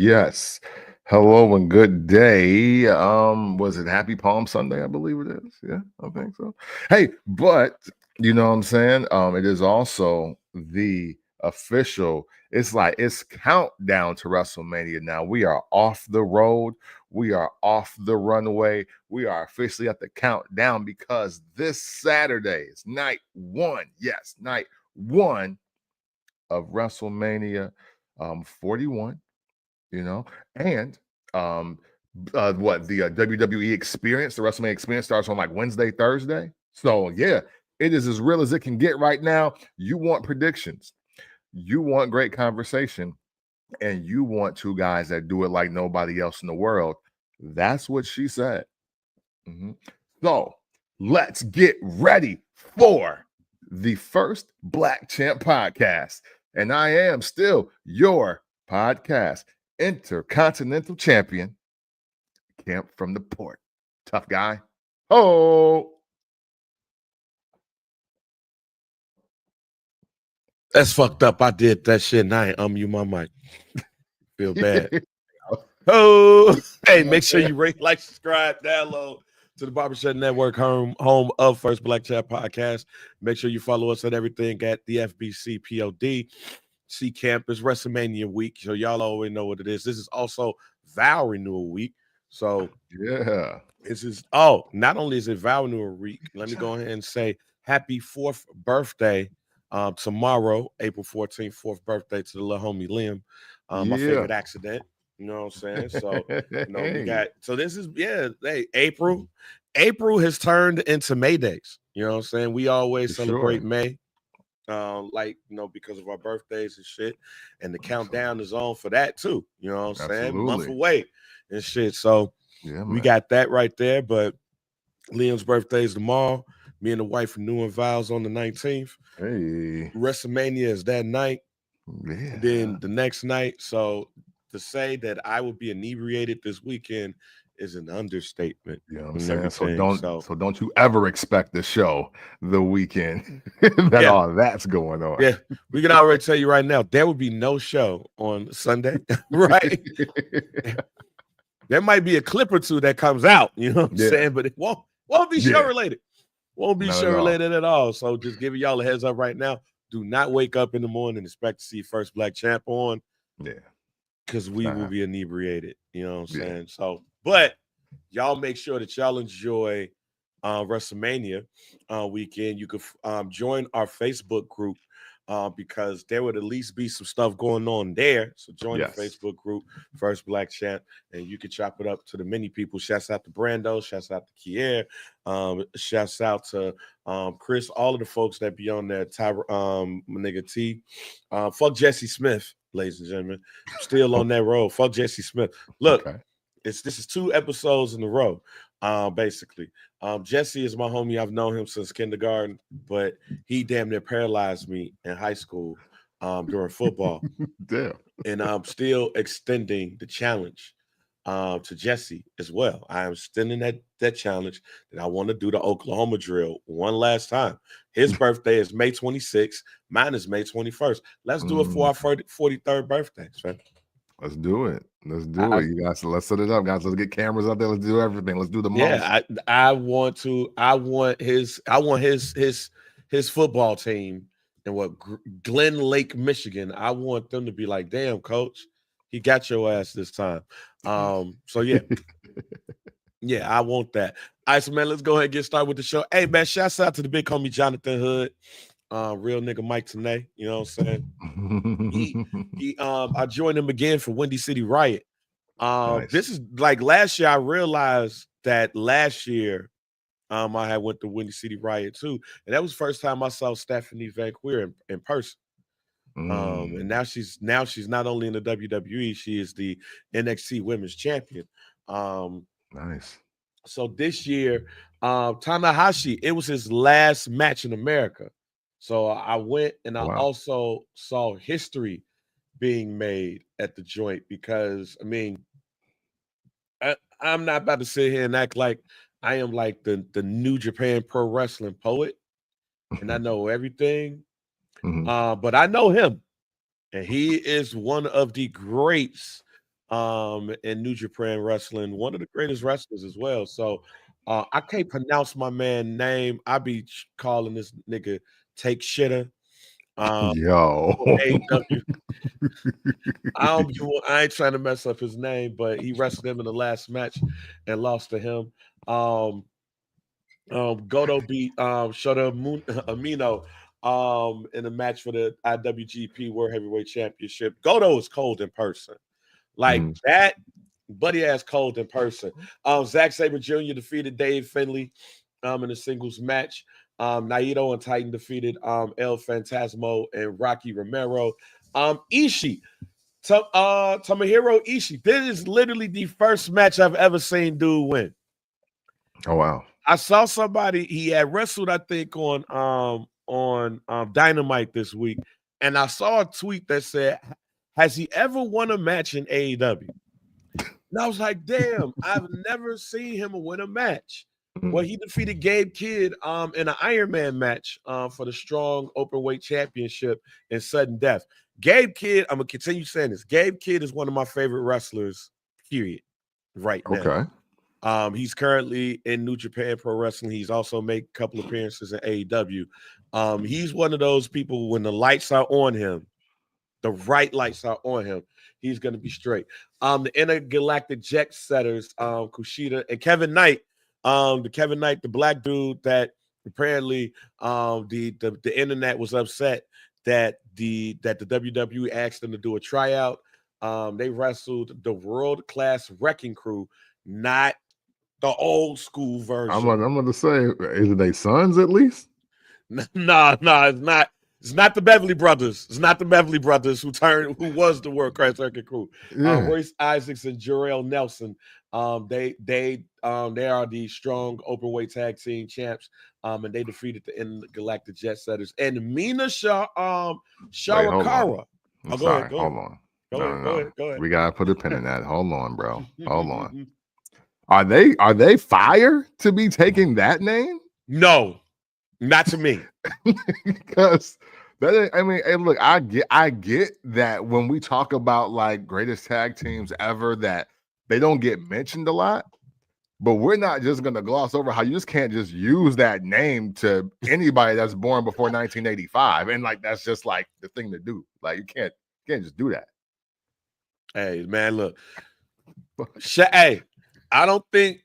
Yes. Hello and good day. Was it Happy Palm Sunday? I believe it is. Yeah, I think so. Hey, but you know what I'm saying? It is also the official, it's countdown to WrestleMania now. We are off the road, we are off the runway, we are officially at the countdown because this Saturday is night one. Yes, night one of WrestleMania 41. And what the WWE experience, the WrestleMania experience starts on like Wednesday, Thursday. So yeah, it is as real as it can get right now. You want predictions, you want great conversation, and you want two guys that do it like nobody else in the world. That's what she said. So let's get ready for the first Black Champ podcast. And I am still your podcast intercontinental champion, Camp from the Port. Tough guy. Oh, that's fucked up. I did that shit and I ain't unmute my mic. Feel bad. Oh, hey, make sure you rate, like, subscribe, download to the Barbershop Network, home of First Black Chat Podcast. Make sure you follow us at everything at the FBC POD. C Campus WrestleMania week, so y'all always know what it is. This is also vow renewal week. So yeah, this is not only is it vow renewal week, let me go ahead and say happy 4th birthday tomorrow, April 14th, 4th birthday to the little homie Liam. My favorite accident. You know what I'm saying? So, we got, so this is, hey, April has turned into May days. You know what I'm saying? We always celebrate May, because of our birthdays and shit. And the countdown is on for that too. You know what I'm saying? Month away and shit. So we got that right there. But Liam's birthday is tomorrow. Me and the wife renewing vows on the 19th. Hey. WrestleMania is that night. Yeah. Then the next night. So to say that I will be inebriated this weekend is an understatement. You know what I'm saying? So don't you ever expect the show the weekend all that's going on. Yeah, we can already tell you right now, there will be no show on Sunday, right? There might be a clip or two that comes out, you know what I'm saying? But it won't be show related. Won't be show related at all. So just giving y'all a heads up right now. Do not wake up in the morning and expect to see First Black Champ on. Yeah. Because we will be inebriated. You know what I'm saying? So, but y'all make sure that y'all enjoy WrestleMania weekend. You could join our Facebook group because there would at least be some stuff going on there. So join the Facebook group, First Black Champ, and you can chop it up to the many people. Shouts out to Brando, shouts out to Kier, shouts out to Chris, all of the folks that be on there. My nigga T, fuck Jesse Smith, ladies and gentlemen. I'm still on that road. Fuck Jesse Smith. Look, this is 2 episodes in a row. Basically, Jesse is my homie. I've known him since kindergarten, but he damn near paralyzed me in high school during football. Damn. And I'm still extending the challenge to Jesse as well. I am extending that challenge that I want to do the Oklahoma drill one last time. His birthday is May 26th. Mine is May 21st. Let's do it for our 43rd birthday, man. Let's do it. Let's do it. You guys, let's set it up, guys. Let's get cameras up there. Let's do everything. Let's do the most. Yeah, I want his football team in Glen Lake, Michigan. I want them to be like, damn, coach, he got your ass this time. So yeah. Yeah, I want that. All right, so man, let's go ahead and get started with the show. Hey man, shouts out to the big homie Jonathan Hood. Real nigga Mike Tenay, you know what I'm saying? I joined him again for Windy City Riot. Nice. This is like last year. I realized that last year I had went to Windy City Riot too, and that was the first time I saw Stephanie Van Queer in person. And now she's not only in the WWE, she is the NXT Women's Champion. Nice. So this year, Tanahashi, it was his last match in America. So I went and I also saw history being made at the joint because, I mean, I'm not about to sit here and act like I am like the New Japan Pro Wrestling poet and I know everything. But I know him, and he is one of the greats in New Japan Wrestling, one of the greatest wrestlers as well. So I can't pronounce my man's name. I be calling this nigga Take Shitter. Yo. AEW. I ain't trying to mess up his name, but he wrestled him in the last match and lost to him. Goto beat Shota Amino in a match for the IWGP World Heavyweight Championship. Goto is cold in person. Like that buddy ass cold in person. Zack Sabre Jr. defeated Dave Finlay in a singles match. Naito and Titan defeated El Fantasmo and Rocky Romero. Ishii, Tomohiro Ishii. This is literally the first match I've ever seen dude win. Oh wow. I saw somebody, he had wrestled, I think, on Dynamite this week, and I saw a tweet that said, has he ever won a match in AEW? And I was like, damn, I've never seen him win a match. Well, he defeated Gabe Kidd in an Iron Man match for the Strong Openweight Championship in sudden death. Gabe Kidd, I'm going to continue saying this. Gabe Kidd is one of my favorite wrestlers, period, right now. Okay. He's currently in New Japan Pro Wrestling. He's also made a couple appearances in AEW. He's one of those people, when the lights are on him, the right lights are on him, he's going to be straight. The Intergalactic Jet Setters, Kushida and Kevin Knight, the black dude that apparently the internet was upset that the WWE asked them to do a tryout. They wrestled the World Class Wrecking Crew, not the old school version. I'm gonna say, is it their sons at least? No, it's not. It's not the Beverly Brothers. It's not the Beverly Brothers who was the World Class Wrecking Crew. Royce Isaacs and Jarrell Nelson. They are the Strong Openweight Tag Team champs. And they defeated the Intergalactic Jet Setters and Mina Sharakara. Go ahead. Go ahead. We gotta put a pin in that. Hold on, bro. Hold on. Are they fire to be taking that name? No, not to me. Because I mean, hey, look, I get that when we talk about like greatest tag teams ever, that they don't get mentioned a lot. But we're not just gonna gloss over how you just can't just use that name to anybody that's born before 1985, and like that's just like the thing to do. Like you can't just do that. Hey man, look. Hey, I don't think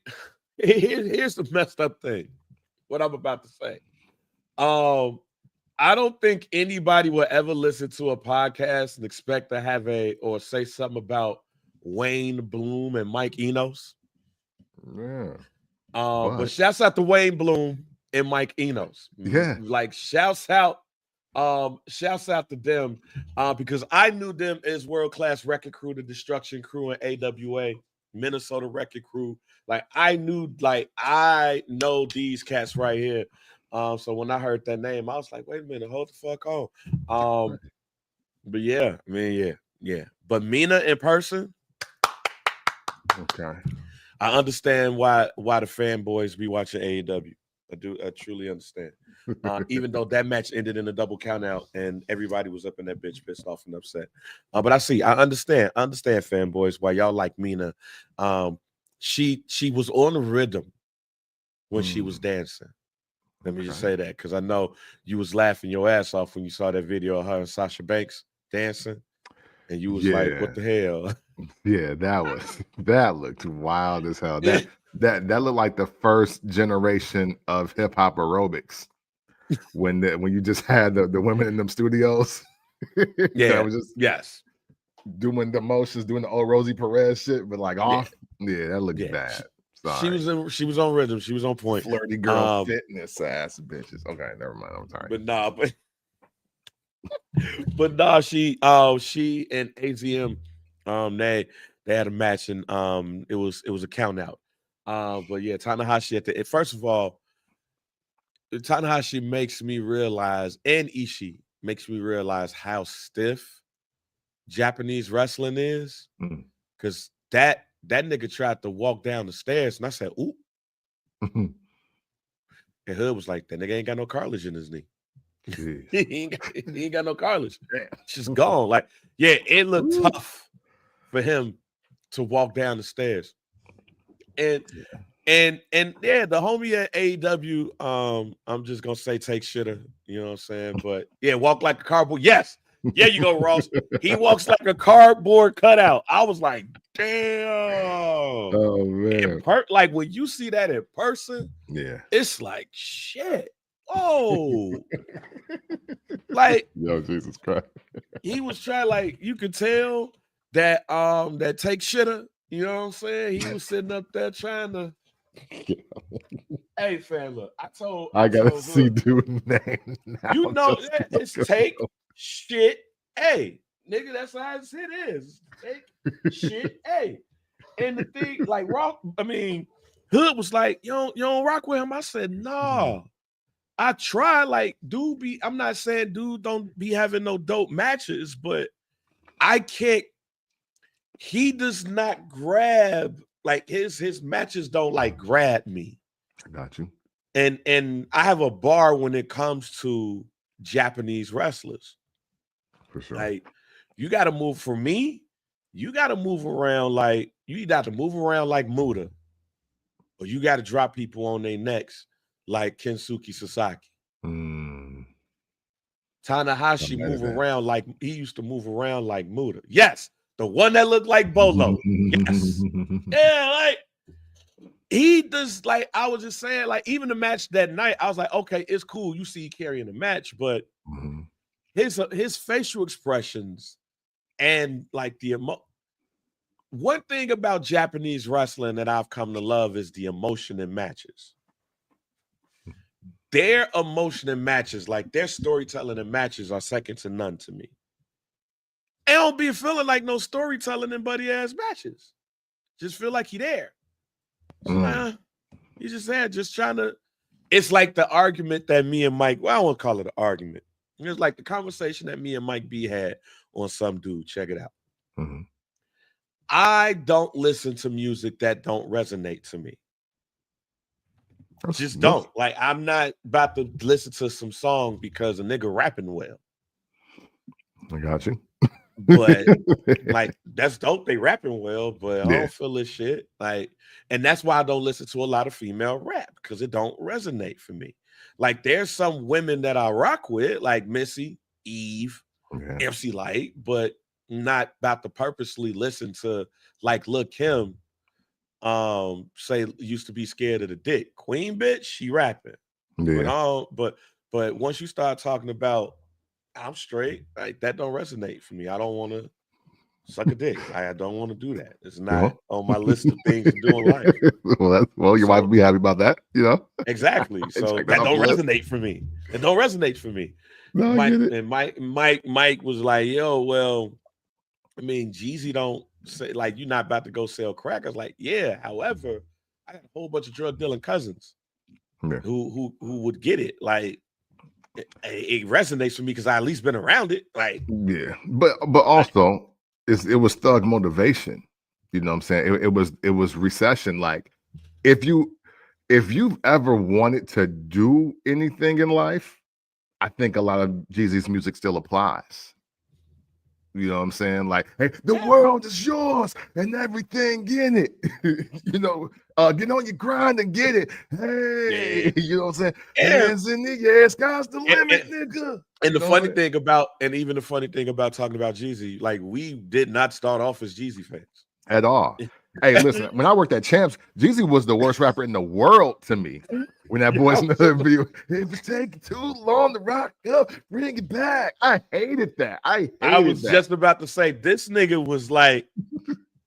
here's the messed up thing. What I'm about to say. I don't think anybody will ever listen to a podcast and expect to have or say something about Wayne Bloom and Mike Enos. Yeah. But shouts out to Wayne Bloom and Mike Enos. Yeah. Like shouts out to them because I knew them as World Class Wrecking Crew, the Destruction Crew, and AWA, Minnesota Wrecking Crew. Like I know these cats right here. So when I heard that name, I was like, wait a minute, hold the fuck on. But yeah, I mean, yeah. But Mina in person, okay. I understand why the fanboys be watching AEW. I truly understand. Even though that match ended in a double count out and everybody was up in that bitch pissed off and upset. But I understand fanboys why y'all like Mina. She was on the rhythm when she was dancing. Let me just say that because I know you was laughing your ass off when you saw that video of her and Sasha Banks dancing, and you was like, "What the hell?" Yeah, that looked wild as hell. That looked like the first generation of hip hop aerobics when you just had the women in them studios. Yeah, that was just doing the motions, doing the old Rosie Perez shit, but like off. Yeah, that looked bad. She was on rhythm. She was on point. Flirty girl fitness ass bitches. Okay, never mind. I'm sorry. She and AZM, they had a match and it was a count out. But yeah, Tanahashi first of all, Tanahashi makes me realize, and Ishii makes me realize how stiff Japanese wrestling is. Because that nigga tried to walk down the stairs, and I said, "Ooh." And Hood was like, "That nigga ain't got no cartilage in his knee. he ain't got no cartilage. She's gone." Like, yeah, it looked tough for him to walk down the stairs. And yeah, the homie at AEW, I'm just gonna say take shitter, you know what I'm saying? But yeah, walk like a cardboard. Yes, yeah, you go, Ross. He walks like a cardboard cutout. I was like, damn. Oh man. Like when you see that in person, yeah, it's like shit. Oh, like yo, Jesus Christ. he was trying, like you could tell that that take shitter, you know what I'm saying? He was sitting up there trying to. Hey, fam, look, I gotta see dude name now. You know, it's take shit. Hey, nigga, that's how his shit is. Take shit. Hey, and the thing, like Hood was like, you don't rock with him. I said, nah. I try, like, I'm not saying dude don't be having no dope matches, but I can't. He does not grab, like his matches don't like grab me. I got you. And I have a bar when it comes to Japanese wrestlers. For sure. Like, you got to move, for me, you got to move around like, you got to move around like Muda, or you got to drop people on their necks like Kensuke Sasaki. Tanahashi move around like, he used to move around like Muda. Yes, the one that looked like Bolo. Yes. Yeah, like, he does, like, I was just saying, like, even the match that night, I was like, okay, it's cool. You see carrying the match, but his facial expressions and like one thing about Japanese wrestling that I've come to love is the emotion in matches. Their emotion in matches, like their storytelling in matches, are second to none to me. I don't be feeling like no storytelling in buddy ass matches. Just feel like he there. So, he just there, just trying to. It's like the argument that me and Mike. Well, I won't call it an argument. It's like the conversation that me and Mike B had on some dude. Check it out. I don't listen to music that don't resonate to me. Just don't. Like, I'm not about to listen to some song because a nigga rapping well. I got you. But like, that's dope. They rapping well, but I don't feel this shit. Like, and that's why I don't listen to a lot of female rap, because it don't resonate for me. Like, there's some women that I rock with, like Missy, Eve, MC Light, but not about to purposely listen to, like, Lil' Kim say used to be scared of the dick. Queen bitch, she rapping. But once you start talking about I'm straight, like, that don't resonate for me. I don't want to suck a dick. I don't want to do that. It's not on my list of things to do in life. You might be happy about that, you know? Exactly. So that don't resonate for me. It don't resonate for me. No, Mike was like, yo, well, I mean, Jeezy don't say, like, you're not about to go sell crack. I was like, yeah. However, I got a whole bunch of drug dealing cousins who would get it. Like, it resonates for me because I at least been around it. Like, yeah, but also it was thug motivation. You know what I'm saying? It was recession. Like, if you've ever wanted to do anything in life, I think a lot of Jeezy's music still applies. You know what I'm saying? Like, hey, the world is yours and everything in it. You know, get on your grind and get it. Hey, you know what I'm saying? Hands in the air, sky's the limit, nigga. And the funny thing about, and even the funny thing about talking about Jeezy, like, we did not start off as Jeezy fans at all. Hey, listen, when I worked at Champs, Jeezy was the worst rapper in the world to me. When that boy's in the video, if it's taking too long to rock up, bring it back. I hated that. I was just about to say, this nigga was like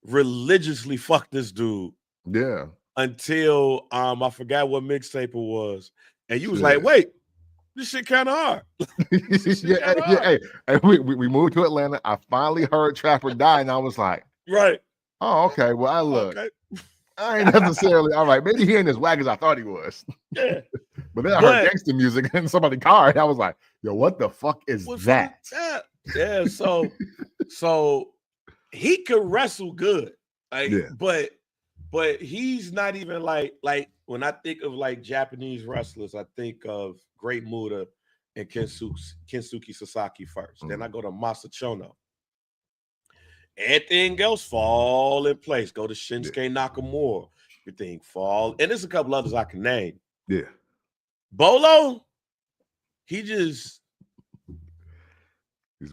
religiously fuck this dude. Yeah. Until I forgot what mixtape it was. And you was like, wait, this shit kind of hard. Hey, we moved to Atlanta. I finally heard Trapper Die, and I was like, right. Oh, okay. Well, I ain't necessarily all right. Maybe he ain't as whack as I thought he was. Yeah. But then I heard gangster music in somebody's car, and I was like, yo, what the fuck is that? Yeah. So he could wrestle good. Like, but he's not even like when I think of like Japanese wrestlers, I think of Great Muta and Kensuke Sasaki first. Then I go to Masachono. Everything else fall in place. Go to Shinsuke Nakamura. Everything fall. And there's a couple others I can name. Yeah. Bolo, he just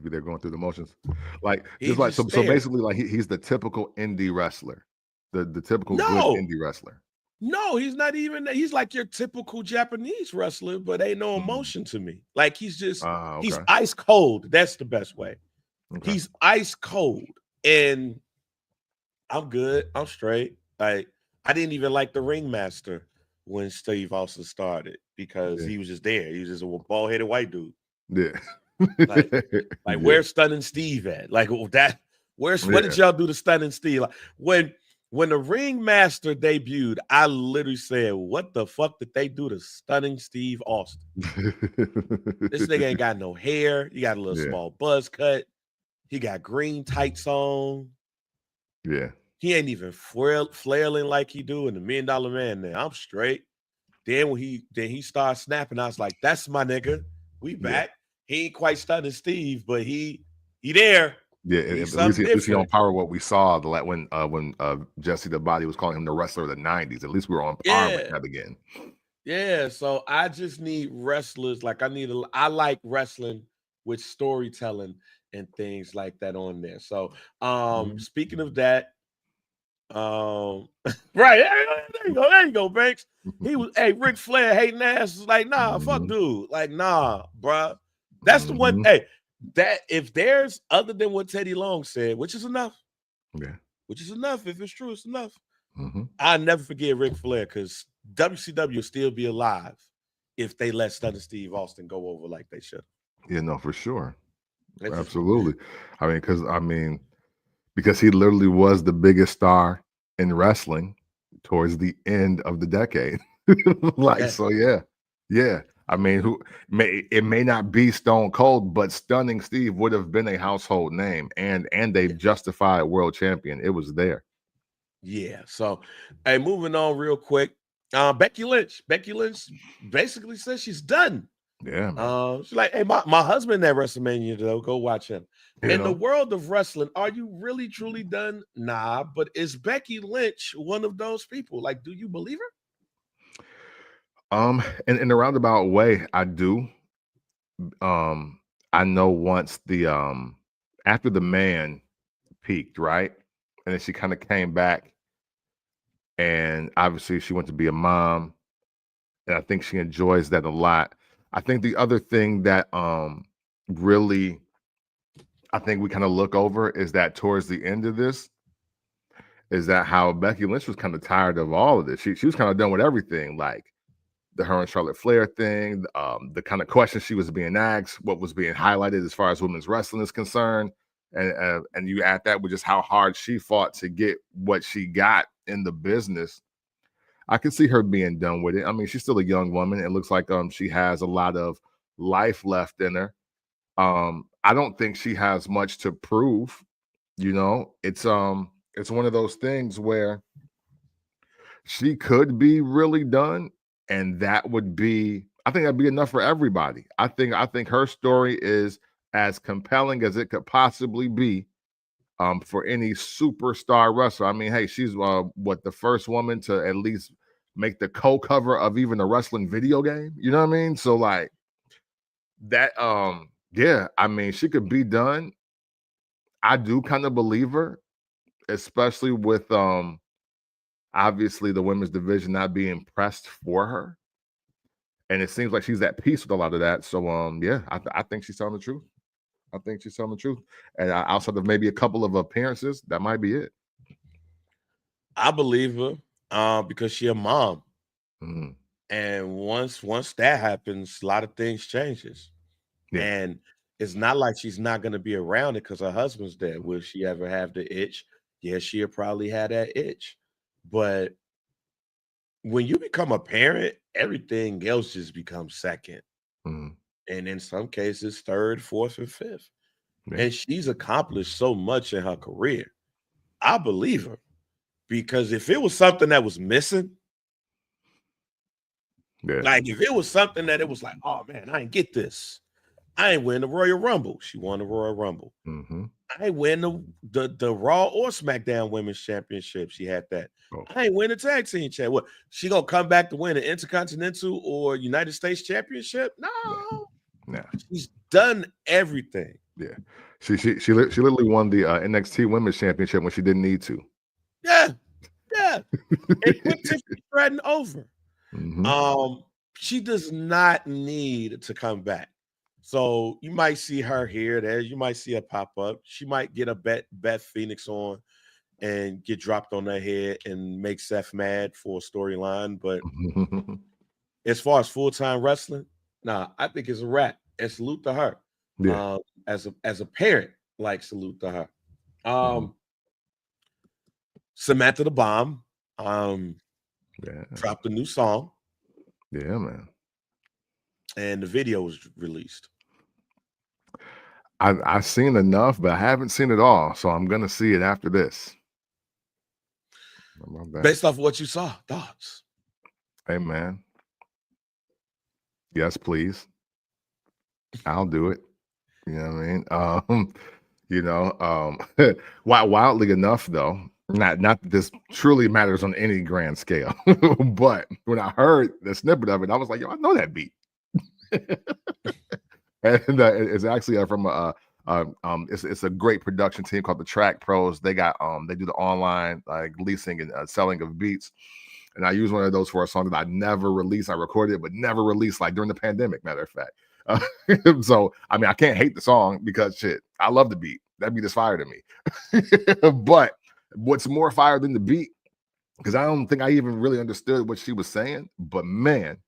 be there going through the motions. Like, he's just like, just so there. basically, like, he's the typical indie wrestler, the typical good indie wrestler. No, he's not even that. He's like your typical Japanese wrestler, but ain't no emotion to me. Like, he's just, he's ice cold. That's the best way. Okay. He's ice cold. And I'm good. I'm straight. Like, I didn't even like the ringmaster when Steve Austin started because he was just there. He was just a bald-headed white dude. Yeah. like where's Stunning Steve at? Like, that, what did y'all do to Stunning Steve? Like, when the ringmaster debuted, I literally said, what the fuck did they do to Stunning Steve Austin? This nigga ain't got no hair. He got a little small buzz cut. He got green tights on. Yeah. He ain't even flailing like he do in the $1 Million Man now. I'm straight. Then when he started snapping, I was like, that's my nigga. We back. He ain't quite Stunning Steve, but he there. Yeah, at least he on par with what we saw when Jesse the Body was calling him the wrestler of the 90s. At least we were on par with that again. Yeah, so I just need wrestlers. Like, I like wrestling with storytelling and things like that on there. So speaking of that, right, there you go, Banks. He was, Ric Flair hating ass was like, nah, fuck dude. Like, nah, bruh. That's the one. Hey, that if there's other than what Teddy Long said, which is enough. Yeah. Which is enough. If it's true, it's enough. I'll never forget Ric Flair because WCW will still be alive if they let Stunning Steve Austin go over like they should. Yeah, no, for sure. Absolutely. Because he literally was the biggest star in wrestling towards the end of the decade. So yeah. I mean, it may not be Stone Cold, but Stunning Steve would have been a household name and a justified world champion. It was there. Yeah. So, hey, moving on real quick. Becky Lynch basically says she's done. Yeah. She's like, hey, my husband at WrestleMania, though, go watch him. In the world of wrestling, are you really truly done? Nah, but is Becky Lynch one of those people? Like, do you believe her? In a roundabout way, I do. I know once after the man peaked, right? And then she kind of came back, and obviously she went to be a mom, and I think she enjoys that a lot. I think the other thing that really I think we kind of look over is that towards the end of this is that how Becky Lynch was kind of tired of all of this. She was kind of done with everything, like the her and Charlotte Flair thing, the kind of questions she was being asked, what was being highlighted as far as women's wrestling is concerned, and you add that with just how hard she fought to get what she got in the business. I can see her being done with it. I mean, she's still a young woman. It looks like she has a lot of life left in her. I don't think she has much to prove. You know, it's one of those things where she could be really done, and that would be, I think that'd be enough for everybody. I think her story is as compelling as it could possibly be for any superstar wrestler. I mean, hey, she's the first woman to at least make the co-cover of even a wrestling video game. You know what I mean? So like that, yeah, I mean, she could be done. I do kind of believe her, especially with obviously the women's division not being pressed for her. And it seems like she's at peace with a lot of that. So yeah, I think she's telling the truth. I think she's telling the truth. And outside of maybe a couple of appearances, that might be it. I believe her because she's a mom. And once that happens, a lot of things changes. Yeah. And it's not like she's not going to be around it because her husband's dead. Will she ever have the itch? Yeah, she'll probably have that itch. But when you become a parent, everything else just becomes second. And in some cases, third, fourth, and fifth. Yeah. And she's accomplished so much in her career. I believe her. Because if it was something that was missing, like if it was something that it was like, oh man, I didn't get this. I ain't win the Royal Rumble. She won the Royal Rumble. I ain't win the Raw or SmackDown Women's Championship. She had that. Oh. I ain't win the tag team chat. What, she gonna come back to win an Intercontinental or United States Championship? No. Nah. She's done everything. Yeah. She literally won the NXT Women's Championship when she didn't need to. Yeah. And put Tiffany Stratton over. She does not need to come back. So you might see her here, there. You might see her pop up. She might get a Beth Phoenix on and get dropped on her head and make Seth mad for a storyline. But as far as full-time wrestling, nah, I think it's a wrap. And salute to her. Yeah. As a parent, like salute to her. Samantha the Bomb dropped a new song. Yeah, man. And the video was released. I've seen enough, but I haven't seen it all. So I'm gonna see it after this. Based off of what you saw, thoughts? Hey, man. Yes, please. I'll do it. You know what I mean? Wildly enough, though, not that this truly matters on any grand scale, but when I heard the snippet of it, I was like, yo, I know that beat. And it's actually from it's a great production team called the Track Pros. They got they do the online like leasing and selling of beats. And I use one of those for a song that I never released. I recorded it, but never released, like during the pandemic, matter of fact. So, I mean, I can't hate the song because shit, I love the beat. That beat is fire to me. But what's more fire than the beat, because I don't think I even really understood what she was saying, but man,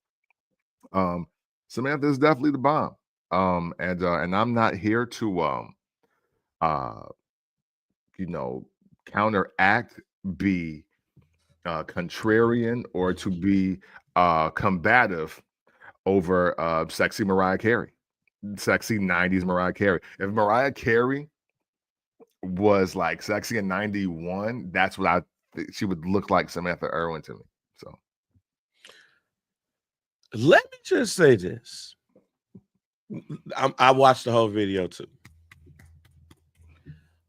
Samantha is definitely the bomb. And I'm not here to counteract, be contrarian, or to be combative over sexy Mariah Carey, sexy 90s Mariah Carey. If Mariah Carey was like sexy in 91, that's what I think she would look like, Samantha Irwin, to me. So let me just say this. I watched the whole video too.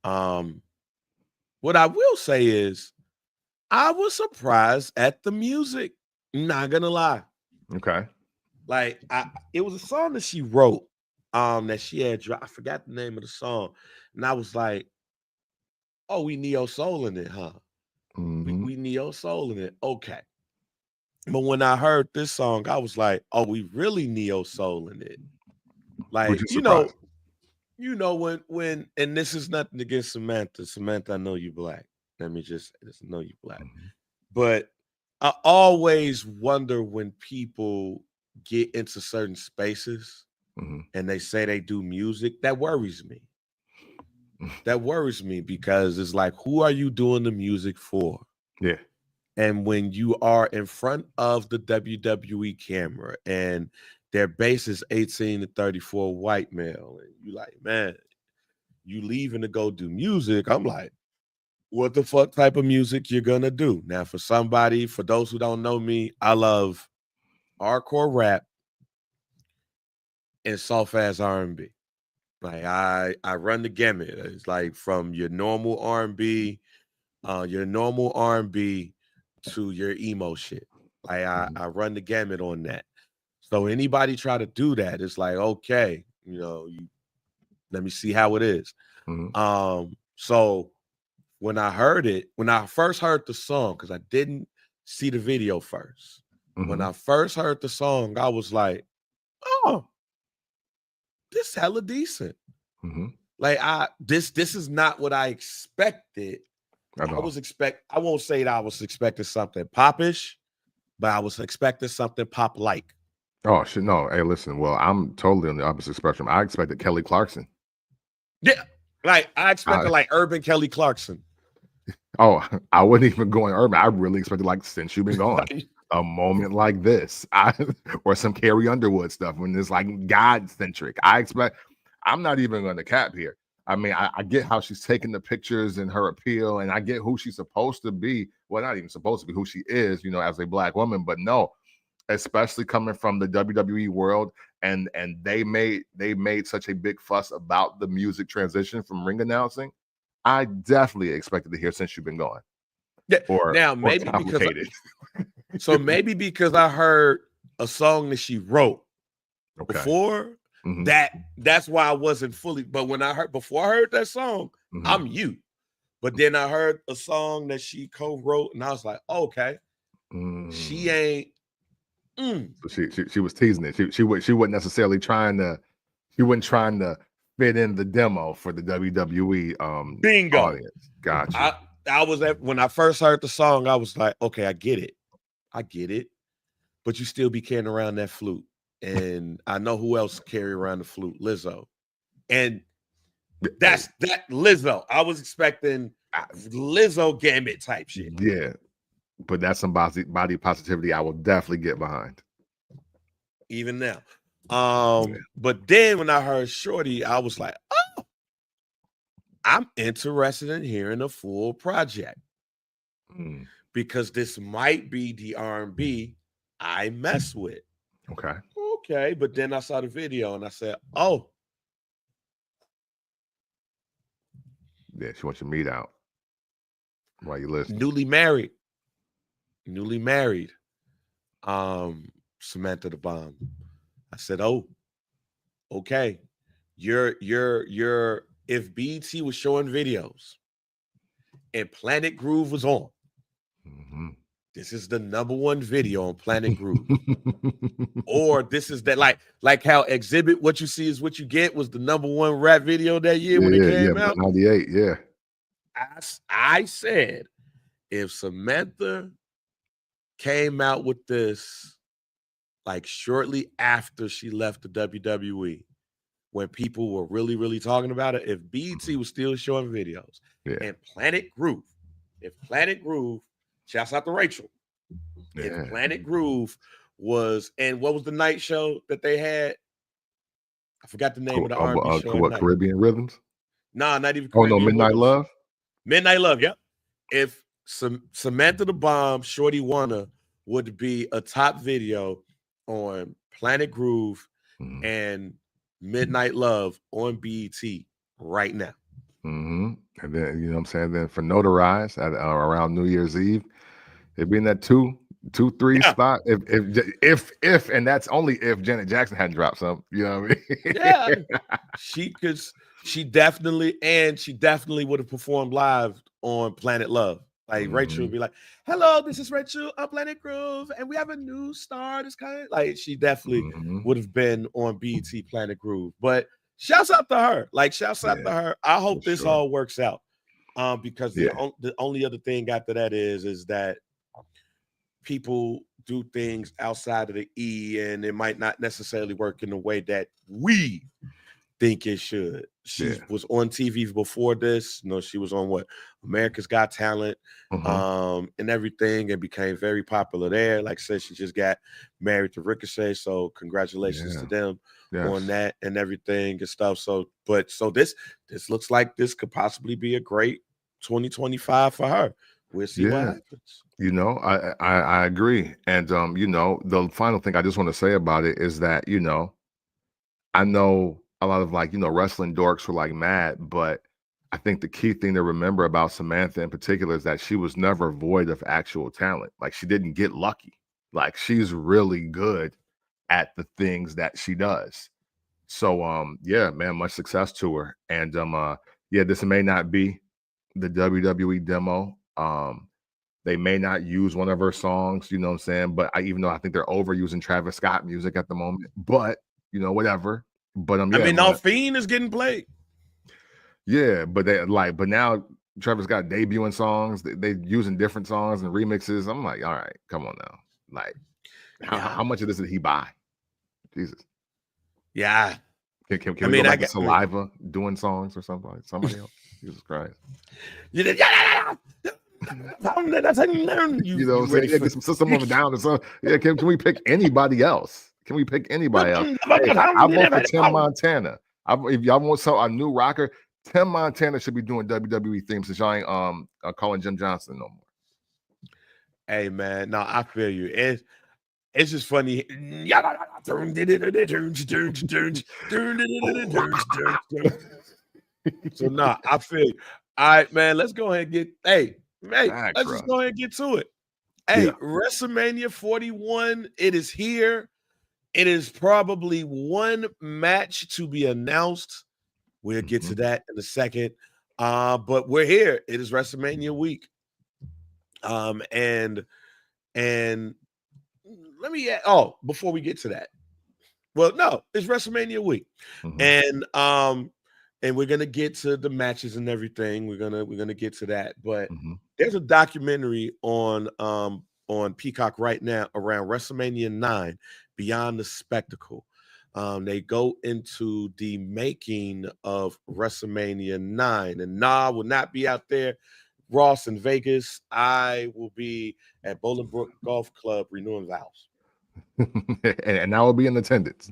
What I will say is I was surprised at the music. Not gonna lie. Okay. Like it was a song that she wrote, that she had dropped. I forgot the name of the song, and I was like, "Oh, we neo soul in it, huh? We neo soul in it, okay." But when I heard this song, I was like, "Oh, we really neo soul in it." Like when, and this is nothing against Samantha. Samantha, I know you black. Let me just know you black. But I always wonder when people get into certain spaces and they say they do music, that worries me. That worries me because it's like, who are you doing the music for? Yeah. And when you are in front of the WWE camera and their base is 18 to 34 white male, and you like, man, you leaving to go do music. I'm like, what the fuck type of music you're gonna do? Now, for those who don't know me, I love hardcore rap and soft-ass R&B. Like I run the gamut. It's like from your normal R&B to your emo shit. Like I run the gamut on that. So anybody try to do that, it's like, okay, let me see how it is. So when I first heard the song, because I didn't see the video first. When I first heard the song, I was like, oh, this hella decent. Like this is not what I expected. I won't say that I was expecting something popish, but I was expecting something pop-like. Oh shit, no. Hey, listen, well, I'm totally on the opposite spectrum. I expected Kelly Clarkson. Yeah, like I expected like urban Kelly Clarkson. Oh, I wasn't even going urban. I really expected like Since You've Been Gone. A moment like this, or some Carrie Underwood stuff when it's like God-centric. I'm not even going to cap here. I mean, I get how she's taking the pictures and her appeal, and I get who she's supposed to be. Well, not even supposed to be, who she is, as a black woman. But no, especially coming from the WWE world and they made such a big fuss about the music transition from ring announcing, I definitely expected to hear Since You've Been Gone. Yeah. Or now maybe Complicated. maybe because I heard a song that she wrote before that's why I wasn't fully. But when I heard that song, I'm you. But then I heard a song that she co-wrote, and I was like, okay, she ain't. So she was teasing it. She wasn't necessarily trying to. She wasn't trying to fit in the demo for the WWE bingo audience. Gotcha. I was when I first heard the song, I was like, okay, I get it, but you still be carrying around that flute, and I know who else carry around the flute, Lizzo, and that's that Lizzo. I was expecting Lizzo Gambit type shit. Yeah, but that's some body positivity I will definitely get behind. Even now. But then when I heard Shorty, I was like, oh, I'm interested in hearing a full project because this might be the R&B I mess with. Okay. But then I saw the video and I said, oh. Yeah, she wants your meat out while you listen. Newly married. Samantha the Bomb. I said, oh, okay. You're if BET was showing videos and Planet Groove was on, this is the #1 video on Planet Groove. Or this is that like how Exhibit What You See Is What You Get was the #1 rap video that year when it came out. 98, yeah. I said if Samantha came out with this like shortly after she left the WWE, when people were really, really talking about it, if BET was still showing videos, and Planet Groove, shouts out to Rachel, if Planet Groove was, and what was the night show that they had? I forgot the name of the R&B show. What, Caribbean Rhythms? Nah, not even Caribbean. Oh, no, Midnight Love? Midnight Love, yep. If Samantha the Bomb, Shorty Wanna would be a top video on Planet Groove and Midnight Love on BET right now. And then, you know what I'm saying? Then for Notarized at around New Year's Eve, it'd be in that 2-3 spot. If, and that's only if Janet Jackson hadn't dropped something. You know what I mean? Yeah. She definitely would have performed live on Planet Love. Like Rachel would be like, hello, this is Rachel on Planet Groove, and we have a new star. This kind of like she definitely would have been on BET Planet Groove. But shouts out to her. Like, shouts out to her. I hope this all works out. Because the only other thing after that is that people do things outside of the E, and it might not necessarily work in the way that we think it should. She was on TV before this. You know, she was on America's Got Talent, and everything, and became very popular there. Like I said, she just got married to Ricochet, so congratulations to them on that and everything and stuff. So this looks like this could possibly be a great 2025 for her. We'll see what happens. You know, I agree. And you know, the final thing I just want to say about it is that, you know, I know a lot of wrestling dorks were like mad, but I think the key thing to remember about Samantha in particular is that she was never void of actual talent. Like, she didn't get lucky. Like, she's really good at the things that she does. So yeah, man, much success to her. And this may not be the WWE demo. They may not use one of her songs, you know what I'm saying? But even though I think they're overusing Travis Scott music at the moment, but you know, whatever. But Fiend is getting played. Yeah, but but now Travis Scott debuting songs, they using different songs and remixes. I'm like, all right, come on now. Like, how much of this did he buy? Jesus. Yeah. Can we go back to Saliva doing songs or something like somebody else? Jesus Christ. You know what I'm saying? Get some system of a down or something. Yeah, can we pick anybody else? Can we pick anybody else? Hey, I vote for Tim Montana. If y'all want a new rocker, Tim Montana should be doing WWE themes since y'all ain't calling Jim Johnson no more. Hey man, no, I feel you. It's just funny. So nah, I feel you. All right, man. Let's go ahead and get let's just go ahead and get to it. Hey, WrestleMania 41, it is here. It is probably one match to be announced. We'll get to that in a second. But we're here. It is WrestleMania week. And let me before we get to that. Well, no, it's WrestleMania week. And we're gonna get to the matches and everything. We're gonna get to that. But there's a documentary on Peacock right now around WrestleMania 9, Beyond the Spectacle. They go into the making of WrestleMania 9, and will not be out there. Ross in Vegas. I will be at Bolingbrook Golf Club renewing vows. and I will be in attendance.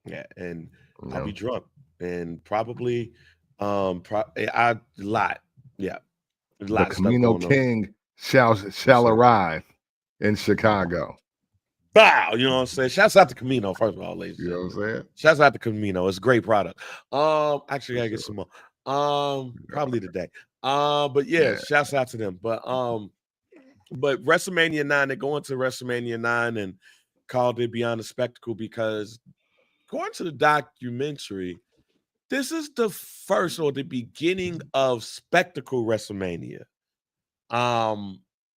Yeah, and I'll be drunk and probably a lot. Yeah. The Camino King shall arrive in Chicago. Wow, you know what I'm saying? Shouts out to Camino, first of all, ladies. You know what I'm saying? Shouts out to Camino. It's a great product. Actually, I gotta get some more. Probably today. But yeah, shouts out to them. But WrestleMania 9, they're going to WrestleMania 9 and called it Beyond the Spectacle because according to the documentary, this is the first or the beginning of Spectacle WrestleMania.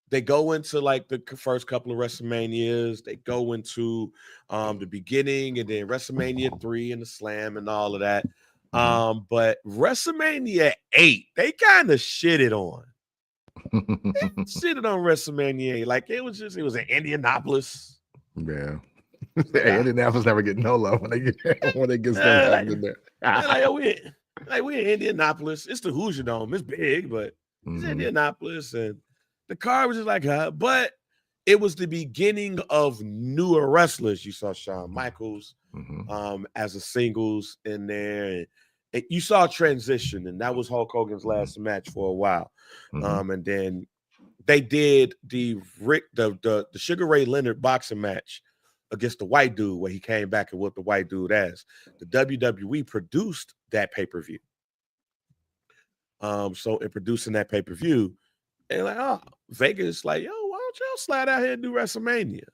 They go into like the first couple of WrestleManias. They go into the beginning and then WrestleMania 3 and the Slam and all of that. But WrestleMania 8, they kind of shitted on. Shitted on WrestleMania 8. Like it was in Indianapolis. Yeah. Hey, Indianapolis never get no love when they get stuff happening there. we in Indianapolis. It's the Hoosier Dome. It's big, but it's Indianapolis, and the car was just like, but it was the beginning of newer wrestlers. You saw Shawn Michaels as a singles in there, and you saw a transition, and that was Hulk Hogan's last match for a while. And then they did the Sugar Ray Leonard boxing match against the white dude where he came back and whooped the white dude ass. The WWE produced that pay-per-view. So in producing that pay-per-view, they're like, Vegas, like, yo, why don't y'all slide out here and do WrestleMania?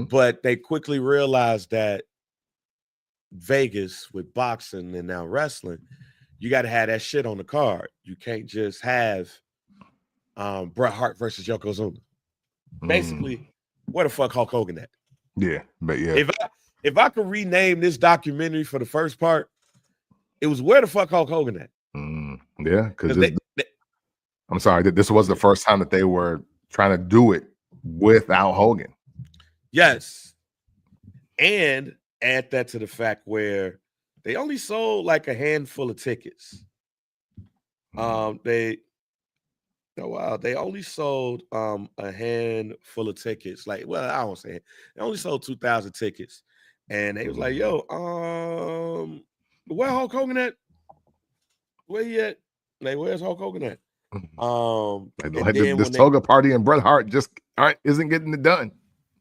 But they quickly realized that Vegas with boxing and now wrestling, you got to have that shit on the card. You can't just have Bret Hart versus Yokozuna. Basically, where the fuck Hulk Hogan at? Yeah, but yeah. If I could rename this documentary for the first part, it was where the fuck Hulk Hogan at? Yeah, because I'm sorry, this was the first time that they were trying to do it without Hogan. Yes. And add that to the fact where they only sold like a handful of tickets. They only sold a handful of tickets. Like, well, I won't say it. They only sold 2,000 tickets. And they was like, yo, where Hulk Hogan at? Where he at? Like, where's Hulk Hogan at? Like this toga party and Bret Hart just isn't getting it done.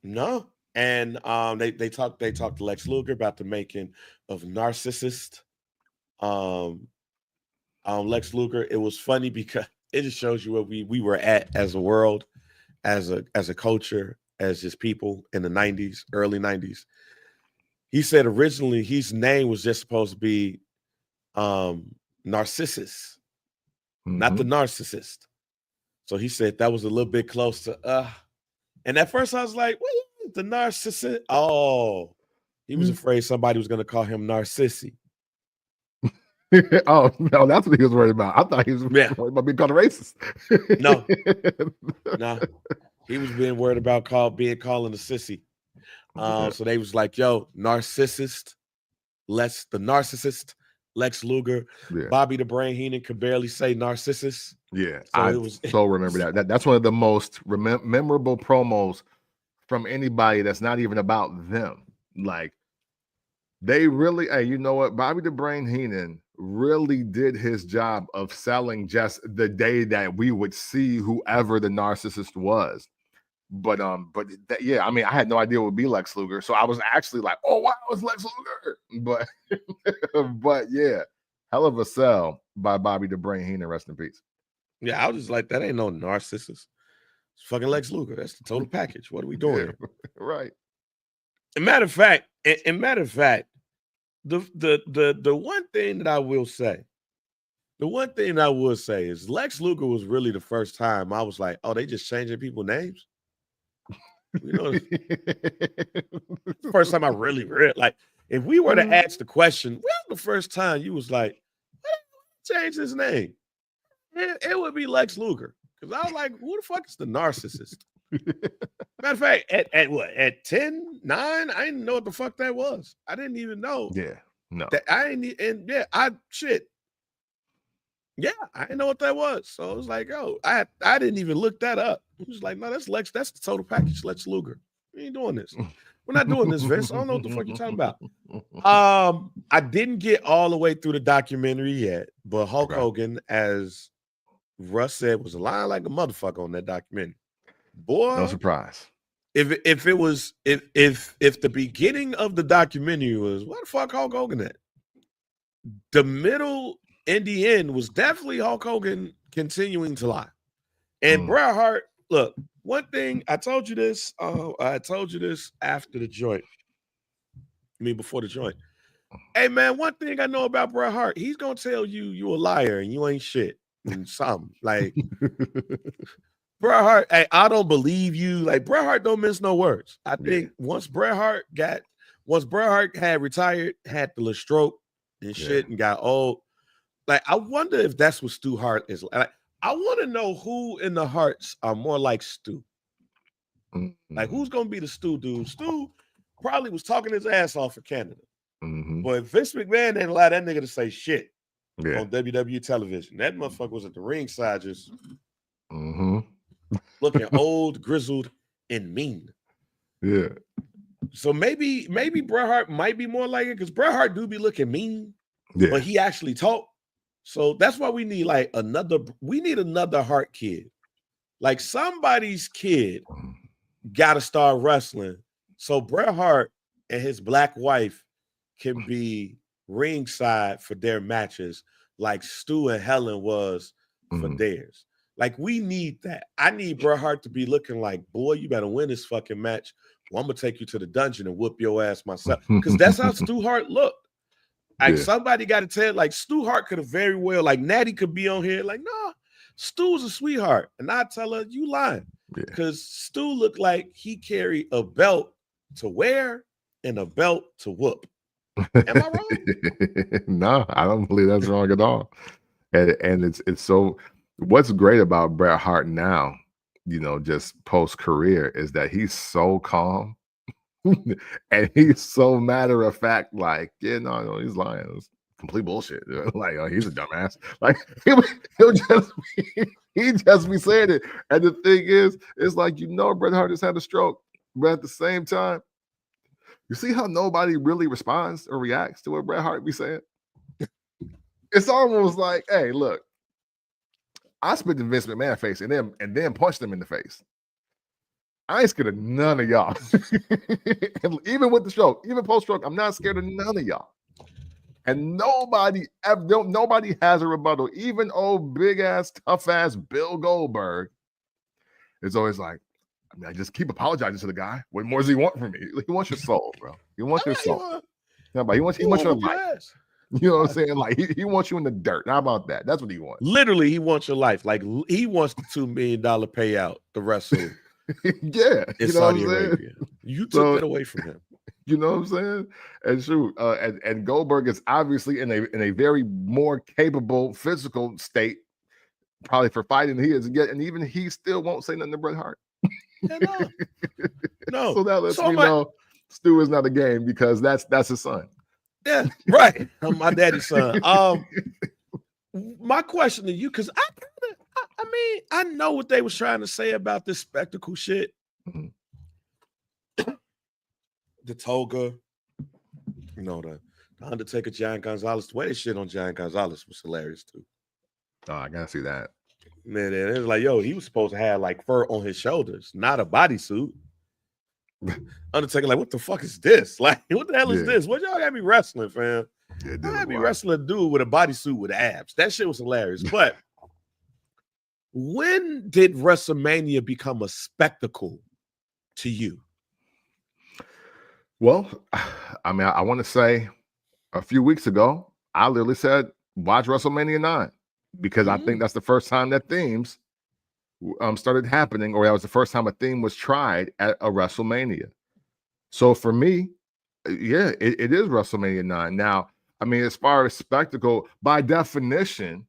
No. And they talked to Lex Luger about the making of Narcissist. Lex Luger, it was funny because it just shows you where we were at as a world, as a culture, as just people in the 90s, early 90s. He said originally his name was just supposed to be Narcissus, not the narcissist. So he said that was a little bit close to and at first I was like, what, the narcissist? Oh, he was afraid somebody was going to call him Narcissi. Oh, no, that's what he was worried about. I thought he was worried about being called a racist. No. He was being worried about calling a sissy. So they was like, yo, narcissist, the narcissist, Lex Luger, Bobby the Brain Heenan could barely say narcissus. Yeah, so I remember that. That's one of the most memorable promos from anybody that's not even about them. Like, they really, hey, you know what? Bobby the Brain Heenan really did his job of selling just the day that we would see whoever the narcissist was. Yeah, I mean, I had no idea it would be Lex Luger, so I was actually like, oh wow, it's Lex Luger. But yeah, hell of a sell by Bobby the Brain Heenan, rest in peace. Yeah, I was just like, that ain't no narcissist. It's fucking Lex Luger. That's the total package. What are we doing here? Right. Matter of fact, the one thing that I will say, is Lex Luger was really the first time I was like, oh, they just changing people's names. You know, first time I really read, like, if we were to ask the question, when was the first time you was like, change his name? It would be Lex Luger. Because I was like, who the fuck is the narcissist? Matter of fact, at 10, 9, I didn't know what the fuck that was. I didn't even know. Yeah, no. I didn't know what that was. So it was like, oh, I didn't even look that up. It was like, no, that's Lex. That's the total package, Lex Luger. We ain't doing this. We're not doing this, Vince. I don't know what the fuck you're talking about. I didn't get all the way through the documentary yet, but Hulk Hogan, as Russ said, was lying like a motherfucker on that documentary. Boy, no surprise. If the beginning of the documentary was what the fuck Hulk Hogan at, the middle and the end was definitely Hulk Hogan continuing to lie. And Bret Hart, look, one thing I told you this. I told you this after the joint. I mean, before the joint. Hey man, one thing I know about Bret Hart, he's gonna tell you a liar and you ain't shit. And something like Bret Hart, hey, I don't believe you. Like Bret Hart don't mince no words. I think once Bret Hart had retired, had the little stroke and shit and got old. Like I wonder if that's what Stu Hart is like. I want to know who in the Harts are more like Stu. Like who's gonna be the Stu dude? Stu probably was talking his ass off for Canada. But Vince McMahon didn't allow that nigga to say shit on WWE television. That motherfucker was at the ringside just looking old, grizzled, and mean. Yeah. So maybe Bret Hart might be more like it because Bret Hart do be looking mean, but he actually talk. So that's why we need another Hart kid. Like somebody's kid gotta start wrestling. So Bret Hart and his black wife can be ringside for their matches like Stu and Helen was for theirs. Like we need that. I need Bret Hart to be looking like, boy, you better win this fucking match. Well, I'm gonna take you to the dungeon and whoop your ass myself. Because that's how Stu Hart looked. Like somebody got to tell, like Stu Hart could have very well, like Natty could be on here, like, nah, Stu's a sweetheart. And I tell her, you lying. Because Stu looked like he carried a belt to wear and a belt to whoop. Am I wrong? No, I don't believe that's wrong at all. And it's so what's great about Bret Hart now, you know, just post-career is that he's so calm. And he's so matter of fact, like, no, he's lying. It's complete bullshit. Like, oh, he's a dumbass. Like, he just be saying it. And the thing is, it's like, Bret Hart just had a stroke, but at the same time, you see how nobody really responds or reacts to what Bret Hart be saying? It's almost like, hey, look, I spit in Vince McMahon's face and then punched him in the face. I ain't scared of none of y'all. And even with the stroke, even post-stroke, I'm not scared of none of y'all. And nobody has a rebuttal. Even old big-ass, tough-ass Bill Goldberg is always like, I just keep apologizing to the guy. What more does he want from me? He wants your soul, bro. He wants your soul. But he wants your life. You know what I'm saying? Like he wants you in the dirt. How about that? That's what he wants. Literally, he wants your life. Like he wants the $2 million payout to wrestle. In Saudi Arabia. You took that away from him. You know what I'm saying? And shoot, and Goldberg is obviously in a very more capable physical state, probably for fighting than he is. And even he still won't say nothing to Bret Hart. No. So that lets me know Stu is not a game because that's his son. Yeah, right. I'm my daddy's son. My question to you, because I know what they was trying to say about this spectacle shit. The toga, the Undertaker, Giant Gonzalez. The way they shit on Giant Gonzalez was hilarious too. Oh, I gotta see that. Man, it was like, yo, he was supposed to have like fur on his shoulders, not a bodysuit. Undertaker, like, what the fuck is this? Like, what the hell is this? What y'all got me wrestling, fam? Yeah, I had me wrestling a dude with a bodysuit with abs. That shit was hilarious. But when did WrestleMania become a spectacle to you? Well, I mean, I want to say a few weeks ago, I literally said, watch WrestleMania 9, because I think that's the first time that themes started happening, or that was the first time a theme was tried at a WrestleMania. So for me, yeah, it is WrestleMania 9. Now, I mean, as far as spectacle, by definition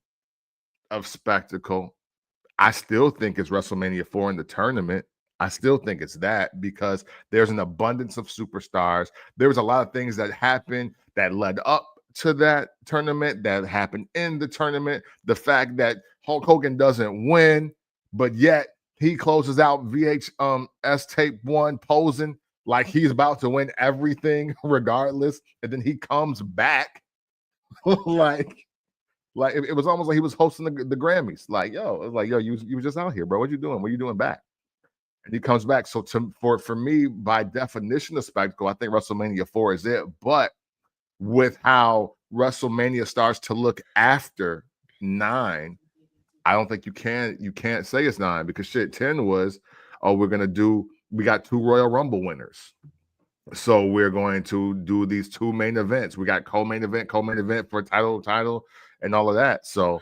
of spectacle, I still think it's WrestleMania 4 in the tournament. I still think it's that, because there's an abundance of superstars. There was a lot of things that happened that led up to that tournament, that happened in the tournament. The fact that Hulk Hogan doesn't win, but yet he closes out VHS tape 1 posing like he's about to win everything regardless, and then he comes back like it was almost like he was hosting the Grammys. Like, yo, it was like, yo, you were just out here, bro. What you doing? What are you doing back? And he comes back. So for me, by definition of spectacle, I think WrestleMania 4 is it. But with how WrestleMania starts to look after 9, I don't think you can't say it's 9, because shit, 10 was, oh, we got 2 Royal Rumble winners. So we're going to do these 2 main events. We got co-main event for title, and all of that. So,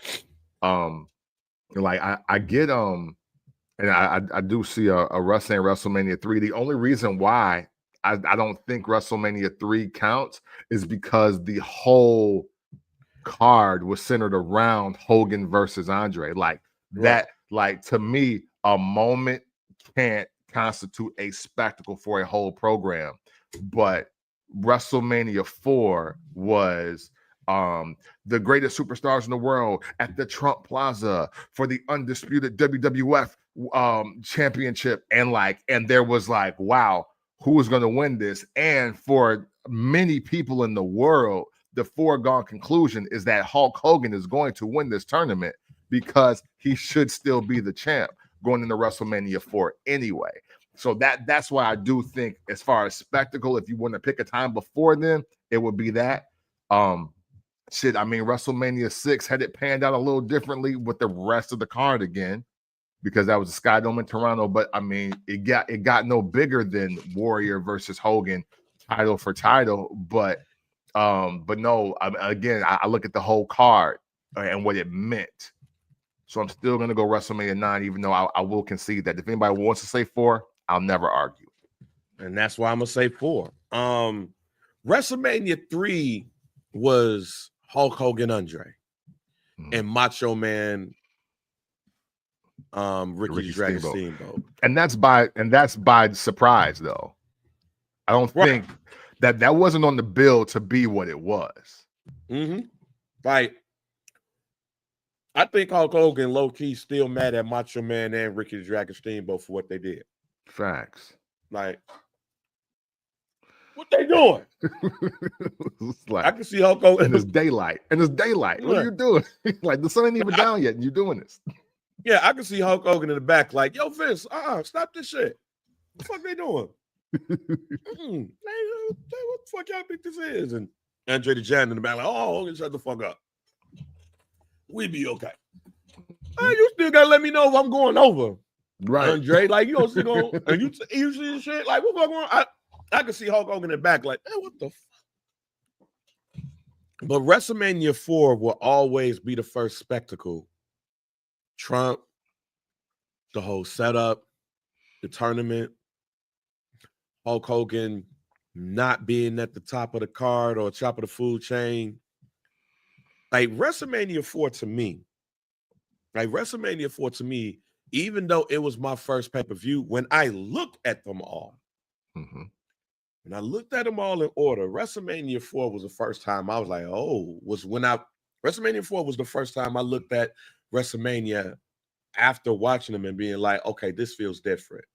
like I get and I do see a WrestleMania 3. The only reason why I don't think WrestleMania 3 counts is because the whole card was centered around Hogan versus Andre. Like that, like, to me, a moment can't constitute a spectacle for a whole program. But WrestleMania 4 was the greatest superstars in the world at the Trump Plaza for the undisputed WWF championship, and there was like, wow, who is going to win this? And for many people in the world, the foregone conclusion is that Hulk Hogan is going to win this tournament, because he should still be the champ going into WrestleMania 4 anyway. So that's why I do think, as far as spectacle, if you want to pick a time before then, it would be that. Shit, I mean, WrestleMania 6, had it panned out a little differently with the rest of the card again, because that was a Sky Dome in Toronto. But I mean, it got no bigger than Warrior versus Hogan, title for title. But no, I look at the whole card and what it meant. So I'm still going to go WrestleMania 9, even though I will concede that if anybody wants to say 4, I'll never argue. And that's why I'm going to say 4. WrestleMania 3 was Hulk Hogan, Andre, and Macho Man, Ricky Dragon Steamboat. And that's by surprise, though. I don't think that wasn't on the bill to be what it was. Like, I think Hulk Hogan low-key still mad at Macho Man and Ricky Dragon Steamboat for what they did. Facts. Like, what they doing? Like, I can see Hulk Hogan. And it's daylight. What are you doing? Like, the sun ain't even down yet, and you're doing this. Yeah, I can see Hulk Hogan in the back, like, yo, Vince, stop this shit. What the fuck they doing? Hey, what the fuck y'all think this is? And Andre the Giant in the back, like, oh, Hogan, shut the fuck up. We be okay. You still gotta let me know if I'm going over, right, Andre? Like, you don't see going, and you see the shit. Like, what fuck going on? I can see Hulk Hogan in the back, like, hey, what the fuck? But WrestleMania 4 will always be the first spectacle. Trump, the whole setup, the tournament, Hulk Hogan not being at the top of the card or top of the food chain. Like, WrestleMania 4 to me, even though it was my first pay-per-view, when I looked at them all, when I looked at them all in order, WrestleMania 4 was the first time I was like, WrestleMania 4 was the first time I looked at WrestleMania after watching them and being like, okay, this feels different.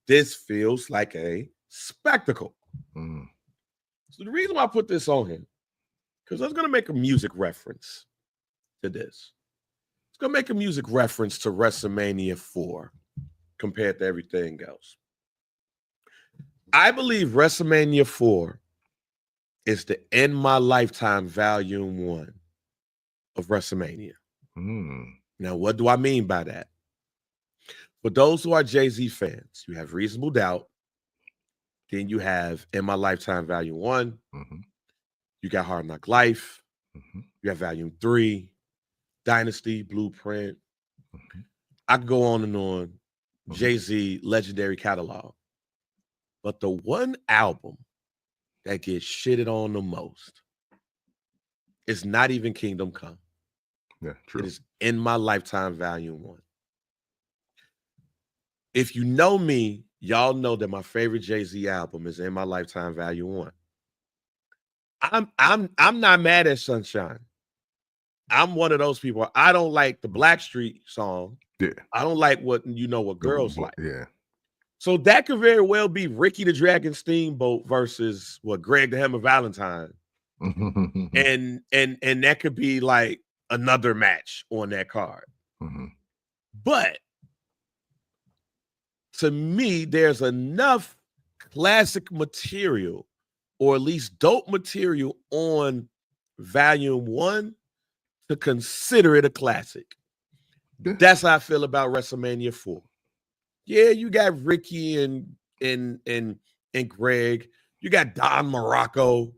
This feels like a spectacle. So the reason why I put this on here, because I was going to make a music reference to this. Let's go make a music reference to WrestleMania 4 compared to everything else. I believe WrestleMania 4 is the In My Lifetime Volume 1 of WrestleMania. Now, what do I mean by that? For those who are Jay-Z fans, you have Reasonable Doubt. Then you have In My Lifetime Volume 1. You got Hard Knock Life. You have Volume 3, Dynasty, Blueprint. I could go on and on. Jay-Z legendary catalog. But the one album that gets shitted on the most is not even Kingdom Come. Yeah, true. It is In My Lifetime Volume 1. If you know me, y'all know that my favorite Jay-Z album is In My Lifetime Volume 1. I'm not mad at Sunshine. I'm one of those people. I don't like the Blackstreet song. Yeah. I don't like what girls like. Yeah. So that could very well be Ricky the Dragon Steamboat versus Greg the Hammer Valentine. and that could be like another match on that card. But to me, there's enough classic material, or at least dope material on Volume 1 to consider it a classic. That's how I feel about WrestleMania 4. Yeah, you got Ricky and Greg. You got Don Morocco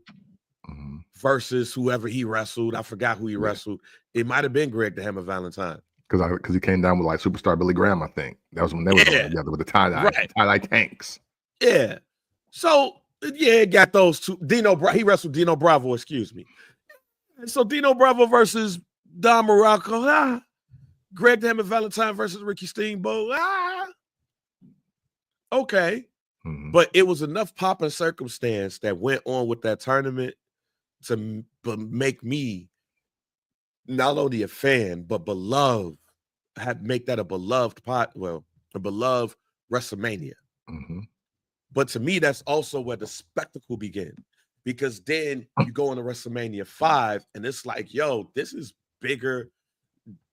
versus whoever he wrestled. I forgot who he wrestled. It might have been Greg the Hammer Valentine. Because he came down with like Superstar Billy Graham, I think. That was when they were going together with the tie-dye tanks. Yeah. So, yeah, got those two. He wrestled Dino Bravo, excuse me. So Dino Bravo versus Don Morocco. Greg the Hammer Valentine versus Ricky Steamboat. Okay. But it was enough pop and circumstance that went on with that tournament to make me not only a fan, but beloved, make that a beloved a beloved WrestleMania. But to me, that's also where the spectacle began. Because then you go into WrestleMania 5, and it's like, yo, this is bigger.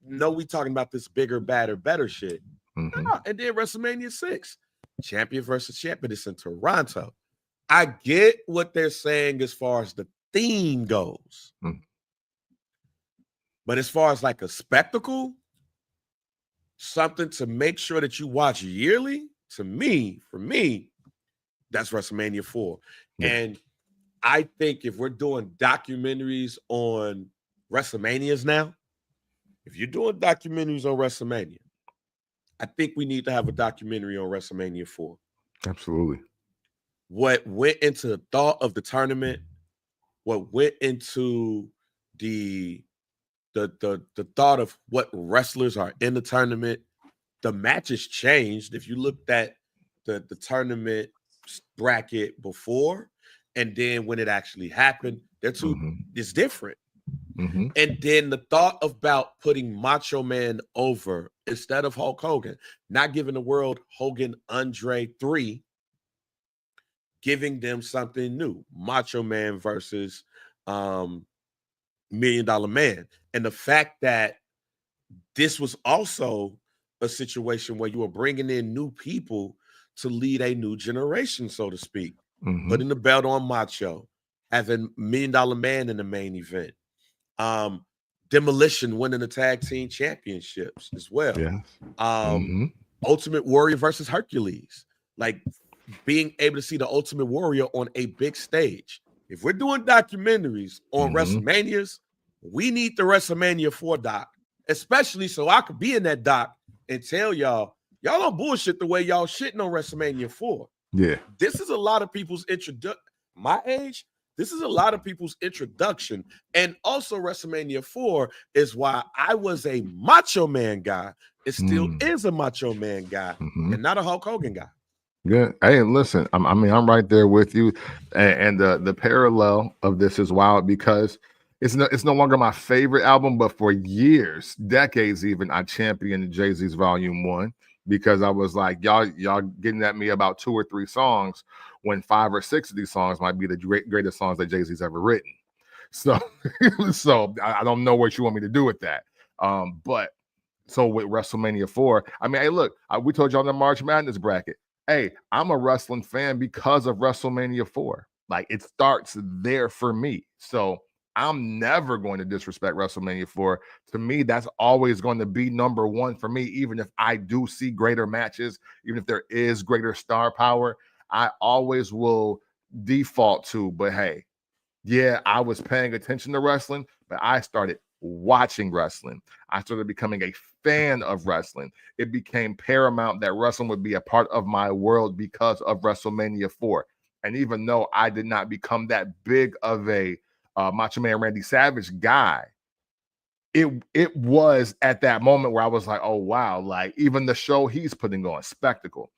No, we talking about this bigger, badder, better shit. And then WrestleMania 6, champion versus champion. It's in Toronto. I get what they're saying as far as the theme goes. But as far as like a spectacle, something to make sure that you watch yearly, for me, that's WrestleMania 4. And I think if we're doing documentaries on WrestleManias now, if you're doing documentaries on WrestleMania, I think we need to have a documentary on WrestleMania 4. Absolutely. What went into the thought of the tournament, what went into the thought of what wrestlers are in the tournament. The matches changed. If you looked at the tournament bracket before, and then when it actually happened, they're two is different. And then the thought about putting Macho Man over instead of Hulk Hogan, not giving the world Hogan Andre 3, giving them something new, Macho Man versus $1 Million Man. And the fact that this was also a situation where you were bringing in new people to lead a new generation, so to speak. Putting the belt on Macho, having $1 Million Man in the main event. Demolition winning the tag team championships as well. Ultimate Warrior versus Hercules. Like being able to see the Ultimate Warrior on a big stage. If we're doing documentaries on WrestleManias, we need the WrestleMania 4 doc, especially so I could be in that doc and tell y'all don't bullshit the way y'all shitting on WrestleMania 4. Yeah. This is a lot of people's introduction. My age, this is a lot of people's introduction. And also WrestleMania 4 is why I was a Macho Man guy. It still is a Macho Man guy and not a Hulk Hogan guy. Yeah. Hey, listen, I'm right there with you. And the parallel of this is wild because it's no longer my favorite album, but for years, decades even, I championed Jay-Z's Volume 1 because I was like, y'all getting at me about 2 or 3 songs when 5 or 6 of these songs might be the greatest songs that Jay-Z's ever written. So I don't know what you want me to do with that. But So with WrestleMania 4, I mean, hey, look, we told y'all in the March Madness bracket. Hey, I'm a wrestling fan because of WrestleMania 4. Like, it starts there for me. So I'm never going to disrespect WrestleMania 4. To me, that's always going to be number one for me, even if I do see greater matches, even if there is greater star power, I always will default to, but hey, yeah, I was paying attention to wrestling, but I started watching wrestling. I started becoming a fan of wrestling. It became paramount that wrestling would be a part of my world because of WrestleMania 4. And even though I did not become that big of a Macho Man Randy Savage guy, it was at that moment where I was like, oh wow, like even the show he's putting on, spectacle.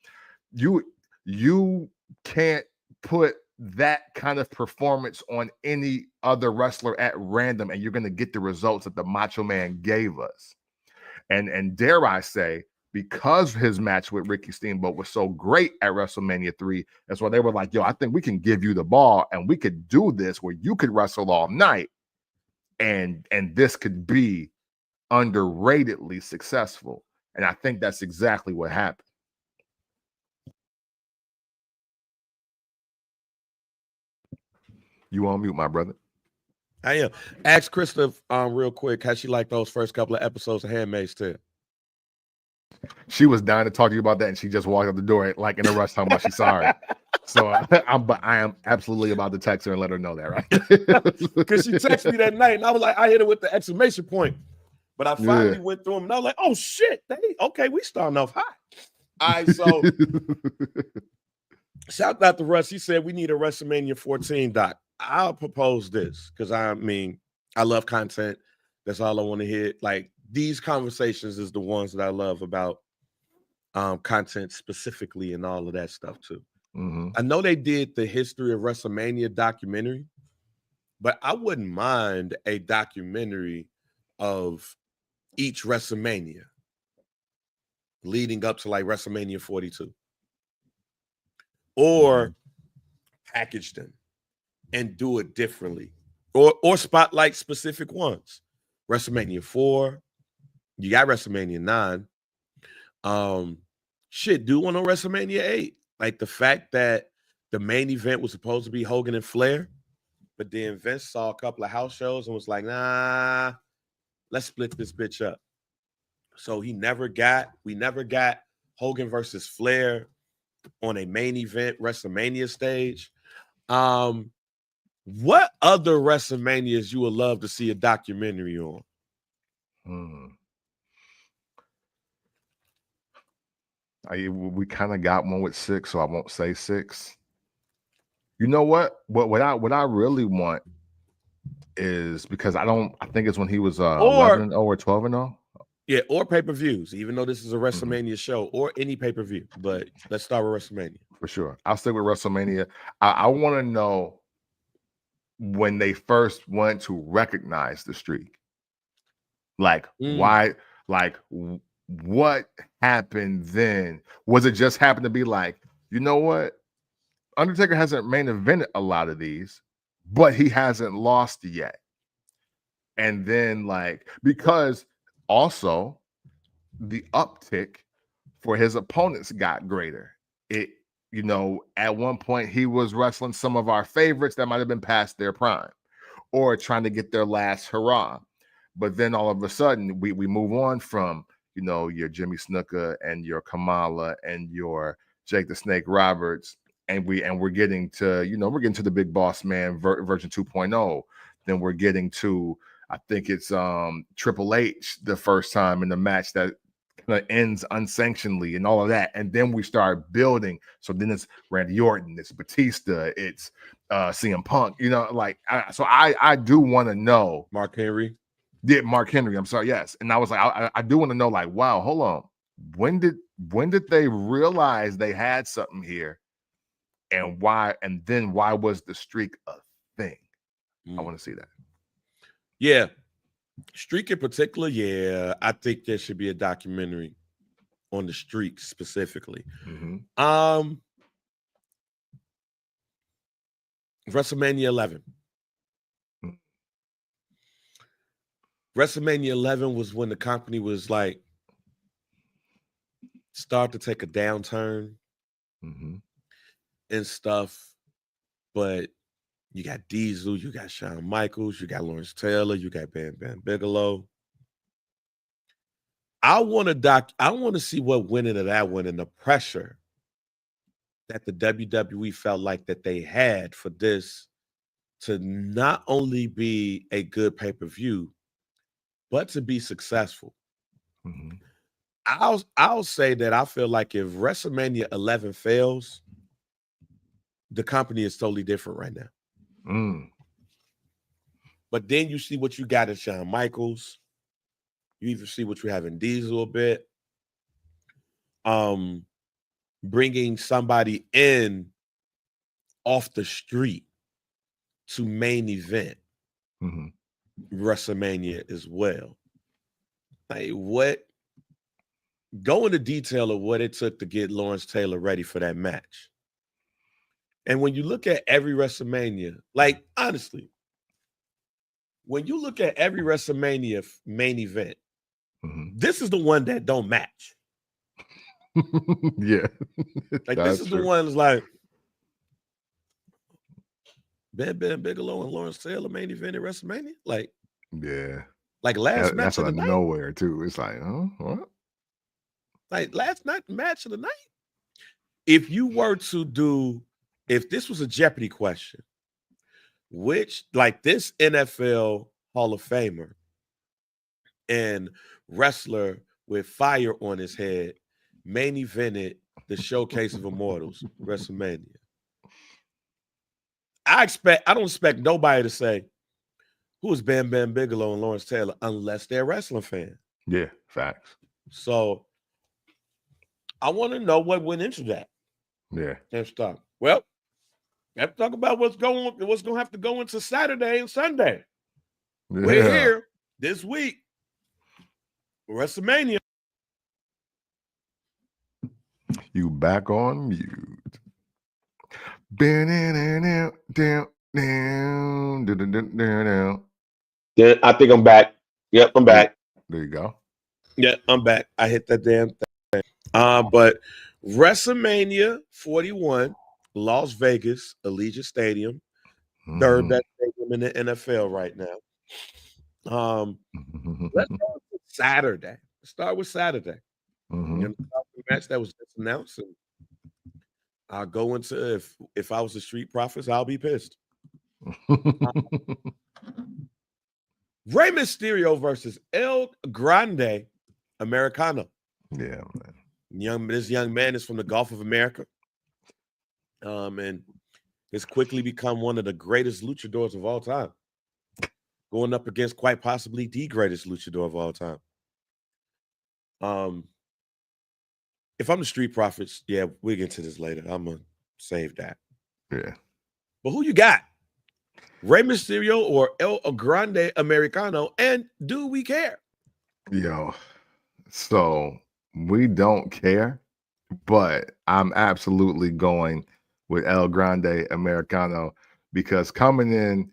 You can't put that kind of performance on any other wrestler at random, and you're going to get the results that the Macho Man gave us. And dare I say, because his match with Ricky Steamboat was so great at WrestleMania 3, that's why they were like, yo, I think we can give you the ball and we could do this where you could wrestle all night, and this could be underratedly successful. And I think that's exactly what happened. You on mute, my brother. I am. Ask Krista real quick how she liked those first couple of episodes of Handmaid's Tale. She was dying to talk to you about that, and she just walked out the door like in a rush talking about she's sorry. So I am absolutely about to text her and let her know that, right? Because she texted me that night, and I was like, I hit her with the exclamation point. But I finally went through them, and I was like, oh shit, okay, we starting off high. All right, so shout out to Russ. He said we need a WrestleMania 14 doc. I'll propose this because I love content. That's all I want to hear. Like, these conversations is the ones that I love about content specifically and all of that stuff too. Mm-hmm. I know they did the history of WrestleMania documentary, but I wouldn't mind a documentary of each WrestleMania leading up to like WrestleMania 42, or package them and do it differently, or spotlight specific ones. WrestleMania 4, you got WrestleMania 9. Do one on WrestleMania 8. Like the fact that the main event was supposed to be Hogan and Flair, but then Vince saw a couple of house shows and was like, nah, let's split this bitch up. So we never got Hogan versus Flair on a main event WrestleMania stage. What other WrestleManias you would love to see a documentary on? We kind of got one with 6, so I won't say 6. You know what? What I really want is, because I think it's when he was 11-0 or 12-0. Yeah, or pay-per-views, even though this is a WrestleMania show, or any pay-per-view. But let's start with WrestleMania. For sure. I'll stick with WrestleMania. I want to know when they first went to recognize the streak. Like, why? Like, what happened then? Was it just happened to be like, you know what? Undertaker hasn't main evented a lot of these, but he hasn't lost yet. And then, like, because also the uptick for his opponents got greater. At one point he was wrestling some of our favorites that might have been past their prime or trying to get their last hurrah. But then all of a sudden we move on from, your Jimmy Snuka and your Kamala and your Jake the Snake Roberts. And we're getting to, the Big Boss Man version 2.0. Then we're getting to, I think it's Triple H the first time in the match that kind of ends unsanctionedly and all of that. And then we start building. So then it's Randy Orton, it's Batista, it's CM Punk, I do want to know. Mark Henry. Yeah, Mark Henry. I'm sorry. Yes. And I was like, I do want to know, like, wow, hold on. When did they realize they had something here? And why? And then why was the streak a thing? I want to see that. Yeah. Streak in particular, yeah, I think there should be a documentary on the streak specifically. WrestleMania 11. WrestleMania 11 was when the company was like start to take a downturn and stuff. But you got Diesel, you got Shawn Michaels, you got Lawrence Taylor, you got Bam Bam Bigelow. I want to see what went into that one and the pressure that the WWE felt like that they had for this to not only be a good pay-per-view, but to be successful. I'll say that I feel like if WrestleMania 11 fails, the company is totally different right now. But then you see what you got in Shawn Michaels. You even see what you have in Diesel a bit. Bringing somebody in off the street to main event WrestleMania as well. Like what? Go into detail of what it took to get Lawrence Taylor ready for that match. And when you look at every WrestleMania, like honestly, when you look at every WrestleMania main event, this is the one that don't match. Yeah. Like this is the ones like Bam Bam Bigelow and Lawrence Taylor main event at WrestleMania. Like, yeah. Like last match that's of the out of night. nowhere too. It's like, huh? What? Like last night match of the night. If you were to do, if this was a Jeopardy question, which like this NFL Hall of Famer and wrestler with fire on his head main evented the Showcase of Immortals, WrestleMania. I don't expect nobody to say who is Bam Bam Bigelow and Lawrence Taylor unless they're a wrestling fan. Yeah, facts. So I want to know what went into that. Yeah. And stuff. Well, let's talk about what's going to have to go into Saturday and Sunday. Yeah. We're here this week. WrestleMania. You back on mute. Yeah, I think I'm back. Yep, I'm back. There you go. Yeah, I'm back. I hit that damn thing. But WrestleMania 41, Las Vegas, Allegiant Stadium, third best stadium in the NFL right now. Let's go with Saturday. Let's start with Saturday. The match that was just announced. And I'll go into if I was the Street Profits, I'll be pissed. Rey Mysterio versus El Grande Americano. Yeah, man. This young man is from the Gulf of America. And has quickly become one of the greatest luchadors of all time. Going up against quite possibly the greatest luchador of all time. If I'm the Street Profits, yeah, we'll get to this later. I'm going to save that. Yeah. But who you got? Rey Mysterio or El Grande Americano? And do we care? Yo, so we don't care, but I'm absolutely going with El Grande Americano because coming in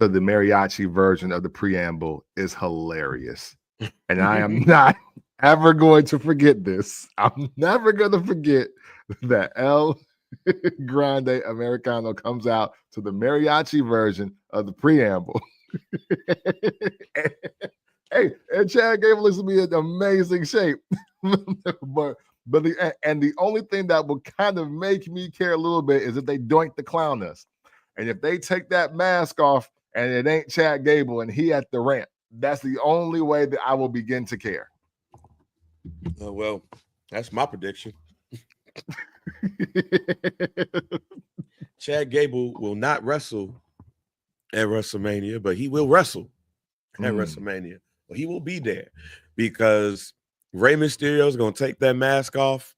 to the mariachi version of the preamble is hilarious. And I am not ever going to forget this. I'm never going to forget that El Grande Americano comes out to the mariachi version of the preamble. Hey, and Chad Gable looks to be in amazing shape. but the only thing that will kind of make me care a little bit is if they doink the clown us. And if they take that mask off and it ain't Chad Gable and he at the ramp, that's the only way that I will begin to care. Well, that's my prediction. Chad Gable will not wrestle at WrestleMania, but he will wrestle at WrestleMania. Well, he will be there because Rey Mysterio is going to take that mask off,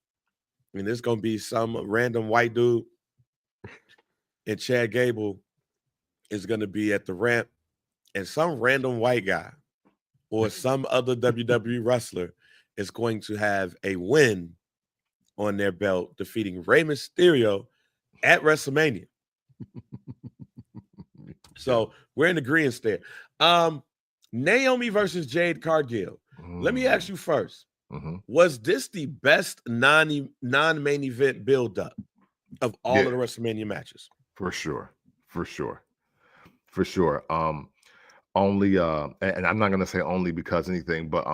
and there's going to be some random white dude, and Chad Gable is going to be at the ramp, and some random white guy or some other WWE wrestler is going to have a win on their belt, defeating Rey Mysterio at WrestleMania. So we're in agreement there. Naomi versus Jade Cargill. Let me ask you first. Was this the best non-main event build-up of all of the WrestleMania matches? For sure. Only and I'm not gonna say only because anything, but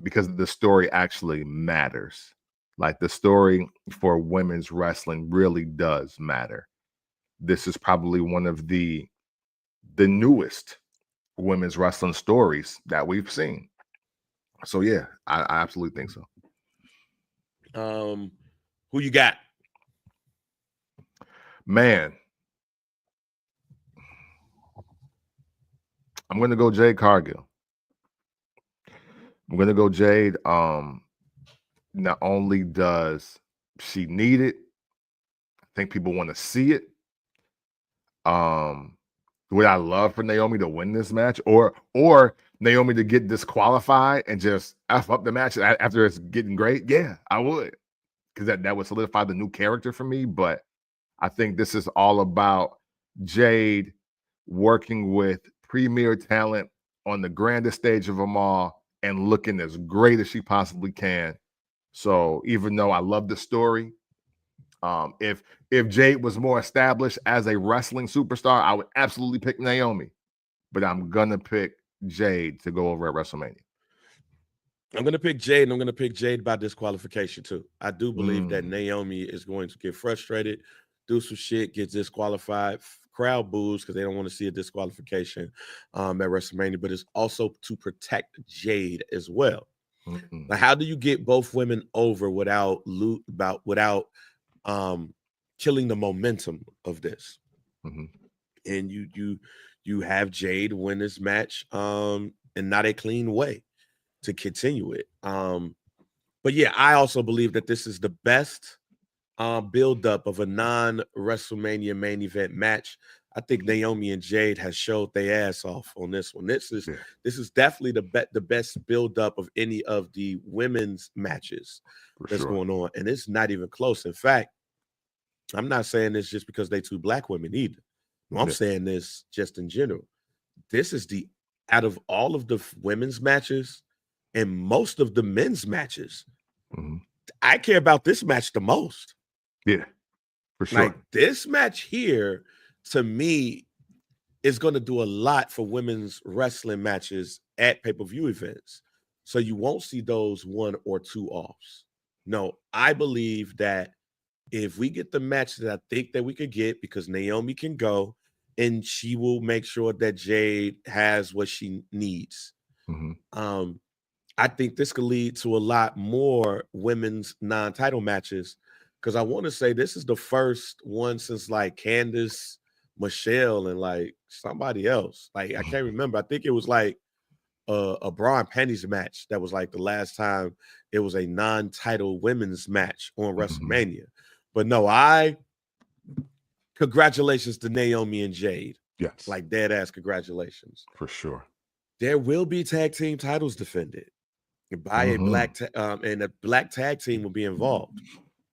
because the story actually matters. Like the story for women's wrestling really does matter. This is probably one of the newest women's wrestling stories that we've seen. So yeah, I absolutely think so. Who you got? Man, I'm gonna go Jade Cargill. I'm gonna go Jade. Not only does she need it, I think people want to see it. Would I love for Naomi to win this match, or Naomi to get disqualified and just F up the match after it's getting great? Yeah, I would, because that would solidify the new character for me. But I think this is all about Jade working with premier talent on the grandest stage of them all and looking as great as she possibly can. So even though I love the story, if Jade was more established as a wrestling superstar, I would absolutely pick Naomi. But I'm gonna pick Jade to go over at WrestleMania. I'm going to pick Jade, and I'm going to pick Jade by disqualification too. I do believe that Naomi is going to get frustrated, do some shit, get disqualified, crowd boos because they don't want to see a disqualification at WrestleMania, but it's also to protect Jade as well. Now, how do you get both women over without killing the momentum of this? And you have Jade win this match in not a clean way to continue it. But yeah, I also believe that this is the best build-up of a non-WrestleMania main event match. I think Naomi and Jade has showed their ass off on this one. This is definitely the best build-up of any of the women's matches that's going on, and it's not even close. In fact, I'm not saying this just because they two black women either. No, I'm saying this just in general. This is out of all of the women's matches and most of the men's matches, I care about this match the most. Yeah, for sure. Like this match here, to me, is going to do a lot for women's wrestling matches at pay-per-view events. So you won't see those 1 or 2 offs. No, I believe that if we get the match that I think that we could get, because Naomi can go and she will make sure that Jade has what she needs. I think this could lead to a lot more women's non-title matches, because I want to say this is the first one since like Candice, Michelle, and like somebody else. Like I can't remember. I think it was like a bra and panties match that was like the last time it was a non-title women's match on WrestleMania. But no, congratulations to Naomi and Jade. Yes. Like dead ass congratulations. For sure. There will be tag team titles defended by a black and a black tag team will be involved.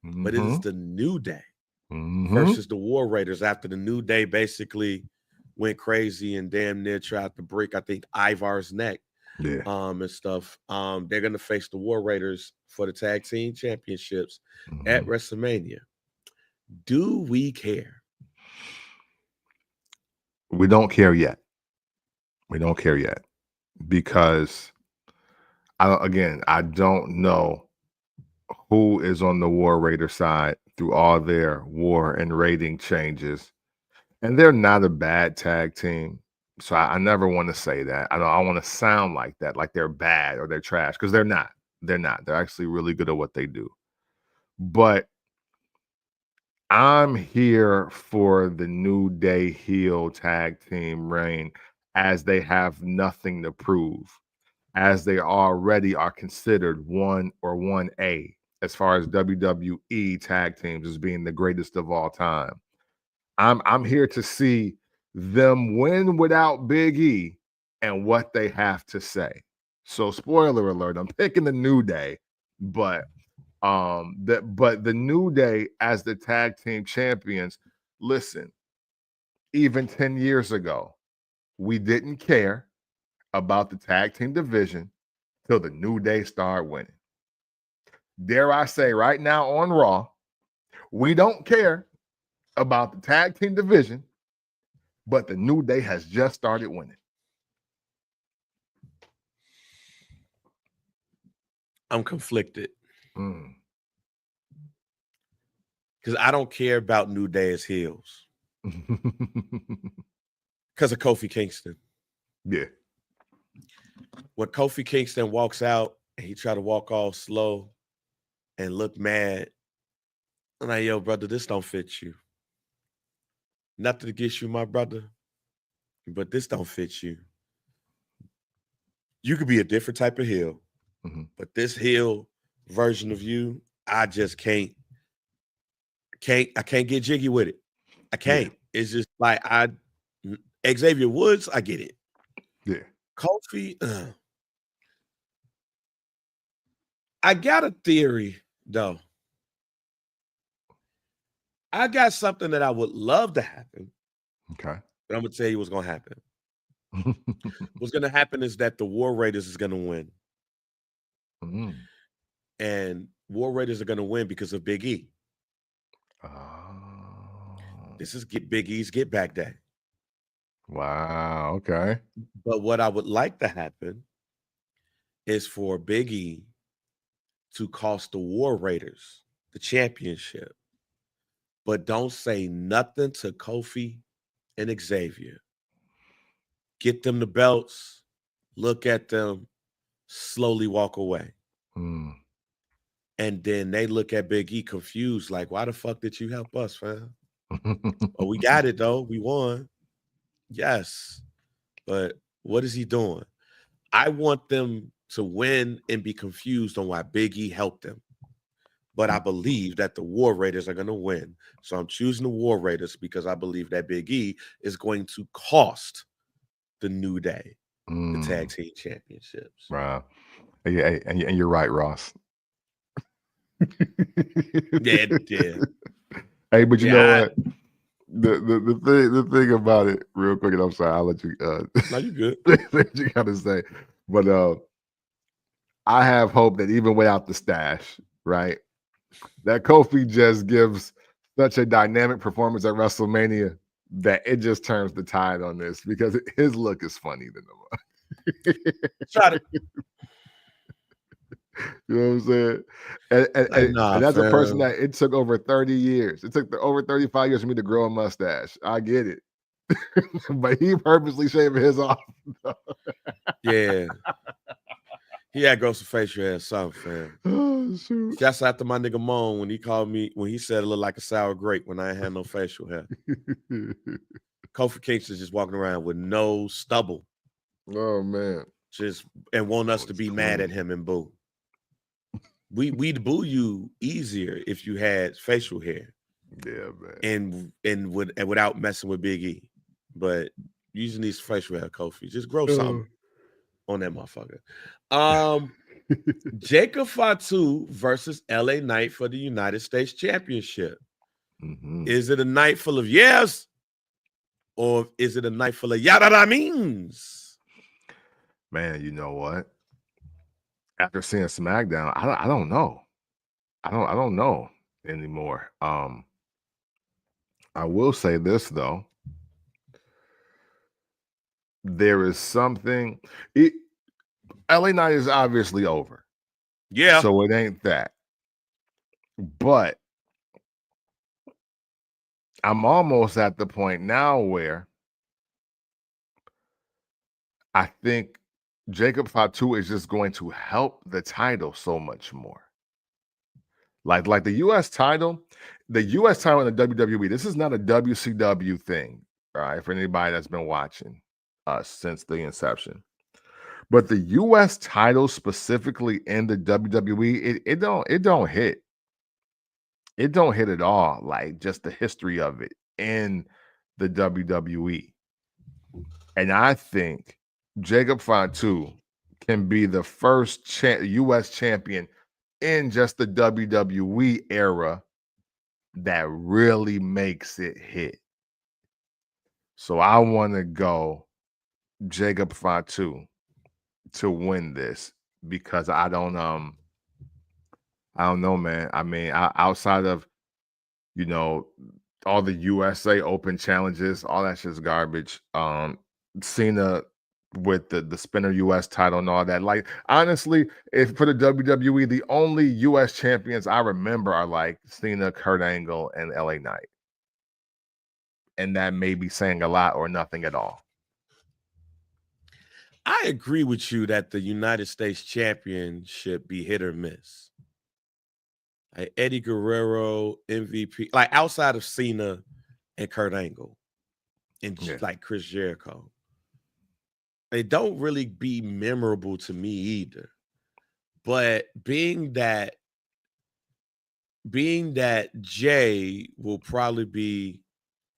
But it is the New Day versus the War Raiders, after the New Day basically went crazy and damn near tried to break, I think, Ivar's neck and stuff. They're going to face the War Raiders for the tag team championships at WrestleMania. Do we care? We don't care yet. Because I don't know who is on the War Raider side through all their war and rating changes. And they're not a bad tag team. So I never want to say that. I don't want to sound like that, like they're bad or they're trash, because they're not. They're not. They're actually really good at what they do. But I'm here for the New Day heel tag team reign, as they have nothing to prove, as they already are considered 1 or 1A as far as WWE tag teams as being the greatest of all time. I'm here to see them win without Big E and what they have to say. So spoiler alert, I'm picking the New Day, but the New Day as the tag team champions, listen, even 10 years ago, we didn't care about the tag team division till the New Day started winning. dare I say right now on Raw, we don't care about the tag team division, but the New Day has just started winning. I'm conflicted. Because I don't care about New Day as heels. Because of Kofi Kingston. Yeah. When Kofi Kingston walks out and he try to walk all slow and look mad, I'm like, yo, brother, this don't fit you. Nothing against you, my brother, but this don't fit you. You could be a different type of heel, but this heel version of you, I just can't. I can't get jiggy with it. I can't. Yeah. It's just like Xavier Woods, I get it. Yeah. Kofi, I got a theory, though. I got something that I would love to happen. Okay. But I'm going to tell you what's going to happen. What's going to happen is that the War Raiders is going to win. And War Raiders are going to win because of Big E. This is Big E's Get Back Day. Wow. Okay. But what I would like to happen is for Big E to cost the War Raiders the championship. But don't say nothing to Kofi and Xavier. Get them the belts, look at them, slowly walk away. And then they look at Big E confused, like, why the fuck did you help us, fam? Oh, we got it, though. We won. Yes. But what is he doing? I want them to win and be confused on why Big E helped them. But I believe that the War Raiders are going to win. So I'm choosing the War Raiders because I believe that Big E is going to cost the New Day the tag team championships. Wow. Yeah, and you're right, Ross. Yeah. Hey, but you know what? The thing about it, real quick, and I'm sorry, I'll let you. No, you good. What you gotta say, but I have hope that even without the stash, right, that Kofi just gives such a dynamic performance at WrestleMania that it just turns the tide on this because his look is funny than the Try to. You know what I'm saying? And that's a person that it took over 30 years. It took over 35 years for me to grow a mustache. I get it. But he purposely shaving his off. Yeah. He had to grow some facial hair or something, fam. Oh, shoot. Shouts out to my nigga Moan when he called me, when he said it looked like a sour grape when I ain't had no facial hair. Kofi Kingston's just walking around with no stubble. Oh, man. Just and want us to be mad at him and boo. We'd boo you easier if you had facial hair. Yeah, man. And without messing with Big E. But using these facial hair, Kofi. Just grow something on that motherfucker. Jacob Fatu versus LA Knight for the United States Championship. Is it a night full of yes? Or is it a night full of yada that means? Man, you know what? After seeing SmackDown, I don't know. I don't know anymore. I will say this though. There is something. LA Knight is obviously over. Yeah. So it ain't that. But I'm almost at the point now where I think Jacob Fatu is just going to help the title so much more. Like the US title and the WWE, this is not a WCW thing, all right, for anybody that's been watching us since the inception. But the US title specifically in the WWE, it don't hit. It don't hit at all, like just the history of it in the WWE. And I think Jacob Fatu can be the first US champion in just the WWE era that really makes it hit. So I want to go Jacob Fatu to win this because I don't I don't know, man. I mean, outside of, all the USA Open challenges, all that shit's garbage. Cena with the spinner US title and all that. Like, honestly, if for the WWE, the only US champions I remember are like Cena, Kurt Angle, and LA Knight. And that may be saying a lot or nothing at all. I agree with you that the United States Championship be hit or miss. Like Eddie Guerrero, MVP, like outside of Cena and Kurt Angle and like Chris Jericho, they don't really be memorable to me either. But being that Jey will probably be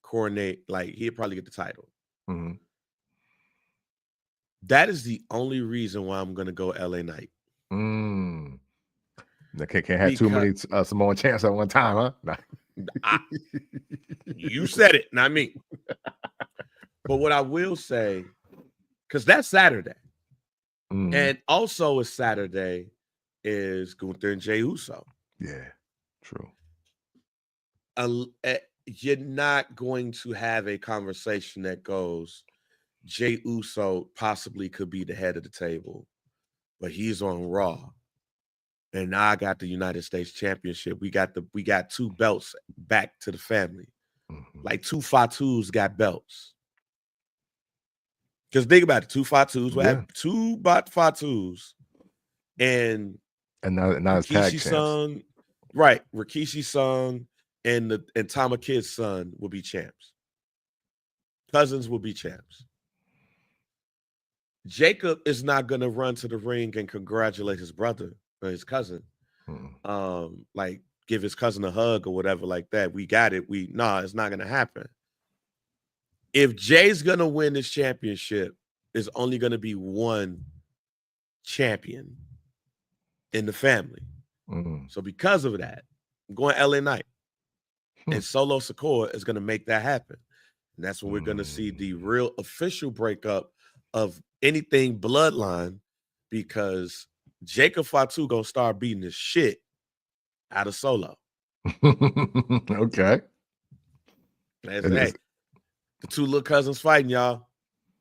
coronate, like he'll probably get the title. Mm-hmm. That is the only reason why I'm going to go LA Knight. They can't have too many Samoan champs at one time, huh? Nah. You said it, not me. But what I will say, because that's Saturday, and also a Saturday is Gunther and Jey Uso. Yeah, true. You're not going to have a conversation that goes, Jey Uso possibly could be the head of the table, but he's on Raw. And now I got the United States Championship. We got 2 belts back to the family. Like 2 Fatus got belts. Because think about it, 2 Fatus. We have 2 Fatus. And now it's tag champs. Right. Rikishi's son and Tama Kid's son will be champs. Cousins will be champs. Jacob is not going to run to the ring and congratulate his brother or his cousin. Like give his cousin a hug or whatever like that. We got it. It's not going to happen. If Jay's going to win this championship, there's only going to be one champion in the family. So because of that, I'm going LA Knight. And Solo Sikoa is going to make that happen. And that's when we're going to see the real official breakup of anything bloodline, because Jacob Fatu going to start beating the shit out of Solo. Okay. The 2 little cousins fighting, y'all.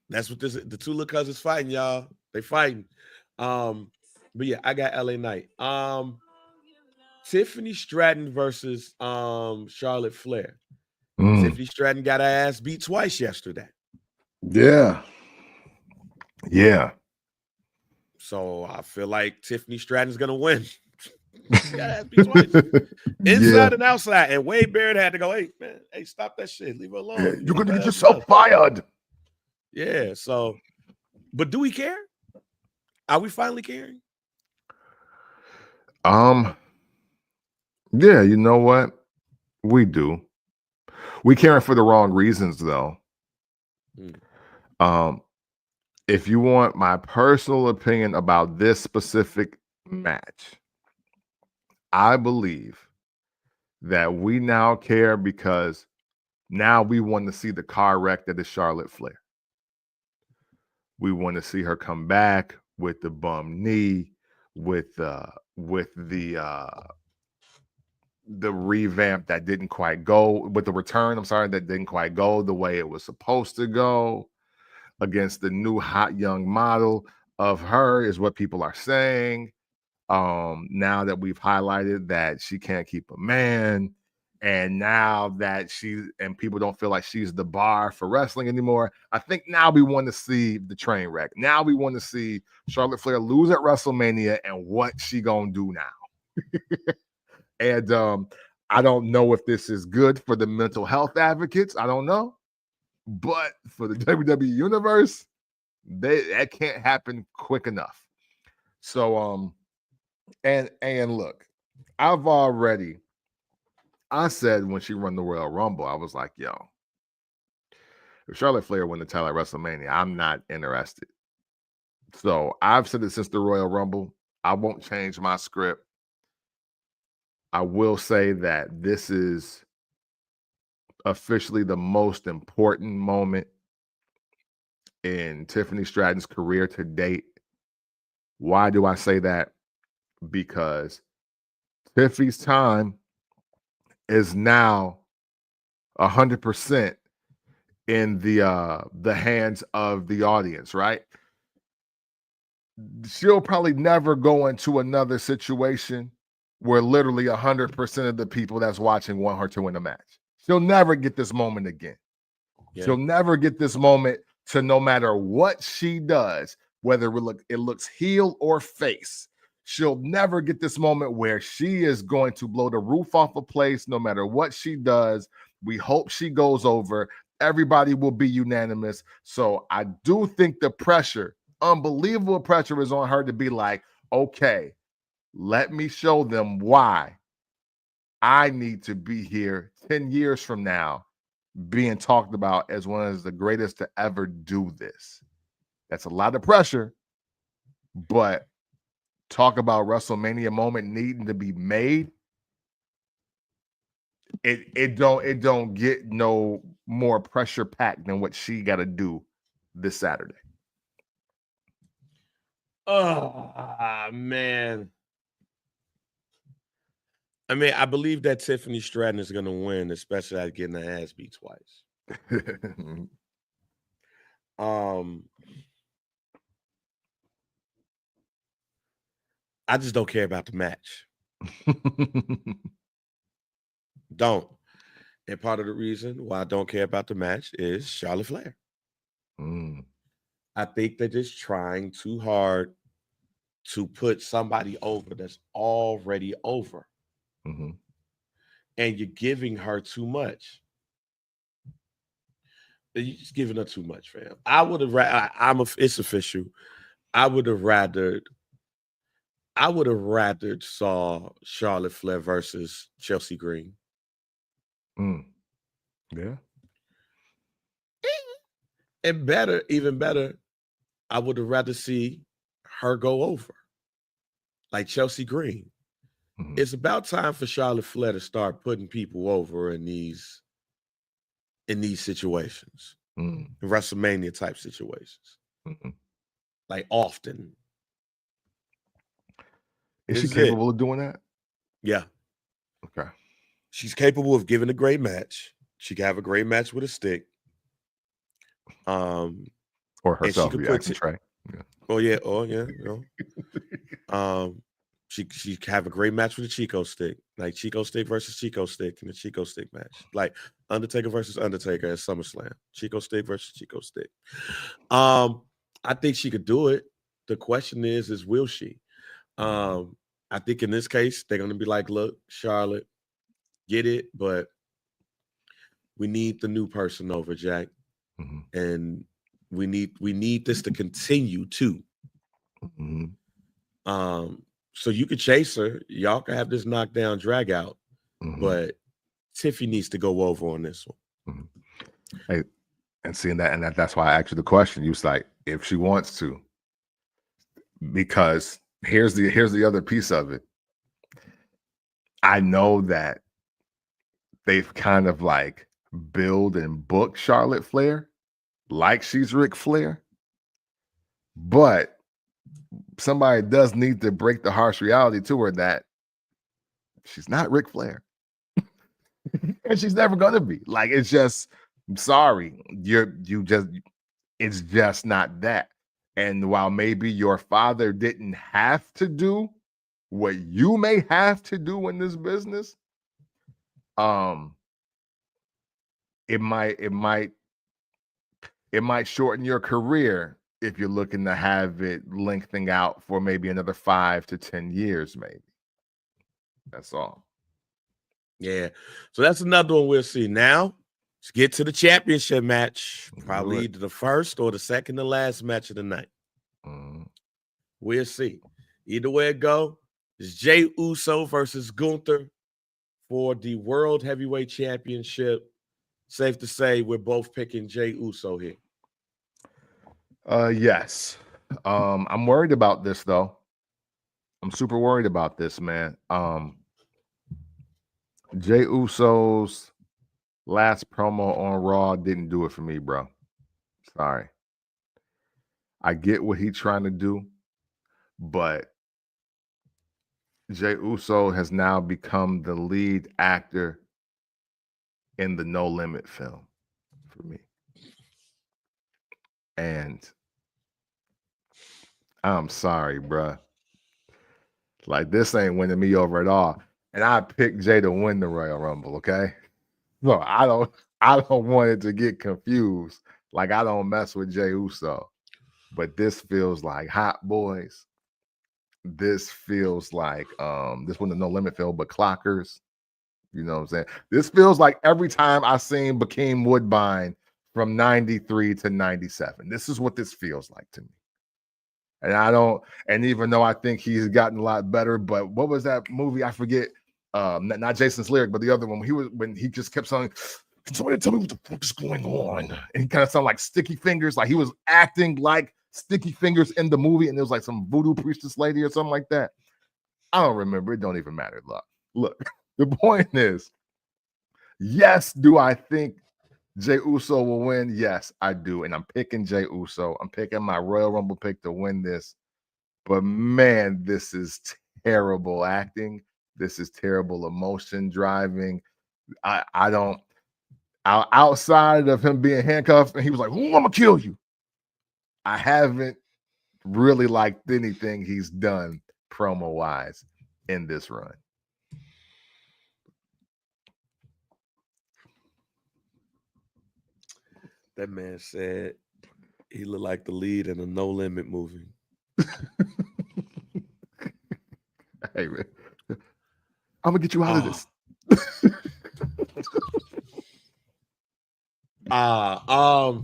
That's what the 2 little cousins fighting, y'all. They fighting. But yeah, I got LA Knight. Tiffany Stratton versus Charlotte Flair. Tiffany Stratton got her ass beat twice yesterday. Yeah. So I feel like Tiffany Stratton's gonna win. She got her ass beat twice. Inside and outside. And Wade Barrett had to go, hey, man, stop that shit. Leave her alone. You're gonna get yourself fired. Yeah, so, but do we care? Are we finally caring? Yeah, you know what? We do. We caring for the wrong reasons, though. If you want my personal opinion about this specific match, I believe that we now care because now we want to see the car wreck that is Charlotte Flair. We want to see her come back with the bum knee, with the revamp that didn't quite go, with the return, that didn't quite go the way it was supposed to go, against the new hot young model of her, is what people are saying. Now that we've highlighted that she can't keep a man, and now that people don't feel like she's the bar for wrestling anymore, I think now we want to see the train wreck. Now we want to see Charlotte Flair lose at WrestleMania and what she gonna do now. And I don't know if this is good for the mental health advocates. I don't know. But for the WWE Universe, that can't happen quick enough. So, and look, I said when she won the Royal Rumble, I was like, yo, if Charlotte Flair win the title at WrestleMania, I'm not interested. So I've said it since the Royal Rumble. I won't change my script. I will say that this is officially the most important moment in Tiffany Stratton's career to date. Why do I say that? Because Tiffy's time is now 100% in the hands of the audience, right? She'll probably never go into another situation where literally 100% of the people that's watching want her to win a match. She'll never get this moment again. Yeah. She'll never get this moment to, no matter what she does, whether it looks heel or face, she'll never get this moment where she is going to blow the roof off a place no matter what she does. We hope she goes over. Everybody will be unanimous. So I do think the pressure, unbelievable pressure, is on her to be like, okay, let me show them why I need to be here 10 years from now being talked about as one of the greatest to ever do this. That's a lot of pressure, but talk about WrestleMania moment needing to be made. It don't get no more pressure packed than what she got to do this Saturday. Oh man. I mean, I believe that Tiffany Stratton is going to win, especially after getting her ass beat twice. I just don't care about the match. Don't. And part of the reason why I don't care about the match is Charlotte Flair. I think they're just trying too hard to put somebody over that's already over. And you're giving her too much. You're just giving her too much, fam. I would have it's official. I would have rather saw Charlotte Flair versus Chelsea Green. Yeah. And better, even better, I would have rather see her go over. Like Chelsea Green. It's about time for Charlotte Flair to start putting people over in these situations. WrestleMania type situations. Like often. Is she capable of doing that? Yeah. Okay. She's capable of giving a great match. She can have a great match with a stick. Or herself reacting, Trey. Yeah. Oh yeah. You know. She have a great match with a Chico stick, like Chico stick versus Chico stick in a Chico stick match, like Undertaker versus Undertaker at SummerSlam. Chico stick versus Chico stick. I think she could do it. The question is will she? I think in this case they're gonna be like, look, Charlotte, get it, but we need the new person over, Jack, and we need this to continue too. So you could chase her. Y'all can have this knockdown drag out, but Tiffy needs to go over on this one. Hey, and seeing that, and that's why I asked you the question. You was like, if she wants to, because here's the other piece of it. I know that they've kind of like build and book Charlotte Flair like she's Ric Flair, but somebody does need to break the harsh reality to her that she's not Ric Flair. And she's never gonna be. Like, it's just, I'm sorry, it's just not that. And while maybe your father didn't have to do what you may have to do in this business, it might shorten your career if you're looking to have it lengthening out for maybe another 5 to 10 years, maybe. That's all. Yeah. So that's another one we'll see. Now, let's get to the championship match. Probably either the first or the second to last match of the night. We'll see. Either way it go, it's Jey Uso versus Gunther for the World Heavyweight Championship. Safe to say we're both picking Jey Uso here. Yes. I'm worried about this though. I'm super worried about this, man. Jey Uso's last promo on Raw didn't do it for me, bro. Sorry. I get what he's trying to do, but Jey Uso has now become the lead actor in the No Limit film for me. And I'm sorry, bruh. Like, this ain't winning me over at all. And I picked Jey to win the Royal Rumble, okay? So I don't want it to get confused. Like, I don't mess with Jey Uso. But this feels like Hot Boys. This feels like this one the No Limit film, but Clockers. You know what I'm saying? This feels like every time I seen Bokeem Woodbine from 93 to 97. This is what this feels like to me. And even though I think he's gotten a lot better, but what was that movie? I forget. Not Jason's Lyric, but the other one when he just kept saying, "Can somebody tell me what the fuck is going on?" And he kind of sounded like Sticky Fingers, like he was acting like Sticky Fingers in the movie, and it was like some voodoo priestess lady or something like that. I don't remember. It don't even matter. Look. The point is, yes, do I think Jey Uso will win? Yes, I do. And I'm picking Jey Uso. I'm picking my Royal Rumble pick to win this. But man, this is terrible acting. This is terrible emotion driving. I don't, outside of him being handcuffed and he was like, "Ooh, I'm gonna kill you." I haven't really liked anything he's done promo-wise in this run. That man said he looked like the lead in a No Limit movie. Hey, man, I'm gonna get you out of this. I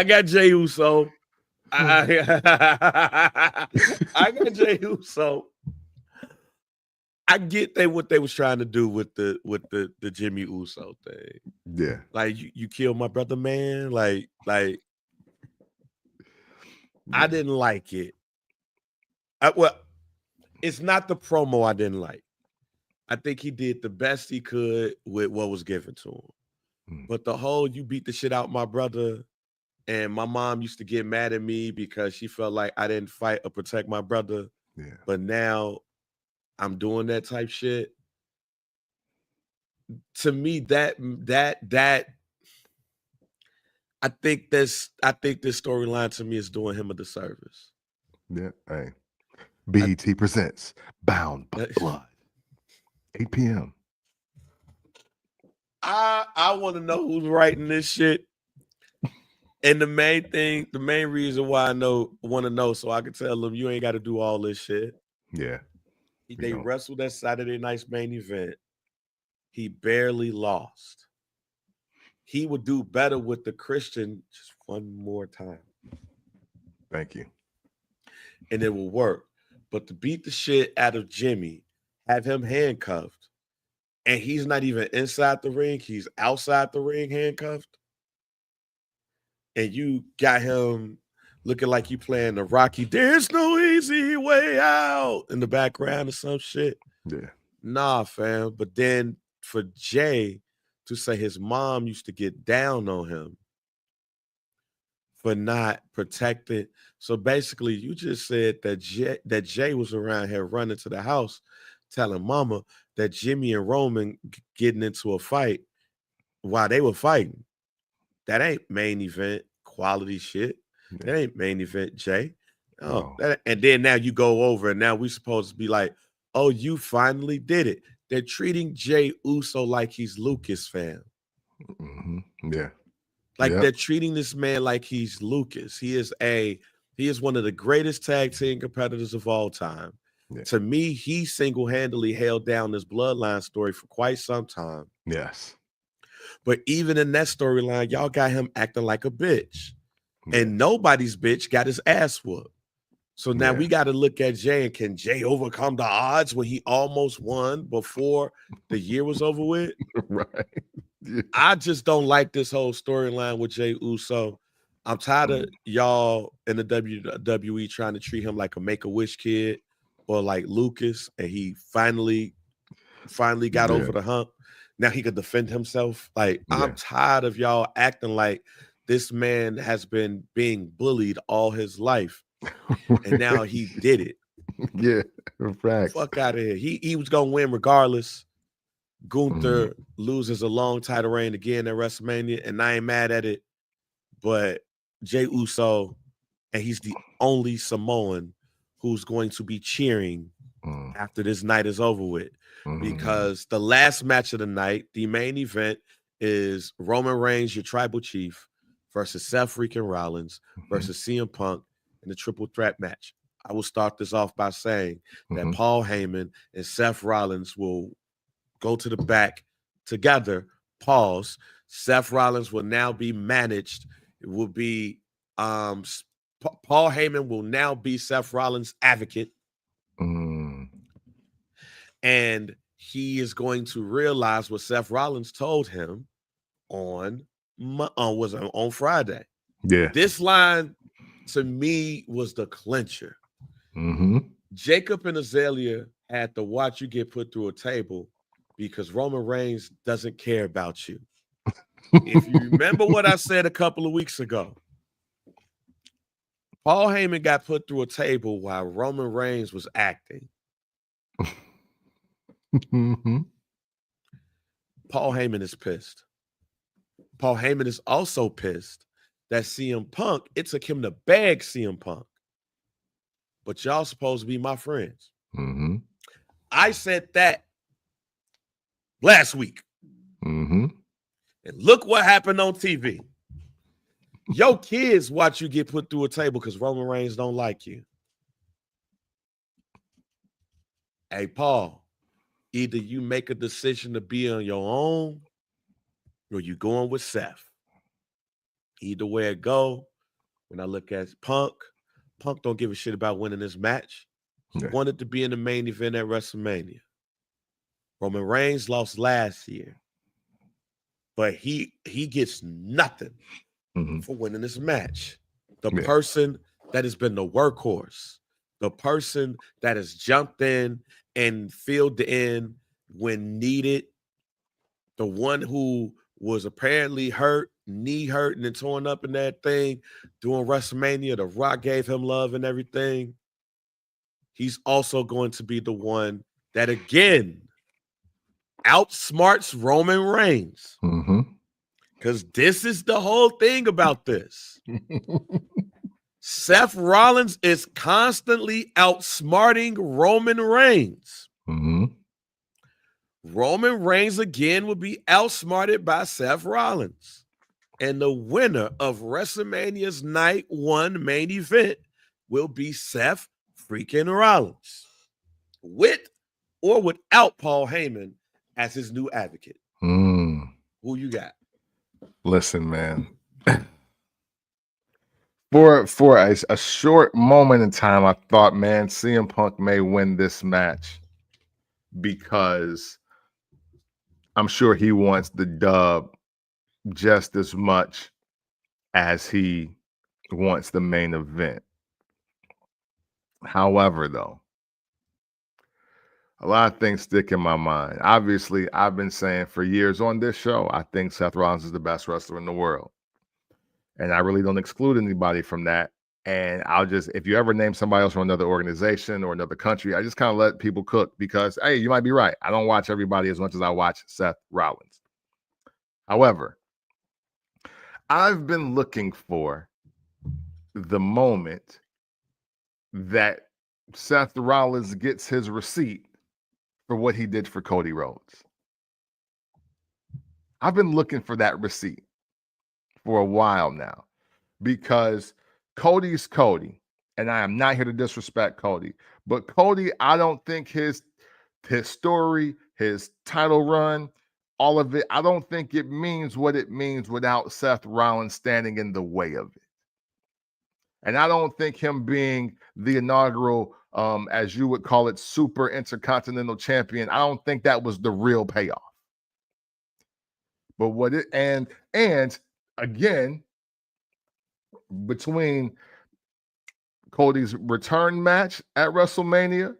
got Jey Uso. I got Jey Uso. I get what they was trying to do with the Jimmy Uso thing. Yeah, like you killed my brother, man. Like I didn't like it. Well, it's not the promo I didn't like. I think he did the best he could with what was given to him. But the whole "you beat the shit out my brother," and my mom used to get mad at me because she felt like I didn't fight or protect my brother. Yeah. But now I'm doing that type shit. To me, that I think this storyline to me is doing him a disservice. Yeah. Hey. BET presents Bound by Blood. 8 p.m. I want to know who's writing this shit. And the main reason why I want to know, so I can tell them you ain't got to do all this shit. Yeah. They wrestled that Saturday night's main event. He barely lost. He would do better with the Christian just one more time. Thank you. And it will work. But to beat the shit out of Jimmy, have him handcuffed, and he's not even inside the ring, he's outside the ring handcuffed. And you got him looking like you playing the Rocky, "There's no easy way out" in the background or some shit. Yeah. Nah, fam. But then for Jey to say his mom used to get down on him for not protecting. So basically, you just said that Jey was around here running to the house telling mama that Jimmy and Roman getting into a fight while they were fighting. That ain't main event quality shit. Yeah. That ain't main event, Jey. Oh, and then now you go over and now we supposed to be like, "Oh, you finally did it." They're treating Jey Uso like he's Lucas, fam. Mm-hmm. Yeah. Like they're treating this man like he's Lucas. He is one of the greatest tag team competitors of all time. Yeah. To me, he single-handedly held down this bloodline story for quite some time. Yes. But even in that storyline, y'all got him acting like a bitch. Yeah. And nobody's bitch got his ass whooped. So now we got to look at Jey, and can Jey overcome the odds when he almost won before the year was over with? Right. Yeah. I just don't like this whole storyline with Jey Uso. I'm tired of y'all in the WWE trying to treat him like a Make-A-Wish kid or like Lucas, and he finally got over the hump. now he could defend himself. Like, I'm tired of y'all acting like this man has been being bullied all his life, and now he did it. Yeah, facts. Fuck out of here. He was gonna win regardless. Gunther loses a long title reign again at WrestleMania, and I ain't mad at it. But Jey Uso, and he's the only Samoan who's going to be cheering after this night is over with. Because the last match of the night, the main event, is Roman Reigns, your tribal chief, versus Seth freaking Rollins versus CM Punk in the triple threat match. I will start this off by saying that Paul Heyman and Seth Rollins will go to the back together. Pause. Seth Rollins will now be managed. It will be Paul Heyman will now be Seth Rollins' advocate. And he is going to realize what Seth Rollins told him on Friday. Yeah. This line, to me, was the clincher. Jacob and Azalea had to watch you get put through a table because Roman Reigns doesn't care about you. If you remember what I said a couple of weeks ago, Paul Heyman got put through a table while Roman Reigns was acting. Paul Heyman is pissed. Paul Heyman is also pissed that CM Punk, it took him to beg CM Punk. But y'all supposed to be my friends. I said that last week. And look what happened on TV. Your kids watch you get put through a table because Roman Reigns don't like you. Hey, Paul, either you make a decision to be on your own or you going with Seth. Either way it go, when I look at Punk don't give a shit about winning this match. He wanted to be in the main event at WrestleMania. Roman Reigns lost last year. But he gets nothing for winning this match. The person that has been the workhorse, the person that has jumped in and filled in when needed, the one who was apparently hurt, knee hurt, and then torn up in that thing during WrestleMania. The Rock gave him love and everything. He's also going to be the one that, again, outsmarts Roman Reigns. Because this is the whole thing about this. Seth Rollins is constantly outsmarting Roman Reigns. Roman Reigns again will be outsmarted by Seth Rollins. And the winner of WrestleMania's Night 1 main event will be Seth freaking Rollins. With or without Paul Heyman as his new advocate. Who you got? Listen, man. For a short moment in time, I thought, man, CM Punk may win this match because I'm sure he wants the dub just as much as he wants the main event. However, though, a lot of things stick in my mind. Obviously, I've been saying for years on this show, I think Seth Rollins is the best wrestler in the world. And I really don't exclude anybody from that. And I'll just, if you ever name somebody else from another organization or another country, I just kind of let people cook because, hey, you might be right. I don't watch everybody as much as I watch Seth Rollins. However, I've been looking for the moment that Seth Rollins gets his receipt for what he did for Cody Rhodes. I've been looking for that receipt for a while now because Cody's Cody, and I am not here to disrespect Cody, but Cody, I don't think his story, his title run, all of it, I don't think it means what it means without Seth Rollins standing in the way of it. And I don't think him being the inaugural, as you would call it, super intercontinental champion, I don't think that was the real payoff. But what it, and again, between Cody's return match at WrestleMania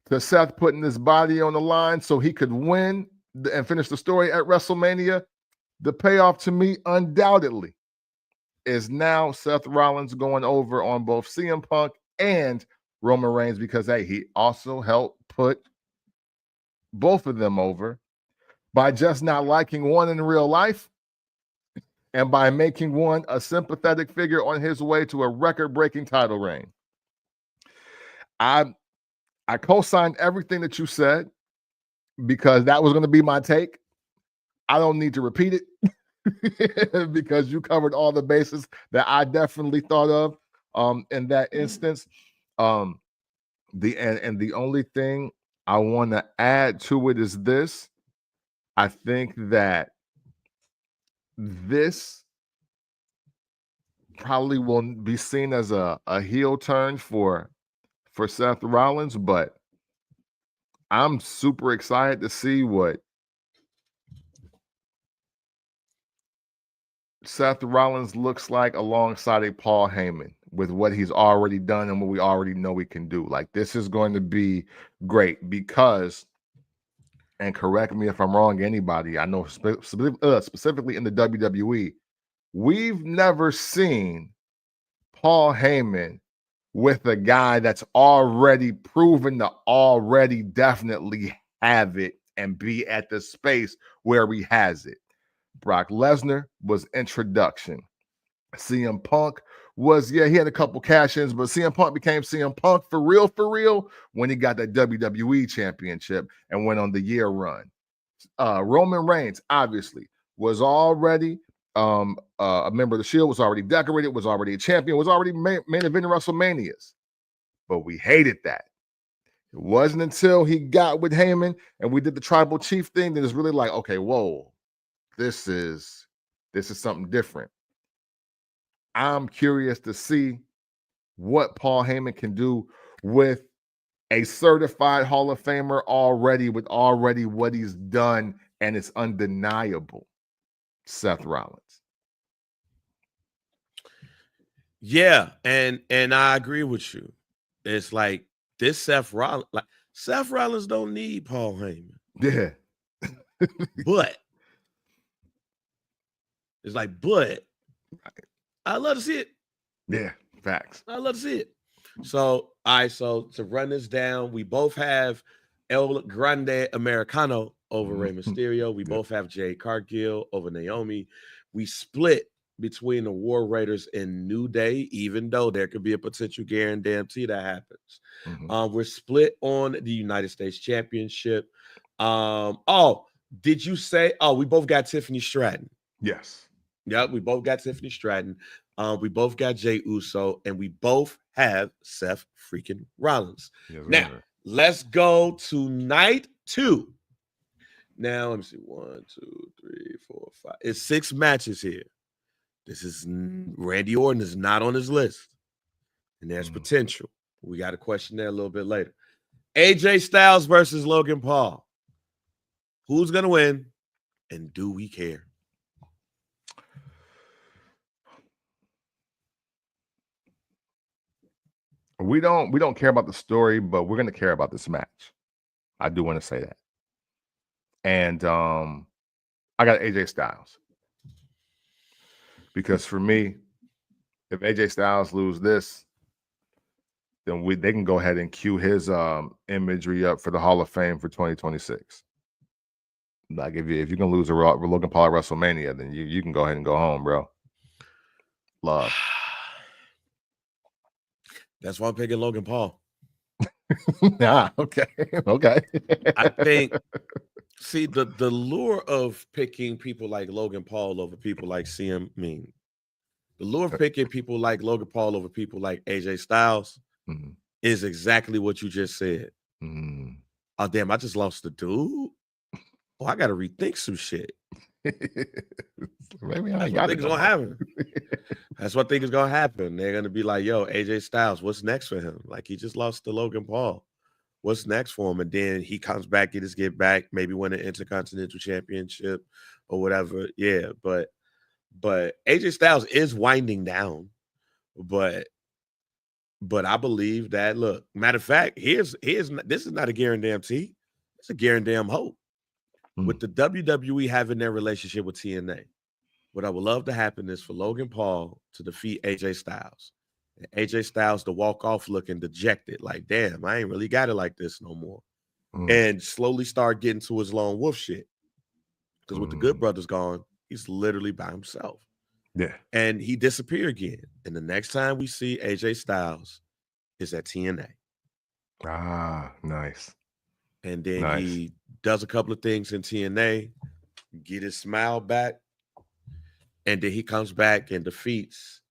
to Seth putting his body on the line so he could win and finish the story at WrestleMania, the payoff to me undoubtedly is now Seth Rollins going over on both CM Punk and Roman Reigns, because hey, he also helped put both of them over by just not liking one in real life and by making one a sympathetic figure on his way to a record-breaking title reign. I co-signed everything that you said because that was going to be my take. I don't need to repeat it because you covered all the bases that I definitely thought of in that instance. The only thing I want to add to it is this. I think that this probably will be seen as a heel turn for Seth Rollins, but I'm super excited to see what Seth Rollins looks like alongside a Paul Heyman with what he's already done and what we already know he can do. Like, this is going to be great because, and correct me if I'm wrong, anybody, I know specifically in the WWE, we've never seen Paul Heyman with a guy that's already proven to already definitely have it and be at the space where he has it. Brock Lesnar was introduction. CM Punk was, he had a couple cash-ins, but CM Punk became CM Punk for real, when he got that WWE championship and went on the year run. Roman Reigns, obviously, was already a member of the Shield, was already decorated, was already a champion, was already main eventing WrestleManias. But we hated that. It wasn't until he got with Heyman and we did the tribal chief thing that it's really like, okay, whoa, this is something different. I'm curious to see what Paul Heyman can do with a certified Hall of Famer already, with already what he's done, and it's undeniable. Seth Rollins. Yeah, and I agree with you. It's like this Seth Rollins don't need Paul Heyman. Yeah. But it's like, but I love to see it. Yeah, facts. I love to see it. So, so to run this down, we both have El Grande Americano over Rey Mysterio. We both have Jade Cargill over Naomi. We split between the War Raiders and New Day, even though there could be a potential guarantee that happens. We're split on the United States Championship. Did you say, we both got Tiffany Stratton? Yes. Yeah, we both got Tiffany Stratton. We both got Jey Uso, and we both have Seth freaking Rollins. Yes, now, let's go to night 2. Now, let me see. 1, 2, 3, 4, 5. It's 6 matches here. This is Randy Orton is not on his list, and there's potential. We got a question there a little bit later. AJ Styles versus Logan Paul. Who's gonna win, and do we care? We don't care about the story, but we're going to care about this match. I do want to say that. And I got AJ Styles. Because for me, if AJ Styles lose this, then they can go ahead and cue his imagery up for the Hall of Fame for 2026. Like if you're gonna lose a Logan Paul at WrestleMania, then you can go ahead and go home, bro. Love. That's why I'm picking Logan Paul. Okay. I think, see, the lure of picking people like Logan Paul over people like the lure of picking people like Logan Paul over people like AJ Styles is exactly what you just said. Oh, damn, I just lost the dude. Oh, I got to rethink some shit. Maybe That's what I think is going to happen. That's what I think is going to happen. They're going to be like, yo, AJ Styles, what's next for him? Like, he just lost to Logan Paul. What's next for him? And then he comes back, get back, maybe win an Intercontinental Championship or whatever. Yeah, but AJ Styles is winding down. But I believe that, look, matter of fact, this is not a guarantee. It's a guaranteed hope. With the WWE having their relationship with TNA, what I would love to happen is for Logan Paul to defeat AJ Styles. And AJ Styles to walk off looking dejected, like, damn, I ain't really got it like this no more. And slowly start getting to his lone wolf shit. Because with the Good Brothers gone, he's literally by himself. Yeah. And he disappeared again. And the next time we see AJ Styles is at TNA. Ah, nice. And then he does a couple of things in TNA, get his smile back, and then he comes back and defeats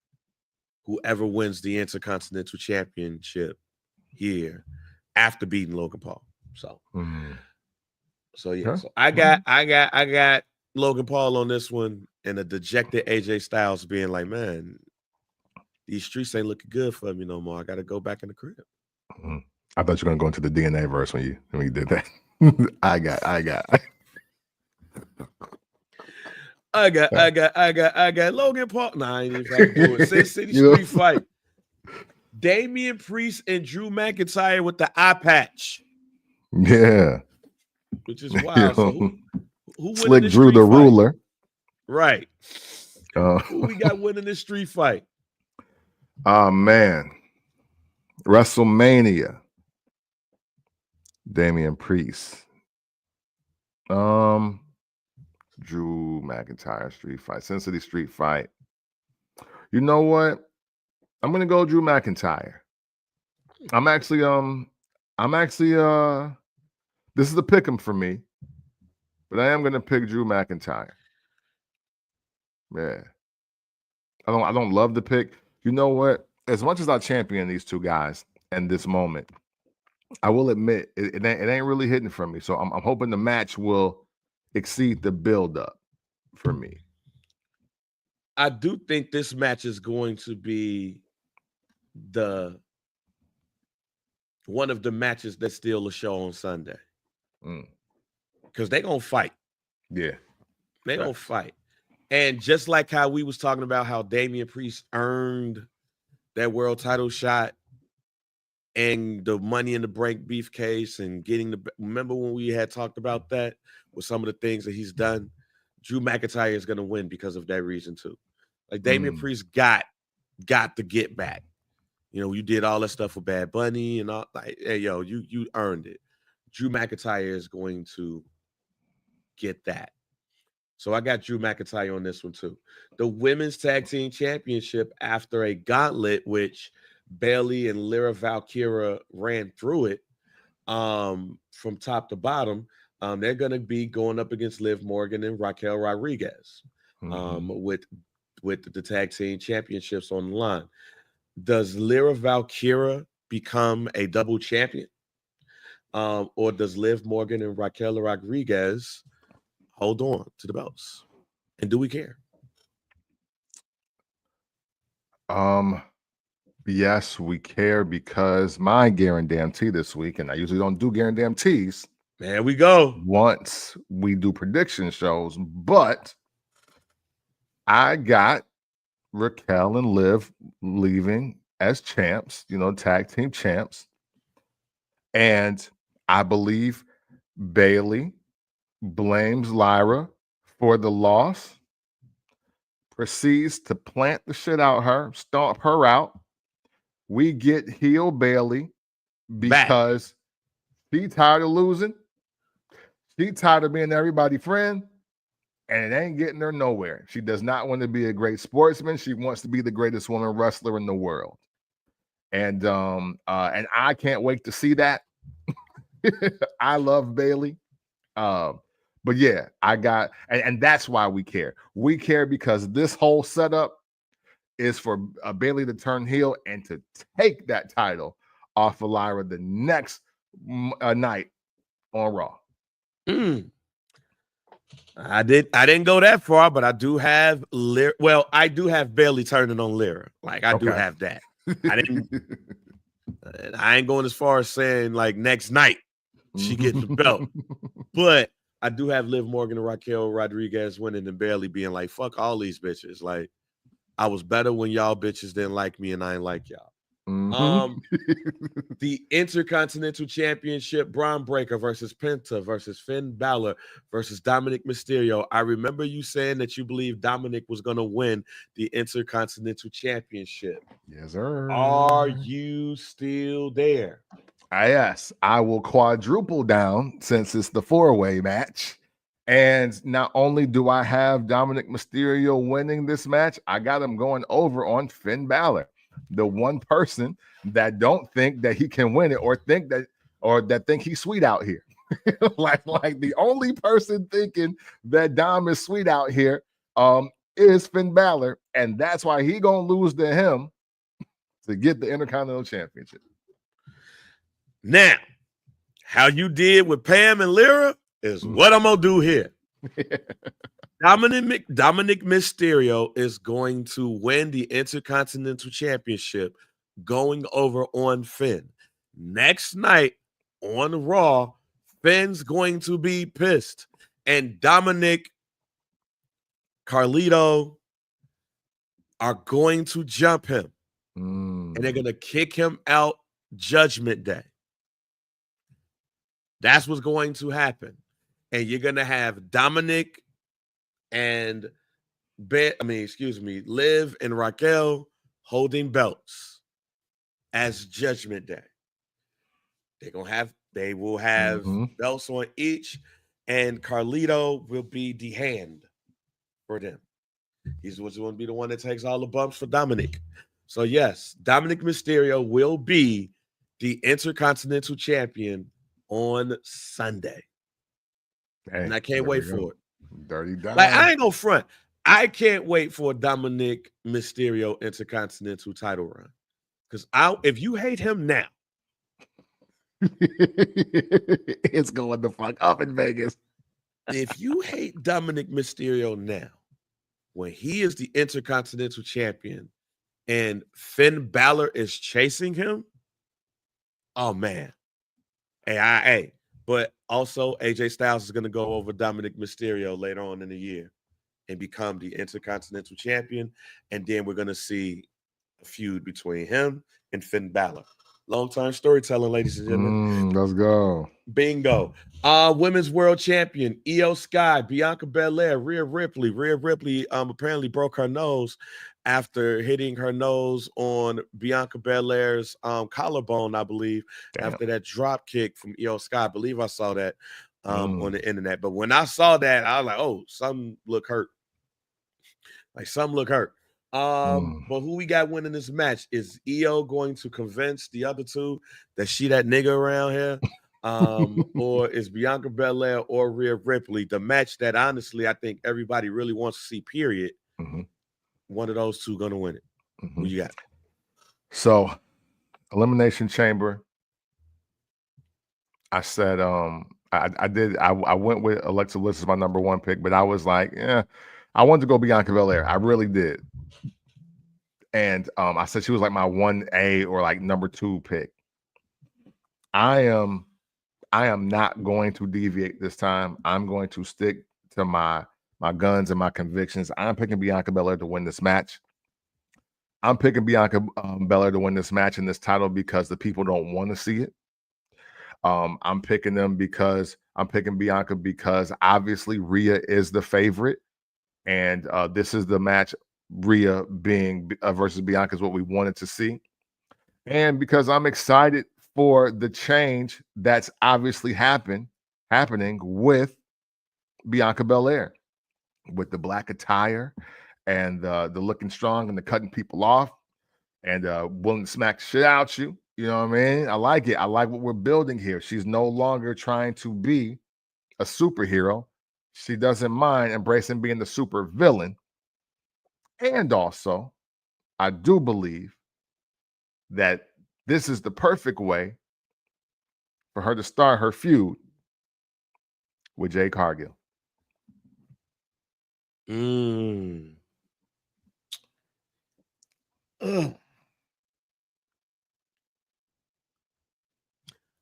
whoever wins the Intercontinental Championship here after beating Logan Paul. So, so I got Logan Paul on this one, and a dejected AJ Styles being like, man, these streets ain't looking good for me no more. I got to go back in the crib. I thought you were gonna go into the DNA verse when you did that. I got Logan Paul. Nah, I ain't even trying to do it. Sin City Street Fight. Damian Priest and Drew McIntyre with the eye patch. Yeah. Which is wild. So who Slick Drew the fight? ruler. Right. Who we got winning this street fight? Oh man. WrestleMania. Damian Priest. Drew McIntyre street fight. Sin City street fight. You know what? I'm gonna go Drew McIntyre. I'm actually this is the pick 'em for me, but I am gonna pick Drew McIntyre. Yeah. I don't love the pick. You know what? As much as I champion these two guys in this moment, I will admit it ain't really hitting for me. So I'm hoping the match will exceed the build-up for me. I do think this match is going to be one of the matches that steal the show on Sunday. Because they're going to fight. Yeah. They're going to fight. And just like how we was talking about how Damian Priest earned that world title shot and the Money in the Bank briefcase and remember when we had talked about that with some of the things that he's done? Drew McIntyre is going to win because of that reason too. Like Damian Priest got to get back. You know, you did all that stuff for Bad Bunny and all. Like, hey, yo, you earned it. Drew McIntyre is going to get that. So I got Drew McIntyre on this one too. The Women's Tag Team Championship after a gauntlet, which Bayley and Lyra Valkyria ran through it from top to bottom. They're going to be going up against Liv Morgan and Raquel Rodriguez with the Tag Team Championships on the line. Does Lyra Valkyria become a double champion? Or does Liv Morgan and Raquel Rodriguez hold on to the belts? And do we care? Yes, we care because my guarantee this week, and I usually don't do guarantees. There we go. Once we do prediction shows, but I got Raquel and Liv leaving as champs, tag team champs. And I believe Bayley blames Lyra for the loss, proceeds to plant the shit out her, stomp her out. We get heel Bayley because she tired of losing. She tired of being everybody's friend, and it ain't getting her nowhere. She does not want to be a great sportsman. She wants to be the greatest woman wrestler in the world. And I can't wait to see that. I love Bayley. But yeah, I got, and that's why we care. We care because this whole setup is for Bayley to turn heel and to take that title off of Lyra the next night on Raw. I didn't go that far, but I do have I do have Bayley turning on Lyra. Like I do have that. I ain't going as far as saying like next night she gets the belt, but I do have Liv Morgan and Raquel Rodriguez winning and Bayley being like, fuck all these bitches. Like, I was better when y'all bitches didn't like me and I ain't like y'all. The Intercontinental Championship, Braun Breaker versus Penta versus Finn Balor versus Dominic Mysterio. I remember you saying that you believe Dominic was going to win the Intercontinental Championship. Yes, sir. Are you still there? Yes, I will quadruple down since it's the four-way match. And not only do I have Dominic Mysterio winning this match, I got him going over on Finn Balor, the one person that don't think that he can win it or that think he's sweet out here. like the only person thinking that Dom is sweet out here is Finn Balor, and that's why he gonna lose to him to get the Intercontinental Championship. Now, how you did with Pam and Lyra is what I'm gonna do here. Dominic Mysterio is going to win the Intercontinental Championship going over on Finn. Next night on Raw, Finn's going to be pissed. And Dominic, Carlito are going to jump him. And they're going to kick him out Judgment Day. That's what's going to happen. And you're going to have Dominic and Liv and Raquel holding belts as Judgment Day. They will have belts on each, and Carlito will be the hand for them. He's going to be the one that takes all the bumps for Dominic. So yes, Dominic Mysterio will be the Intercontinental Champion on Sunday. Hey, and I can't wait for it. Dirty Dom. Like, I ain't gonna front. I can't wait for a Dominic Mysterio Intercontinental title run. Because if you hate him now, it's going the fuck up in Vegas. If you hate Dominic Mysterio now, when he is the Intercontinental Champion and Finn Balor is chasing him, oh man. But also AJ Styles is going to go over Dominic Mysterio later on in the year and become the Intercontinental Champion. And then we're going to see a feud between him and Finn Balor. Long-term storytelling, ladies and gentlemen. Let's go. Bingo. Women's World Champion, IYO SKY, Bianca Belair, Rhea Ripley. Rhea Ripley apparently broke her nose after hitting her nose on Bianca Belair's collarbone, I believe. Damn. After that drop kick from IYO SKY. I believe I saw that on the internet. But when I saw that, I was like, oh, something look hurt. But who we got winning this match? Is IYO going to convince the other two that she that nigga around here? Or is Bianca Belair or Rhea Ripley the match that honestly I think everybody really wants to see, period? One of those two gonna win it. Who you got? So, Elimination Chamber. I said I went with Alexa Bliss as my number one pick, but I was like, I wanted to go Bianca Belair. I really did. And I said she was like my 1A or like number 2 pick. I am not going to deviate this time. I'm going to stick to my guns and my convictions. I'm picking Bianca Belair to win this match. I'm picking Bianca Belair to win this match and this title because the people don't want to see it. I'm picking Bianca because obviously Rhea is the favorite, and this is the match. Rhea being versus Bianca is what we wanted to see, and because I'm excited for the change that's obviously happening with Bianca Belair, with the black attire and the looking strong and the cutting people off and willing to smack shit out you. You know what I mean? I like it. I like what we're building here. She's no longer trying to be a superhero. She doesn't mind embracing being the super villain. And also, I do believe that this is the perfect way for her to start her feud with Jade Cargill. I'm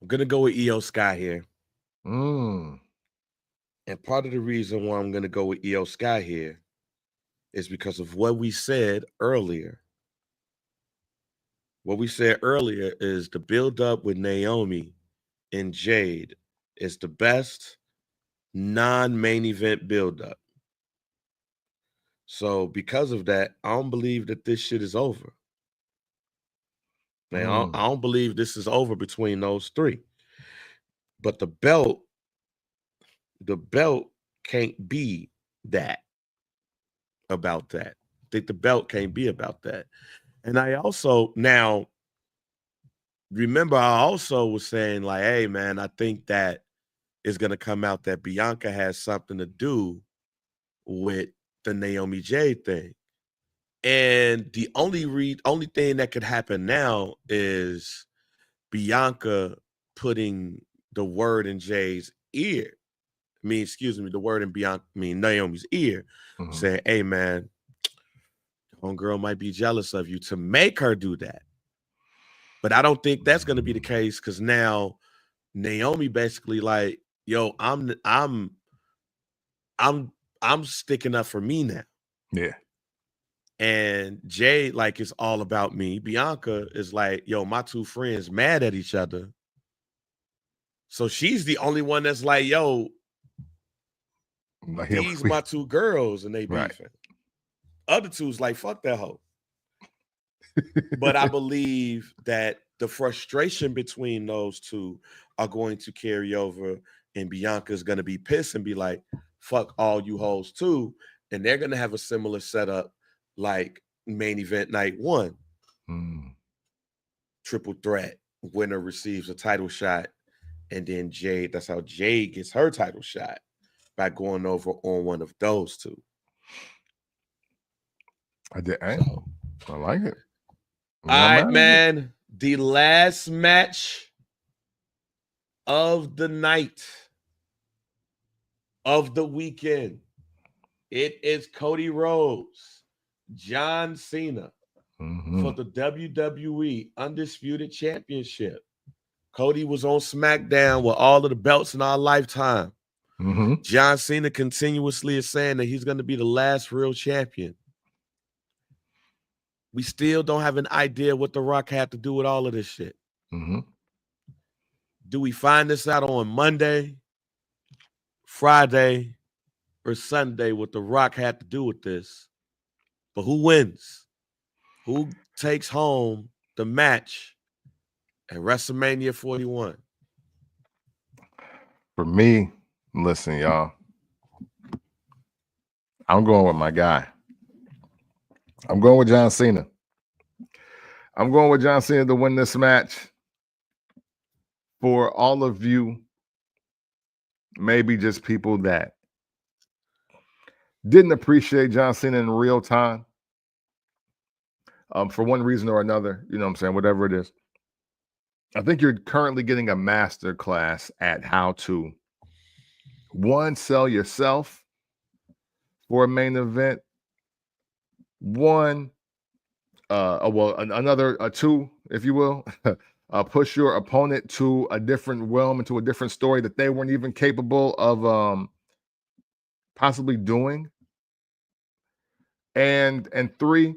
gonna go with IYO SKY here. And part of the reason why I'm gonna go with IYO SKY here is because of what we said earlier what we said earlier is the build up with Naomi and Jade is the best non-main event build up. So because of that, I don't believe that this shit is over. Man, I don't believe this is over between those three. But the belt can't be that about that. I think the belt can't be about that. And I also now remember I also was saying like, hey man, I think that is gonna come out that Bianca has something to do with the Naomi Jade thing. And the only thing that could happen now is Bianca putting the word in Jay's ear. The word in Naomi's ear, saying, hey man, homegirl might be jealous of you, to make her do that. But I don't think that's gonna be the case, because now Naomi basically like, yo, I'm sticking up for me now. Yeah. And Jay, like, it's all about me. Bianca is like, yo, my two friends mad at each other. So she's the only one that's like, yo, these my two girls and they beefing. Right. Other two's like, fuck that hoe. But I believe that the frustration between those two are going to carry over, and Bianca's going to be pissed and be like, fuck all you hoes too. And they're going to have a similar setup like main event night 1. Triple threat. Winner receives a title shot. And then Jade, that's how Jade gets her title shot, by going over on one of those two. I like it. All right, man. The last match of the night, of the weekend. It is Cody Rhodes, John Cena for the WWE Undisputed Championship. Cody was on SmackDown with all of the belts in our lifetime. John Cena continuously is saying that he's going to be the last real champion. We still don't have an idea what The Rock had to do with all of this shit. Do we find this out on Monday, Friday, or Sunday, what The Rock had to do with this? But who wins? Who takes home the match at WrestleMania 41? For me, listen, y'all, I'm going with my guy. I'm going with John Cena. I'm going with John Cena to win this match. For all of you, maybe just people that didn't appreciate John Cena in real time, for one reason or another, you know what I'm saying, whatever it is, I think you're currently getting a master class at how to, one, sell yourself for a main event, two, if you will, push your opponent to a different realm, into a different story that they weren't even capable of possibly doing. And 3,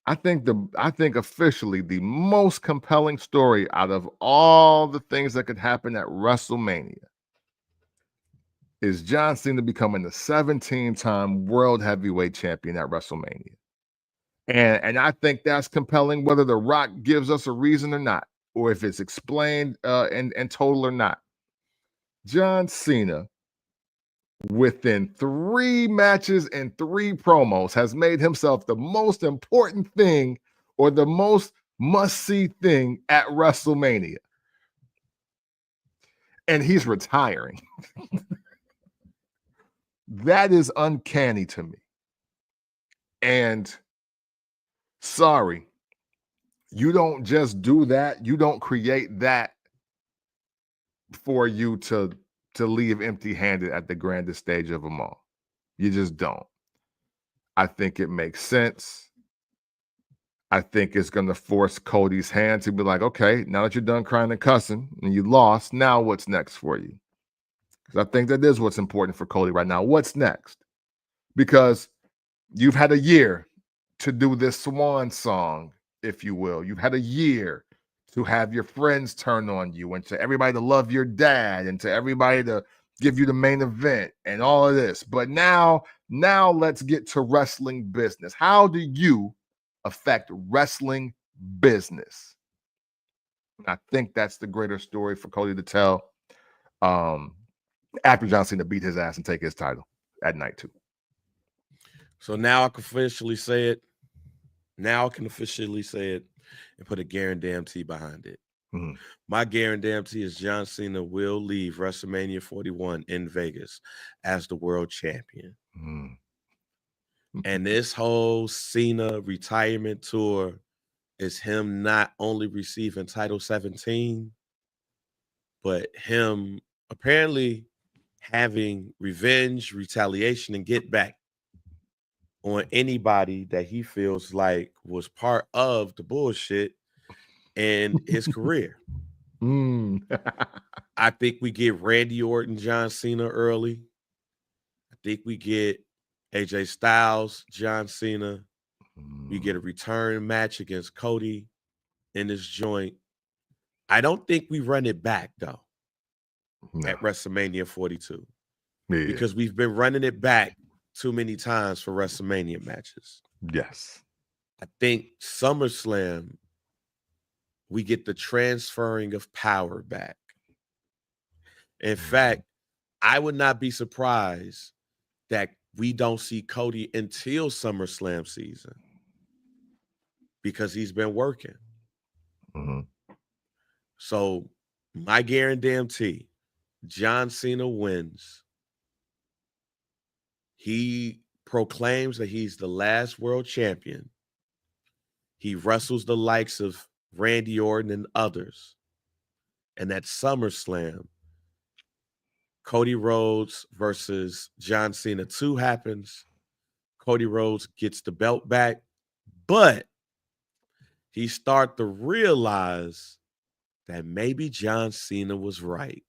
I think officially the most compelling story out of all the things that could happen at WrestleMania is John Cena becoming the 17-time world heavyweight champion at WrestleMania. And I think that's compelling, whether The Rock gives us a reason or not, or if it's explained and total or not. John Cena, within 3 matches and 3 promos, has made himself the most important thing, or the most must-see thing at WrestleMania. And he's retiring. That is uncanny to me. And sorry, you don't just do that. You don't create that for you to leave empty-handed at the grandest stage of them all. You just don't. I think it makes sense. I think it's going to force Cody's hand to be like, okay, now that you're done crying and cussing and you lost, now what's next for you? Because I think that is what's important for Cody right now. What's next? Because you've had a year to do this swan song if you will. You've had a year to have your friends turn on you, and to everybody to love your dad, and to everybody to give you the main event and all of this. But now let's get to wrestling business. How do you affect wrestling business? And I think that's the greater story for Cody to tell. After John Cena beat his ass and take his title at night 2. So now I can officially say it. And put a guarantee behind it. Mm-hmm. My guarantee is John Cena will leave WrestleMania 41 in Vegas as the world champion. Mm-hmm. And this whole Cena retirement tour is him not only receiving Title 17, but him apparently having revenge, retaliation, and get back on anybody that he feels like was part of the bullshit in his career. I think we get Randy Orton, John Cena early. I think we get AJ Styles, John Cena. We get a return match against Cody in this joint. I don't think we run it back, though, at WrestleMania 42. Yeah. Because we've been running it back too many times for WrestleMania matches. Yes. I think SummerSlam, we get the transferring of power back. In fact, I would not be surprised that we don't see Cody until SummerSlam season because he's been working. Mm-hmm. So my guarantee, John Cena wins. He proclaims that he's the last world champion. He wrestles the likes of Randy Orton and others. And at SummerSlam, Cody Rhodes versus John Cena 2 happens. Cody Rhodes gets the belt back, but he starts to realize that maybe John Cena was right.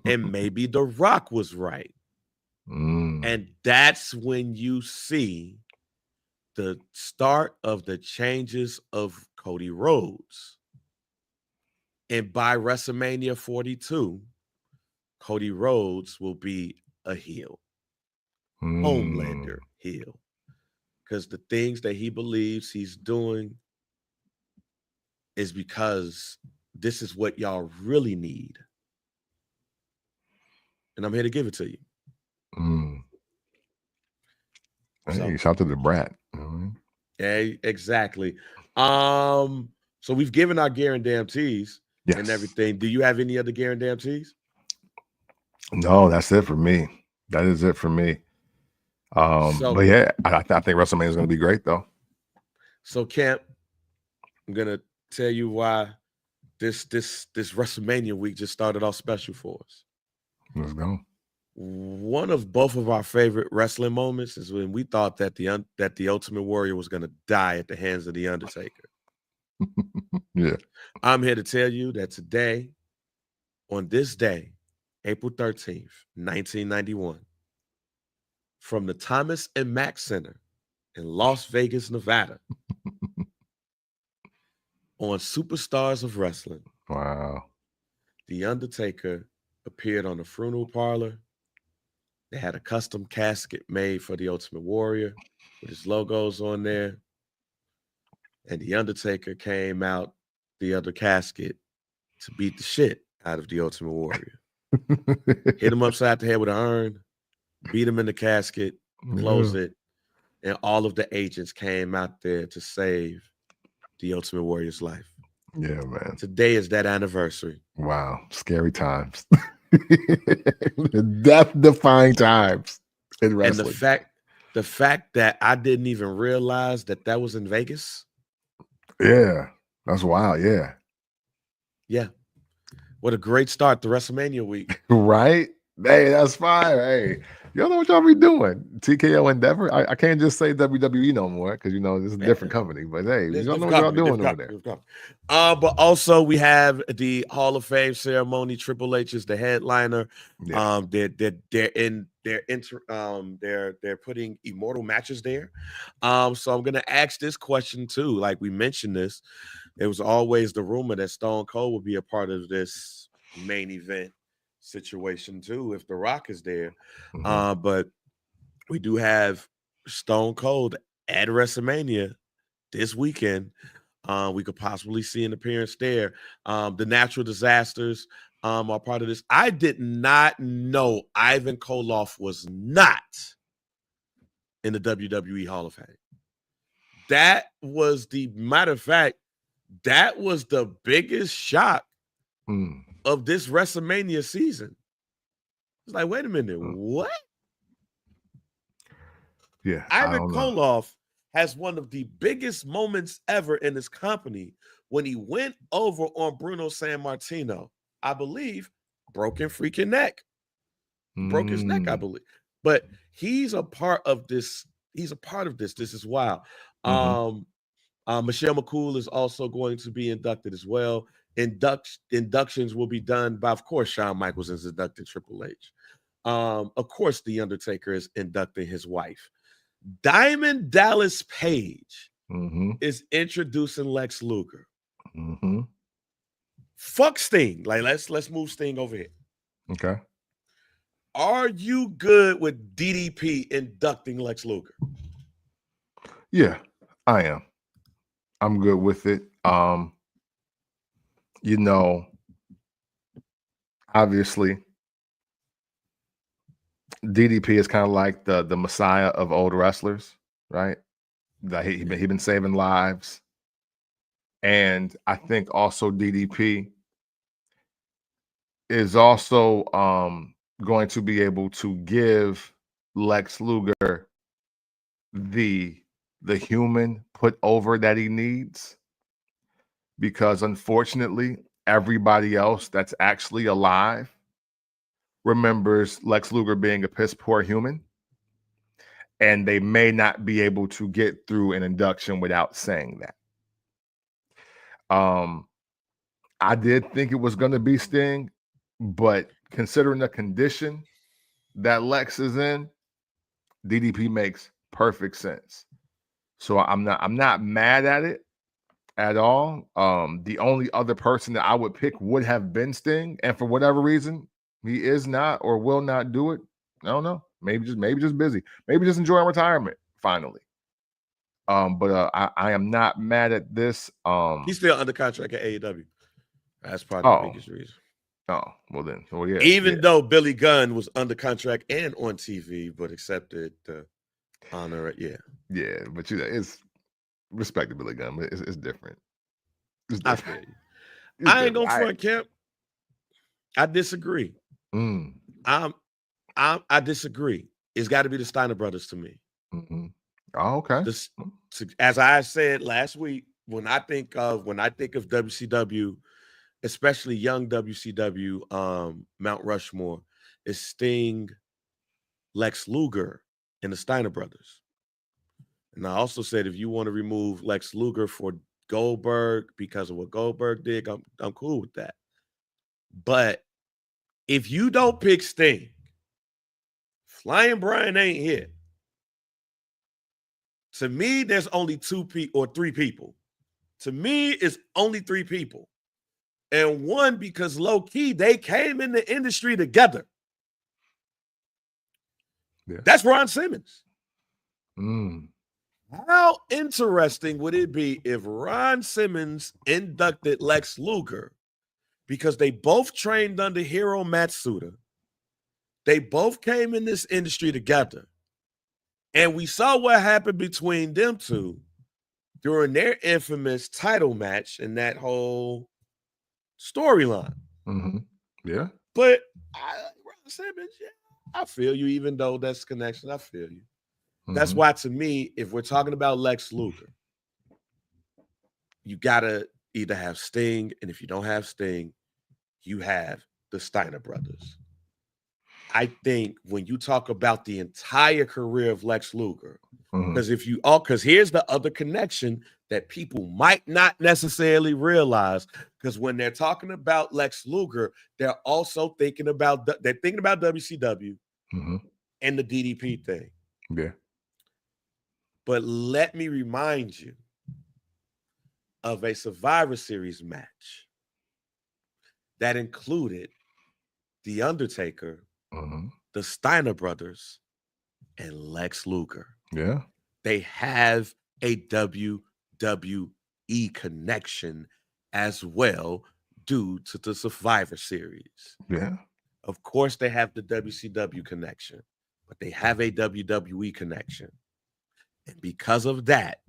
And maybe The Rock was right. And that's when you see the start of the changes of Cody Rhodes. And by WrestleMania 42, Cody Rhodes will be a heel. Homelander heel. Because the things that he believes he's doing is because this is what y'all really need. And I'm here to give it to you. Hey, shout to the brat. Yeah, exactly. So we've given our guarantees and everything. Do you have any other guarantees? No, that's it for me. That is it for me. But yeah, I think WrestleMania is going to be great, though. So, Camp, I'm gonna tell you why this WrestleMania week just started off special for us. Let's go. One of both of our favorite wrestling moments is when we thought that the Ultimate Warrior was going to die at the hands of the Undertaker. Yeah. I'm here to tell you that today, on this day, April 13th, 1991, from the Thomas and Mack Center in Las Vegas, Nevada, on Superstars of Wrestling. Wow. The Undertaker appeared on the funeral parlor. They had a custom casket made for the Ultimate Warrior with his logos on there. And the Undertaker came out the other casket to beat the shit out of the Ultimate Warrior. Hit him upside the head with an urn, beat him in the casket, close it, and all of the agents came out there to save the Ultimate Warrior's life. Yeah, man. Today is that anniversary. Wow. Scary times. Death-defying times in wrestling. And the fact that I didn't even realize that was in Vegas. Yeah, that's wild. Yeah. Yeah. What a great start to WrestleMania week. Right? Hey, that's fine. Hey, y'all know what y'all be doing. TKO Endeavor. I can't just say WWE no more because this is a different company. But hey, y'all know what y'all doing over there. But also we have the Hall of Fame ceremony. Triple H is the headliner. Yeah. They're putting immortal matches there. So I'm gonna ask this question too. Like we mentioned this, it was always the rumor that Stone Cold would be a part of this main event situation too if The Rock is there. But we do have Stone Cold at WrestleMania this weekend. We could possibly see an appearance there. The natural disasters are part of this. I did not know Ivan Koloff was not in the WWE Hall of Fame. That was the matter of fact, that was the biggest shock of this WrestleMania season. It's like, wait a minute, what? Yeah, Ivan Koloff has one of the biggest moments ever in his company when he went over on Bruno Sammartino. I believe broken freaking neck. Broke his neck, I believe. But he's a part of this. He's a part of this. This is wild. Michelle McCool is also going to be inducted as well. Inductions will be done by, of course, Shawn Michaels is inducting Triple H. Of course, The Undertaker is inducting his wife. Diamond Dallas Page is introducing Lex Luger. Fuck Sting. Like, let's move Sting over here. Okay. Are you good with DDP inducting Lex Luger? Yeah, I am. I'm good with it. Obviously, DDP is kind of like the messiah of old wrestlers, right? That he been saving lives. And I think also DDP is also going to be able to give Lex Luger the human put over that he needs, because unfortunately everybody else that's actually alive remembers Lex Luger being a piss poor human, and they may not be able to get through an induction without saying that. I did think it was going to be Sting, but considering the condition that Lex is in, DDP makes perfect sense. So I'm not mad at it at all. The only other person that I would pick would have been Sting, and for whatever reason, he is not or will not do it. I don't know. Maybe just busy. Maybe just enjoying retirement finally. But I am not mad at this. He's still under contract at AEW. That's probably the biggest reason. Oh, well then. Well, yeah. Even though Billy Gunn was under contract and on TV, but accepted the honor. Yeah. Yeah, but it's respected Billy Gunn, but it's different. It's different. I feel you. I ain't gonna front, Kemp. I disagree. I disagree. It's got to be the Steiner brothers to me. Oh, okay. As I said last week, when I think of WCW, especially young WCW, Mount Rushmore is Sting, Lex Luger, and the Steiner brothers. And I also said, if you want to remove Lex Luger for Goldberg because of what Goldberg did, I'm cool with that. But if you don't pick Sting, Flying Brian ain't here. To me, there's only 2 people or 3 people. To me, it's only 3 people. And one, because low-key, they came in the industry together. Yeah. That's Ron Simmons. How interesting would it be if Ron Simmons inducted Lex Luger, because they both trained under Hiro Matsuda. They both came in this industry together. And we saw what happened between them two during their infamous title match and that whole storyline. Yeah. But Ron Simmons, yeah, I feel you, even though that's connection. I feel you. That's why, to me, if we're talking about Lex Luger, you got to either have Sting, and if you don't have Sting, you have the Steiner brothers. I think when you talk about the entire career of Lex Luger, because here's the other connection that people might not necessarily realize, because when they're talking about Lex Luger, they're also thinking about WCW and the DDP thing. Yeah. But let me remind you of a Survivor Series match that included The Undertaker, the Steiner brothers, and Lex Luger. Yeah. They have a WWE connection as well due to the Survivor Series. Yeah. Of course, they have the WCW connection, but they have a WWE connection. And because of that,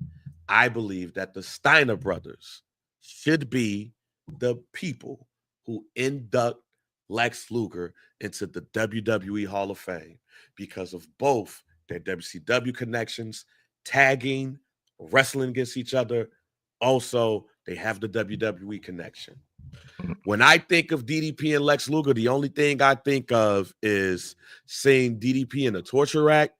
I believe that the Steiner brothers should be the people who induct Lex Luger into the WWE Hall of Fame because of both their WCW connections, tagging, wrestling against each other. Also, they have the WWE connection. When I think of DDP and Lex Luger, the only thing I think of is seeing DDP in a torture rack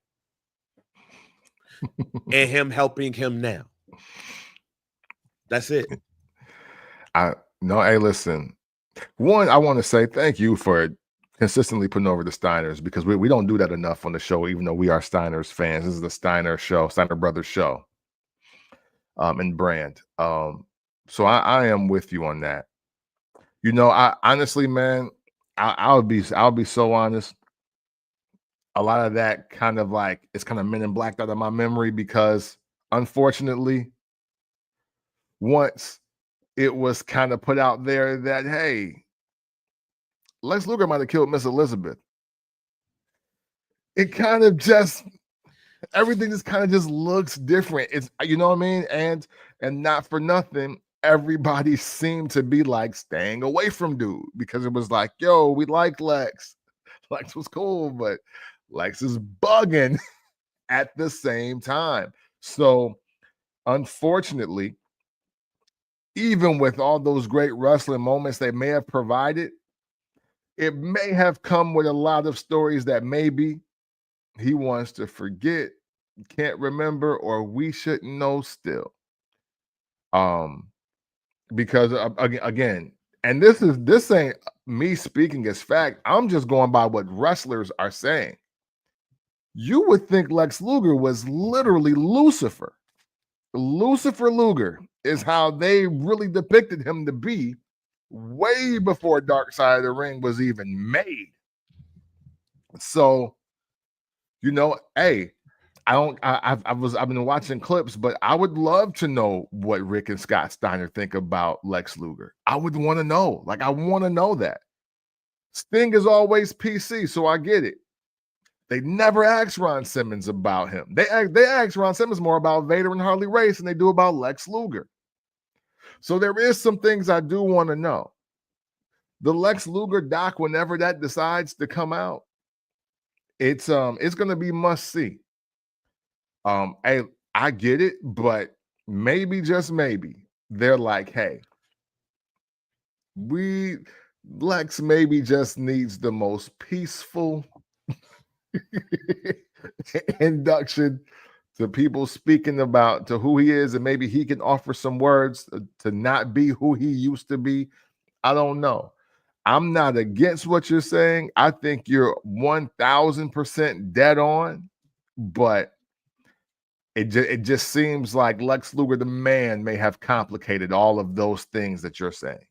and him helping him now. That's it. Hey, listen. One, I want to say thank you for consistently putting over the Steiners, because we don't do that enough on the show, even though we are Steiners fans. This is the Steiner show, Steiner Brothers show, and brand. So I am with you on that. I honestly, man, I'll be so honest. A lot of that kind of like, it's kind of Men in Blacked out of my memory, because unfortunately, once it was kind of put out there that, hey, Lex Luger might have killed Miss Elizabeth, it kind of just, everything just kind of just looks different. It's, you know what I mean? And not for nothing, everybody seemed to be like staying away from dude, because it was like, yo, we like Lex. Lex was cool, but Lex is bugging at the same time. So unfortunately, even with all those great wrestling moments they may have provided, it may have come with a lot of stories that maybe he wants to forget, can't remember, or we shouldn't know still. Because again, and this ain't me speaking as fact. I'm just going by what wrestlers are saying. You would think Lex Luger was literally Lucifer. Lucifer Luger is how they really depicted him to be way before Dark Side of the Ring was even made. So, hey, I've been watching clips, but I would love to know what Rick and Scott Steiner think about Lex Luger. I would want to know. Like, I want to know that. Sting is always PC, so I get it. They never asked Ron Simmons about him. They asked Ron Simmons more about Vader and Harley Race than they do about Lex Luger. So there is some things I do want to know. The Lex Luger doc, whenever that decides to come out, it's going to be must see. I get it, but maybe, just maybe, they're like, hey, Lex maybe just needs the most peaceful induction to people speaking about to who he is, and maybe he can offer some words to not be who he used to be. I don't know. I'm not against what you're saying. I think you're 1000% dead on, but it just seems like Lex Luger, the man, may have complicated all of those things that you're saying.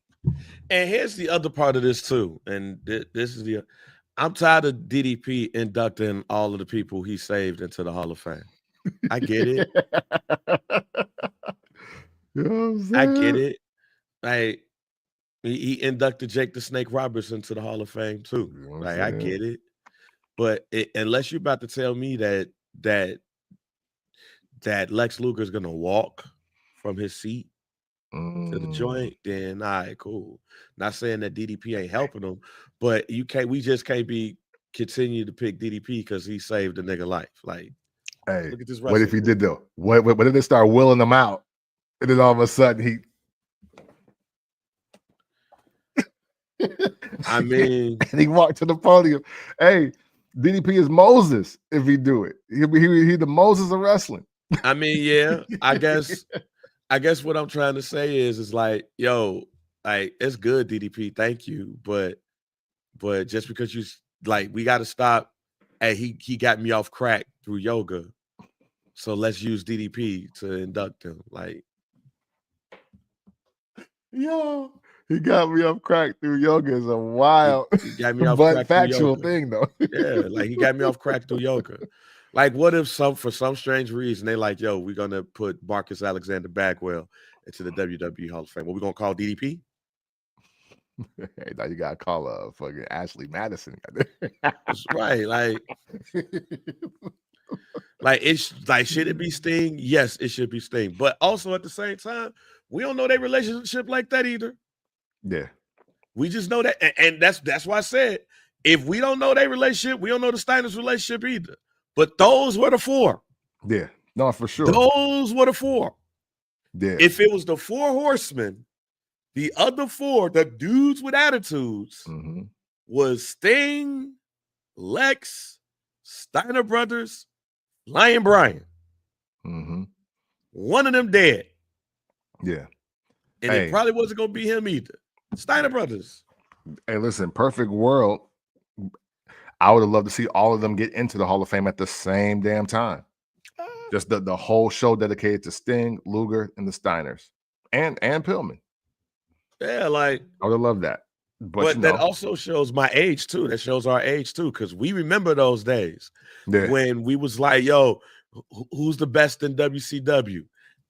And here's the other part of this too. And this is I'm tired of DDP inducting all of the people he saved into the Hall of Fame. I get it. You know what I'm I get it. Like, he inducted Jake the Snake Roberts into the Hall of Fame too. You know like, I get it. But unless you're about to tell me that Lex Luger is gonna walk from his seat to the joint, then all right, cool. Not saying that DDP ain't helping him, but we just can't continue to pick DDP because he saved a nigga life. Like, hey, look at this. What if he did though? What if they start willing him out, and then all of a sudden he? I mean, and he walked to the podium. Hey, DDP is Moses if he do it. He the Moses of wrestling. I mean, yeah, I guess what I'm trying to say is like, yo, like it's good, DDP, thank you, but just because you like, we got to stop. Hey, he got me off crack through yoga, so let's use DDP to induct him. Like, yo, he got me off crack through yoga is a wild, he got me off but crack factual through yoga. thing though. Yeah, like he got me off crack through yoga. Like, what if for some strange reason they like, yo, we're gonna put Marcus Alexander Bagwell into the WWE Hall of Fame? What we gonna call DDP? Hey, now you gotta call fucking Ashley Madison. That's right. Like it's like, should it be Sting? Yes, it should be Sting. But also at the same time, we don't know their relationship like that either. Yeah. We just know that, and that's why I said, if we don't know their relationship, we don't know the Steiners' relationship either. But those were the four. Yeah, no, for sure. Those were the four. Yeah. If it was the four horsemen, the other four, the dudes with attitudes, was Sting, Lex, Steiner Brothers, Lion Brian. One of them dead. Yeah. And it probably wasn't going to be him either. Steiner Brothers. Hey, listen, perfect world. I would have loved to see all of them get into the Hall of Fame at the same damn time. Just the whole show dedicated to Sting, Luger, and the Steiners. And Pillman. Yeah, like I would have loved that. But that also shows my age too. That shows our age too, because we remember those days when we was like, yo, who's the best in WCW?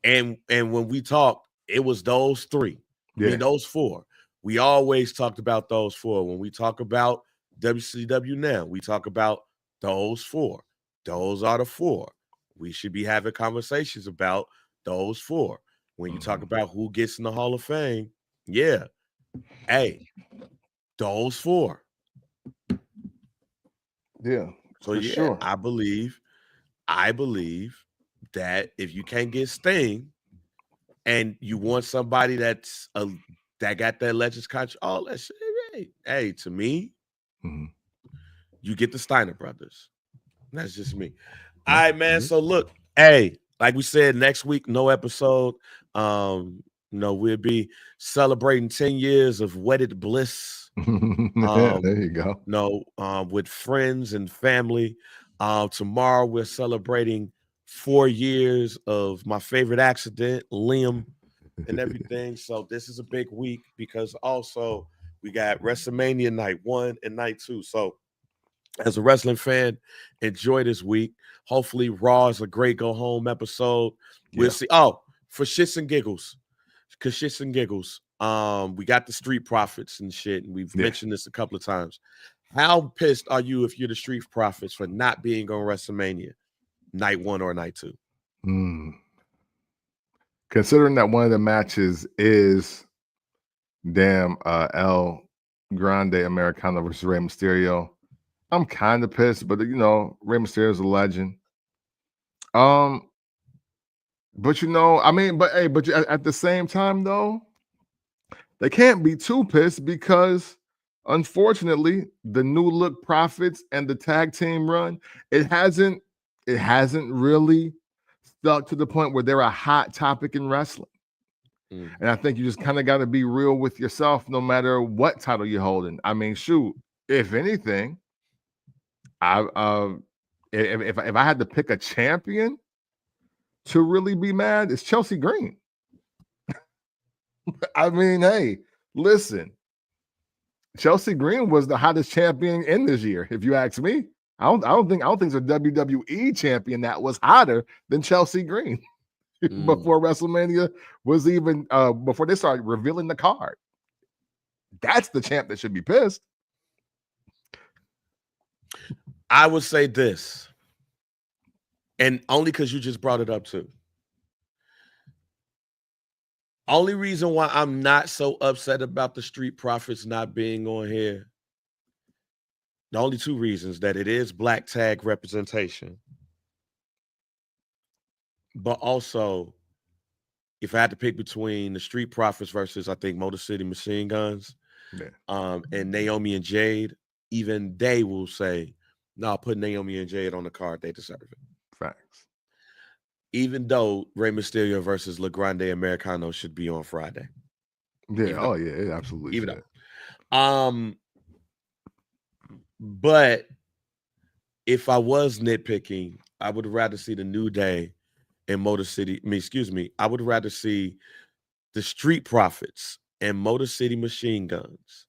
And when we talked, it was those three. I mean, those four. We always talked about those four. When we talk about WCW now, we talk about those four. Those are the four. We should be having conversations about those four. When you talk about who gets in the Hall of Fame, yeah. Hey, those four. Yeah. So sure. I believe that if you can't get Sting and you want somebody that's that got that Legends contract, all that shit, hey, to me, you get the Steiner Brothers. That's just me. All right, man. So look, hey, like we said, next week, no episode. We'll be celebrating 10 years of wedded bliss. There you go. With friends and family. Tomorrow we're celebrating 4 years of my favorite accident, Liam, and everything. So this is a big week because also we got WrestleMania night 1 and night 2. So as a wrestling fan, enjoy this week. Hopefully Raw is a great go home episode. We'll see. Oh, for shits and giggles. Cause shits and giggles. We got the Street Profits and shit, and we've mentioned this a couple of times. How pissed are you if you're the Street Profits for not being on WrestleMania night 1 or night 2? Considering that one of the matches is El Grande Americano versus Rey Mysterio, I'm kind of pissed, but Rey Mysterio is a legend. But at the same time though, they can't be too pissed because unfortunately the new look Profits and the tag team run, it hasn't really stuck to the point where they're a hot topic in wrestling. And I think you just kind of got to be real with yourself no matter what title you're holding. I mean, shoot, if anything, if I had to pick a champion to really be mad, it's Chelsea Green. I mean, hey, listen, Chelsea Green was the hottest champion in this year. If you ask me, I don't think there's a WWE champion that was hotter than Chelsea Green before WrestleMania was even before they started revealing the card. That's the champ that should be pissed. I would say this, and only because you just brought it up too. Only reason why I'm not so upset about the Street Profits not being on here, the only two reasons, that it is black tag representation, but also if I had to pick between the Street Profits versus, I think, Motor City Machine Guns, and Naomi and Jade, even they will say No, put Naomi and Jade on the card. They deserve it. Facts. Even though Rey Mysterio versus La Grande Americano should be on Friday. Yeah. It absolutely should. But if I was nitpicking, I would rather see the New Day in Motor City. I would rather see the Street Profits and Motor City Machine Guns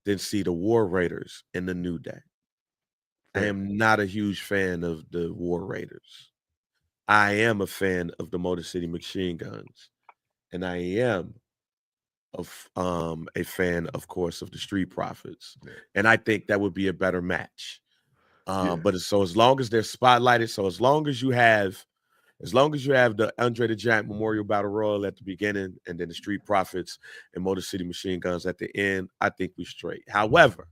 than see the War Raiders in the New Day. I am not a huge fan of the War Raiders. I am a fan of the Motor City Machine Guns, and I am a fan, of course, of the Street Profits. Yeah. And I think that would be a better match. But as long as they're spotlighted, as long as you have the Andre the Giant Memorial Battle Royal at the beginning and then the Street Profits and Motor City Machine Guns at the end, I think we're straight. However,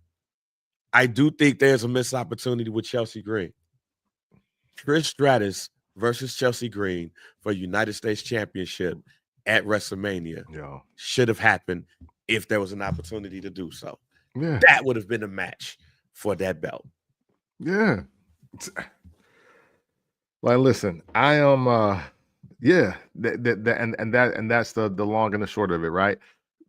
I do think there's a missed opportunity with Chelsea Green. Trish Stratus versus Chelsea Green for United States Championship at WrestleMania should have happened if there was an opportunity to do so. Yeah. That would have been a match for that belt. Yeah. Like, listen, I am that's the long and the short of it, right?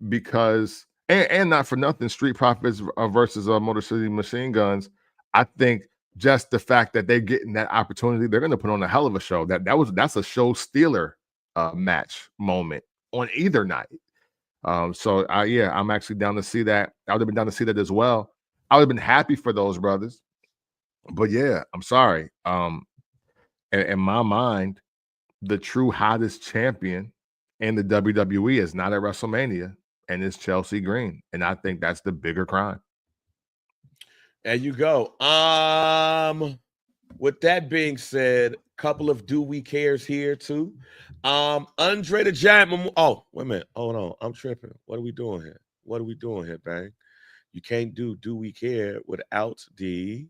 Because and not for nothing, Street Profits versus Motor City Machine Guns, I think just the fact that they're getting that opportunity, they're going to put on a hell of a show. That's a show stealer match moment on either night. So I'm actually down to see that. I would have been down to see that as well. I would have been happy for those brothers. But yeah, I'm sorry. In my mind, the true hottest champion in the WWE is not at WrestleMania, and it's Chelsea Green. And I think that's the bigger crime. There you go. With that being said, a couple of Do We Cares here too. Andre the Giant. Wait a minute. Hold on. I'm tripping. What are we doing here? Bang? You can't do We Care without the.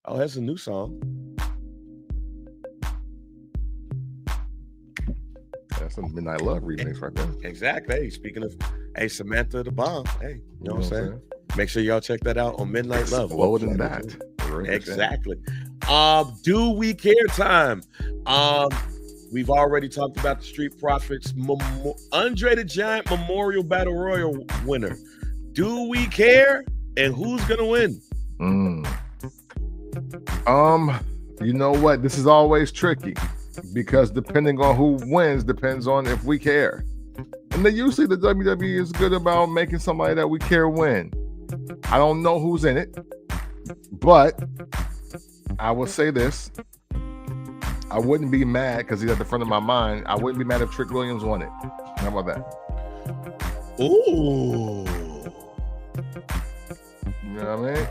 Oh, that's a new song. That's a Midnight Love remix right there. Exactly. Hey, speaking of, Samantha The Bomb. Hey, you know what I'm saying? Make sure y'all check that out on Midnight Love. Lower than that. Exactly. Do We Care time. We've already talked about the Street Profits. Andre the Giant Memorial Battle Royal winner. Do we care? And who's gonna win? You know what? This is always tricky because depending on who wins depends on if we care. And then usually the WWE is good about making somebody that we care win. I don't know who's in it, but I will say this. I wouldn't be mad because he's at the front of my mind. I wouldn't be mad if Trick Williams won it. How about that? Ooh. You know what I mean?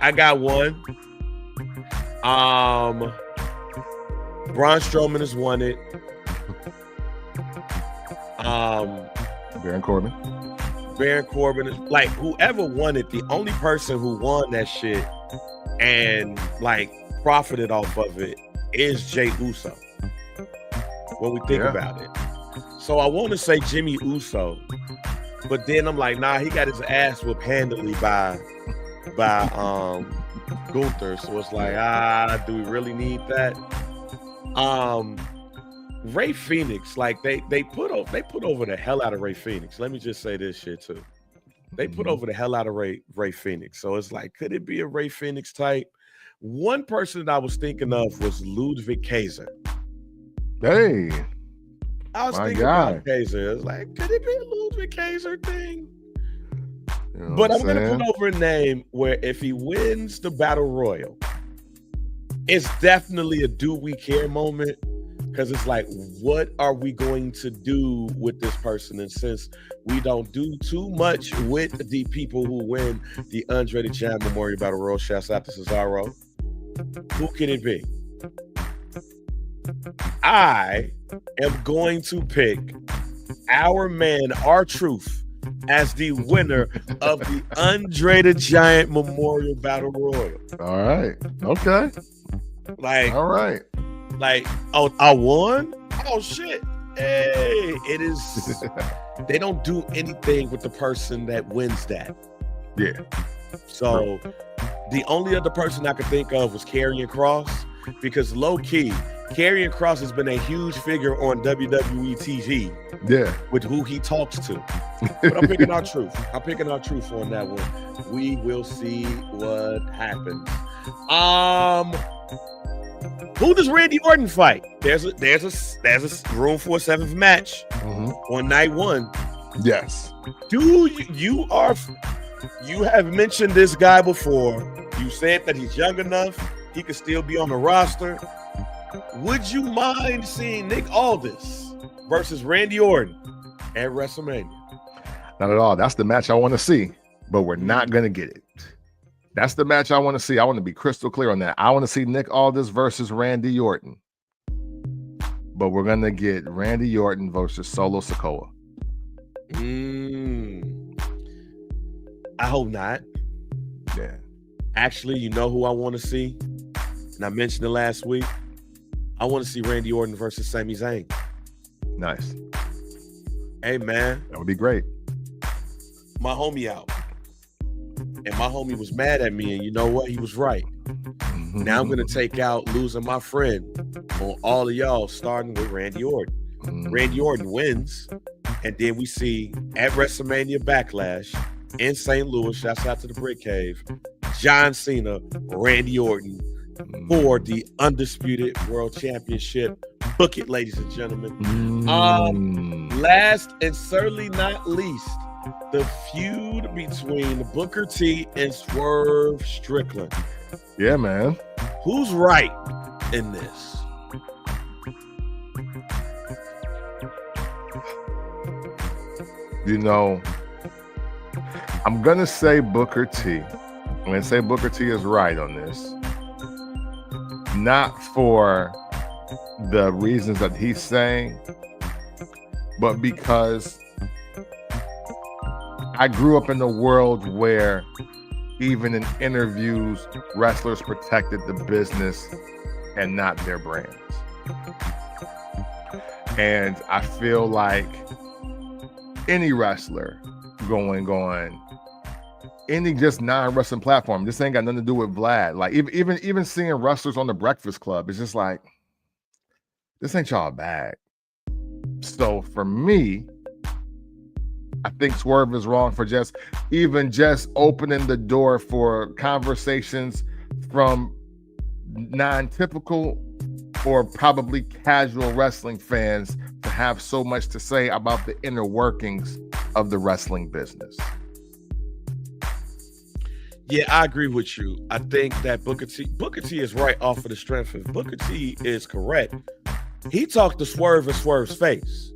I got one. Braun Strowman has won it. Baron Corbin is like, whoever won it, the only person who won that shit and like profited off of it is Jey Uso when we think about it. So I want to say Jimmy Uso, but then I'm like, nah, he got his ass whipped handily by Gunther. So it's like, do we really need that? Ray Phoenix, like they put over the hell out of Ray Phoenix. Let me just say this shit too. They put over the hell out of Ray Phoenix. So it's like, could it be a Ray Phoenix type? One person that I was thinking of was Ludwig Kaiser. Hey, I was thinking about Kaiser. It's like, could it be a Ludwig Kaiser thing? You know but I'm going to put over a name where if he wins the Battle Royal, it's definitely a do we care moment. Because it's like, what are we going to do with this person? And since we don't do too much with the people who win the Andre the Giant Memorial Battle Royal, shouts out to Cesaro, who can it be? I am going to pick our man, R-Truth, as the winner of the Andre the Giant Memorial Battle Royal. All right. Okay. All right. Like, oh, I won? Oh, shit. Hey, it is. They don't do anything with the person that wins that. Yeah. So the only other person I could think of was Karrion Kross, because low key, Karrion Kross has been a huge figure on WWE TV. Yeah. With who he talks to. But I'm picking our truth. I'm picking our truth on that one. We will see what happens. Who does Randy Orton fight? There's a room for a 7th match on night 1. Yes. You have mentioned this guy before. You said that he's young enough. He could still be on the roster. Would you mind seeing Nick Aldis versus Randy Orton at WrestleMania? Not at all. That's the match I want to see, but we're not going to get it. That's the match I want to see. I want to be crystal clear on that. I want to see Nick Aldis versus Randy Orton, but we're going to get Randy Orton versus Solo Sikoa. I hope not. Yeah. Actually, you know who I want to see? And I mentioned it last week. I want to see Randy Orton versus Sami Zayn. Nice. Hey, man. That would be great. My homie out. And my homie was mad at me. And you know what? He was right. Now I'm going to take out losing my friend on all of y'all, starting with Randy Orton. Randy Orton wins. And then we see at WrestleMania Backlash in St. Louis, shouts out to the Brick Cave, John Cena, Randy Orton for the Undisputed World Championship. Book it, ladies and gentlemen. Last and certainly not least, the feud between Booker T and Swerve Strickland. Yeah, man. Who's right in this? You know, I'm going to say Booker T. I'm going to say Booker T is right on this. Not for the reasons that he's saying, but because I grew up in a world where even in interviews, wrestlers protected the business and not their brands. And I feel like any wrestler going on any just non-wrestling platform, this ain't got nothing to do with Vlad. Like even seeing wrestlers on the Breakfast Club, it's just like, this ain't y'all bag. So for me, I think Swerve is wrong for just opening the door for conversations from non-typical or probably casual wrestling fans to have so much to say about the inner workings of the wrestling business. Yeah, I agree with you. I think that Booker T is right off of the strength of Booker T is correct. He talked to Swerve in Swerve's face.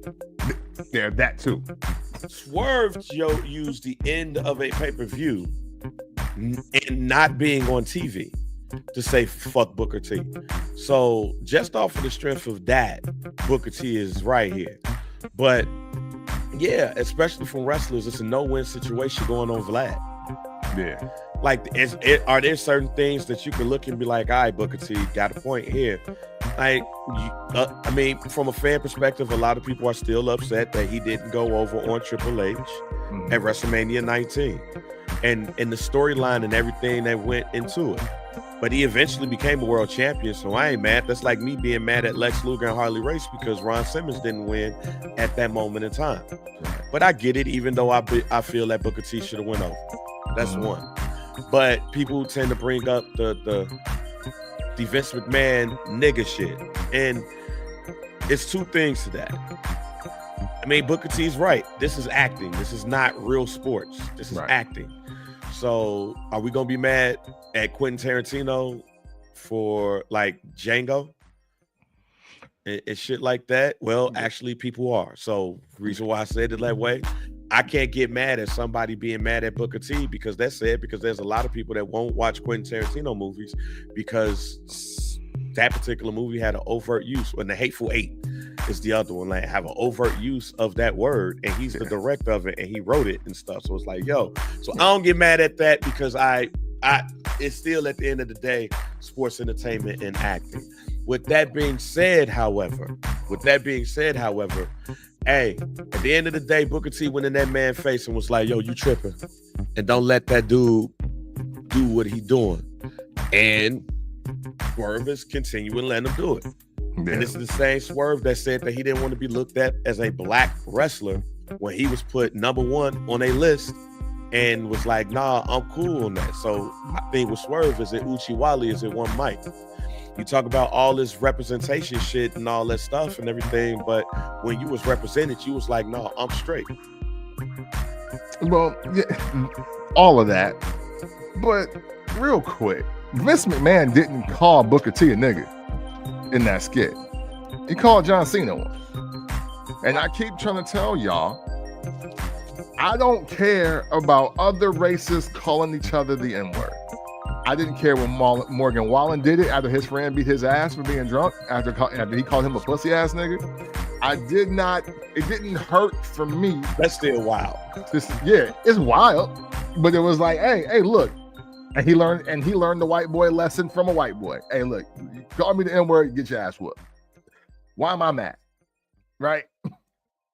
Yeah, that too. Swerve used the end of a pay-per-view and not being on TV to say fuck Booker T. So just off of the strength of that, Booker T is right here. But yeah, especially from wrestlers, it's a no-win situation going on Vlad. Yeah. Like, are there certain things that you can look and be like, all right, Booker T, got a point here. Like, I mean, from a fan perspective, a lot of people are still upset that he didn't go over on Triple H at WrestleMania 19 and the storyline and everything that went into it. But he eventually became a world champion, so I ain't mad. That's like me being mad at Lex Luger and Harley Race because Ron Simmons didn't win at that moment in time. But I get it, even though I feel that Booker T should have went over. That's one. But people tend to bring up the Vince McMahon nigga shit. And it's two things to that. I mean, Booker T's right. This is acting. This is not real sports. This is acting. So are we going to be mad at Quentin Tarantino for like Django and shit like that? Well, actually people are. So the reason why I said it that way, I can't get mad at somebody being mad at Booker T because there's a lot of people that won't watch Quentin Tarantino movies because that particular movie had an overt use, and The Hateful Eight is the other one, like have an overt use of that word, and he's the director of it and he wrote it and stuff. So it's like, yo, so I don't get mad at that because it's still at the end of the day, sports entertainment and acting. With that being said, however, hey, at the end of the day, Booker T went in that man's face and was like, yo, you tripping. And don't let that dude do what he doing. And Swerve is continuing letting him do it. Yeah. And this is the same Swerve that said that he didn't want to be looked at as a black wrestler when he was put #1 on a list and was like, nah, I'm cool on that. So I think with Swerve, is it Uchiwali? Is it one mic? You talk about all this representation shit and all that stuff and everything, but when you was represented, you was like, no, I'm straight. Well, yeah, all of that. But real quick, Vince McMahon didn't call Booker T a nigga in that skit. He called John Cena one. And I keep trying to tell y'all, I don't care about other races calling each other the N-word. I didn't care when Morgan Wallen did it after his friend beat his ass for being drunk, after he called him a pussy ass nigga. I did not, it didn't hurt for me. That's still wild. Yeah, it's wild. But it was like, hey, look. And he learned the white boy lesson from a white boy. Hey, look, you call me the N-word, get your ass whooped. Why am I mad? Right?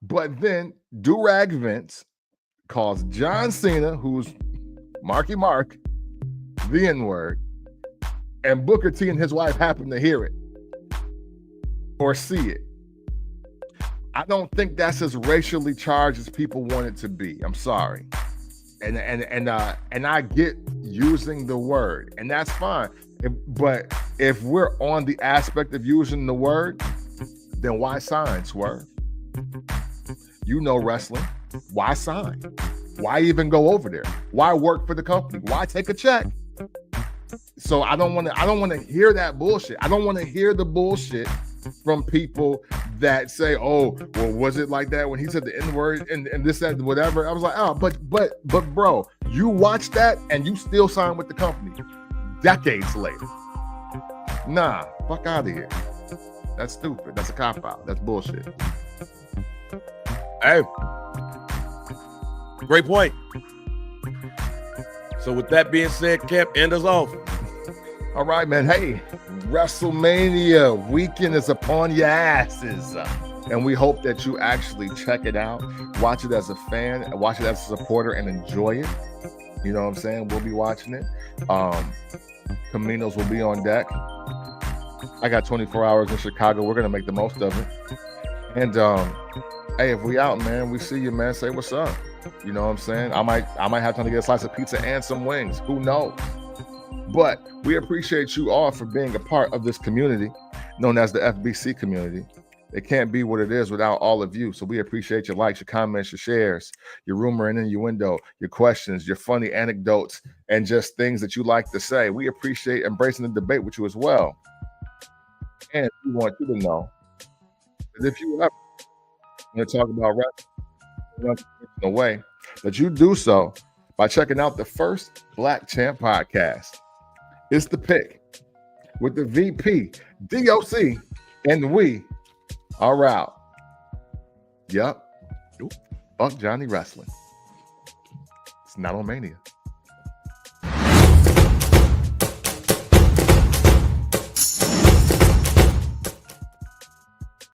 But then Durag Vince calls John Cena, who's Marky Mark, the N-word, and Booker T and his wife happen to hear it or see it. I don't think that's as racially charged as people want it to be. I'm sorry. And I get using the word, and that's fine. But if we're on the aspect of using the word, then why sign, Swerve? You know wrestling. Why sign? Why even go over there? Why work for the company? Why take a check? So I don't want to hear that bullshit. I don't want to hear the bullshit from people that say, oh, well, was it like that when he said the N-word and this, that, whatever? I was like, oh, but bro, you watched that and you still signed with the company decades later. Nah, fuck out of here. That's stupid. That's a cop-out. That's bullshit. Hey, great point. So with that being said, Cap, end us off. All right, man. Hey, WrestleMania weekend is upon your asses. And we hope that you actually check it out. Watch it as a fan, watch it as a supporter, and enjoy it. You know what I'm saying? We'll be watching it. Caminos will be on deck. I got 24 hours in Chicago. We're going to make the most of it. And, hey, if we out, man, we see you, man. Say what's up. You know what I'm saying? I might have time to get a slice of pizza and some wings. Who knows? But we appreciate you all for being a part of this community known as the FBC community. It can't be what it is without all of you. So we appreciate your likes, your comments, your shares, your rumor and innuendo, your questions, your funny anecdotes, and just things that you like to say. We appreciate embracing the debate with you as well. And we want you to know that if you ever want to talk about wrestling in a way, that you do so by checking out the First Black Champ podcast. It's the pick with the VP, DOC, and we are out. Yep. Fuck Johnny Wrestling. It's not on Mania.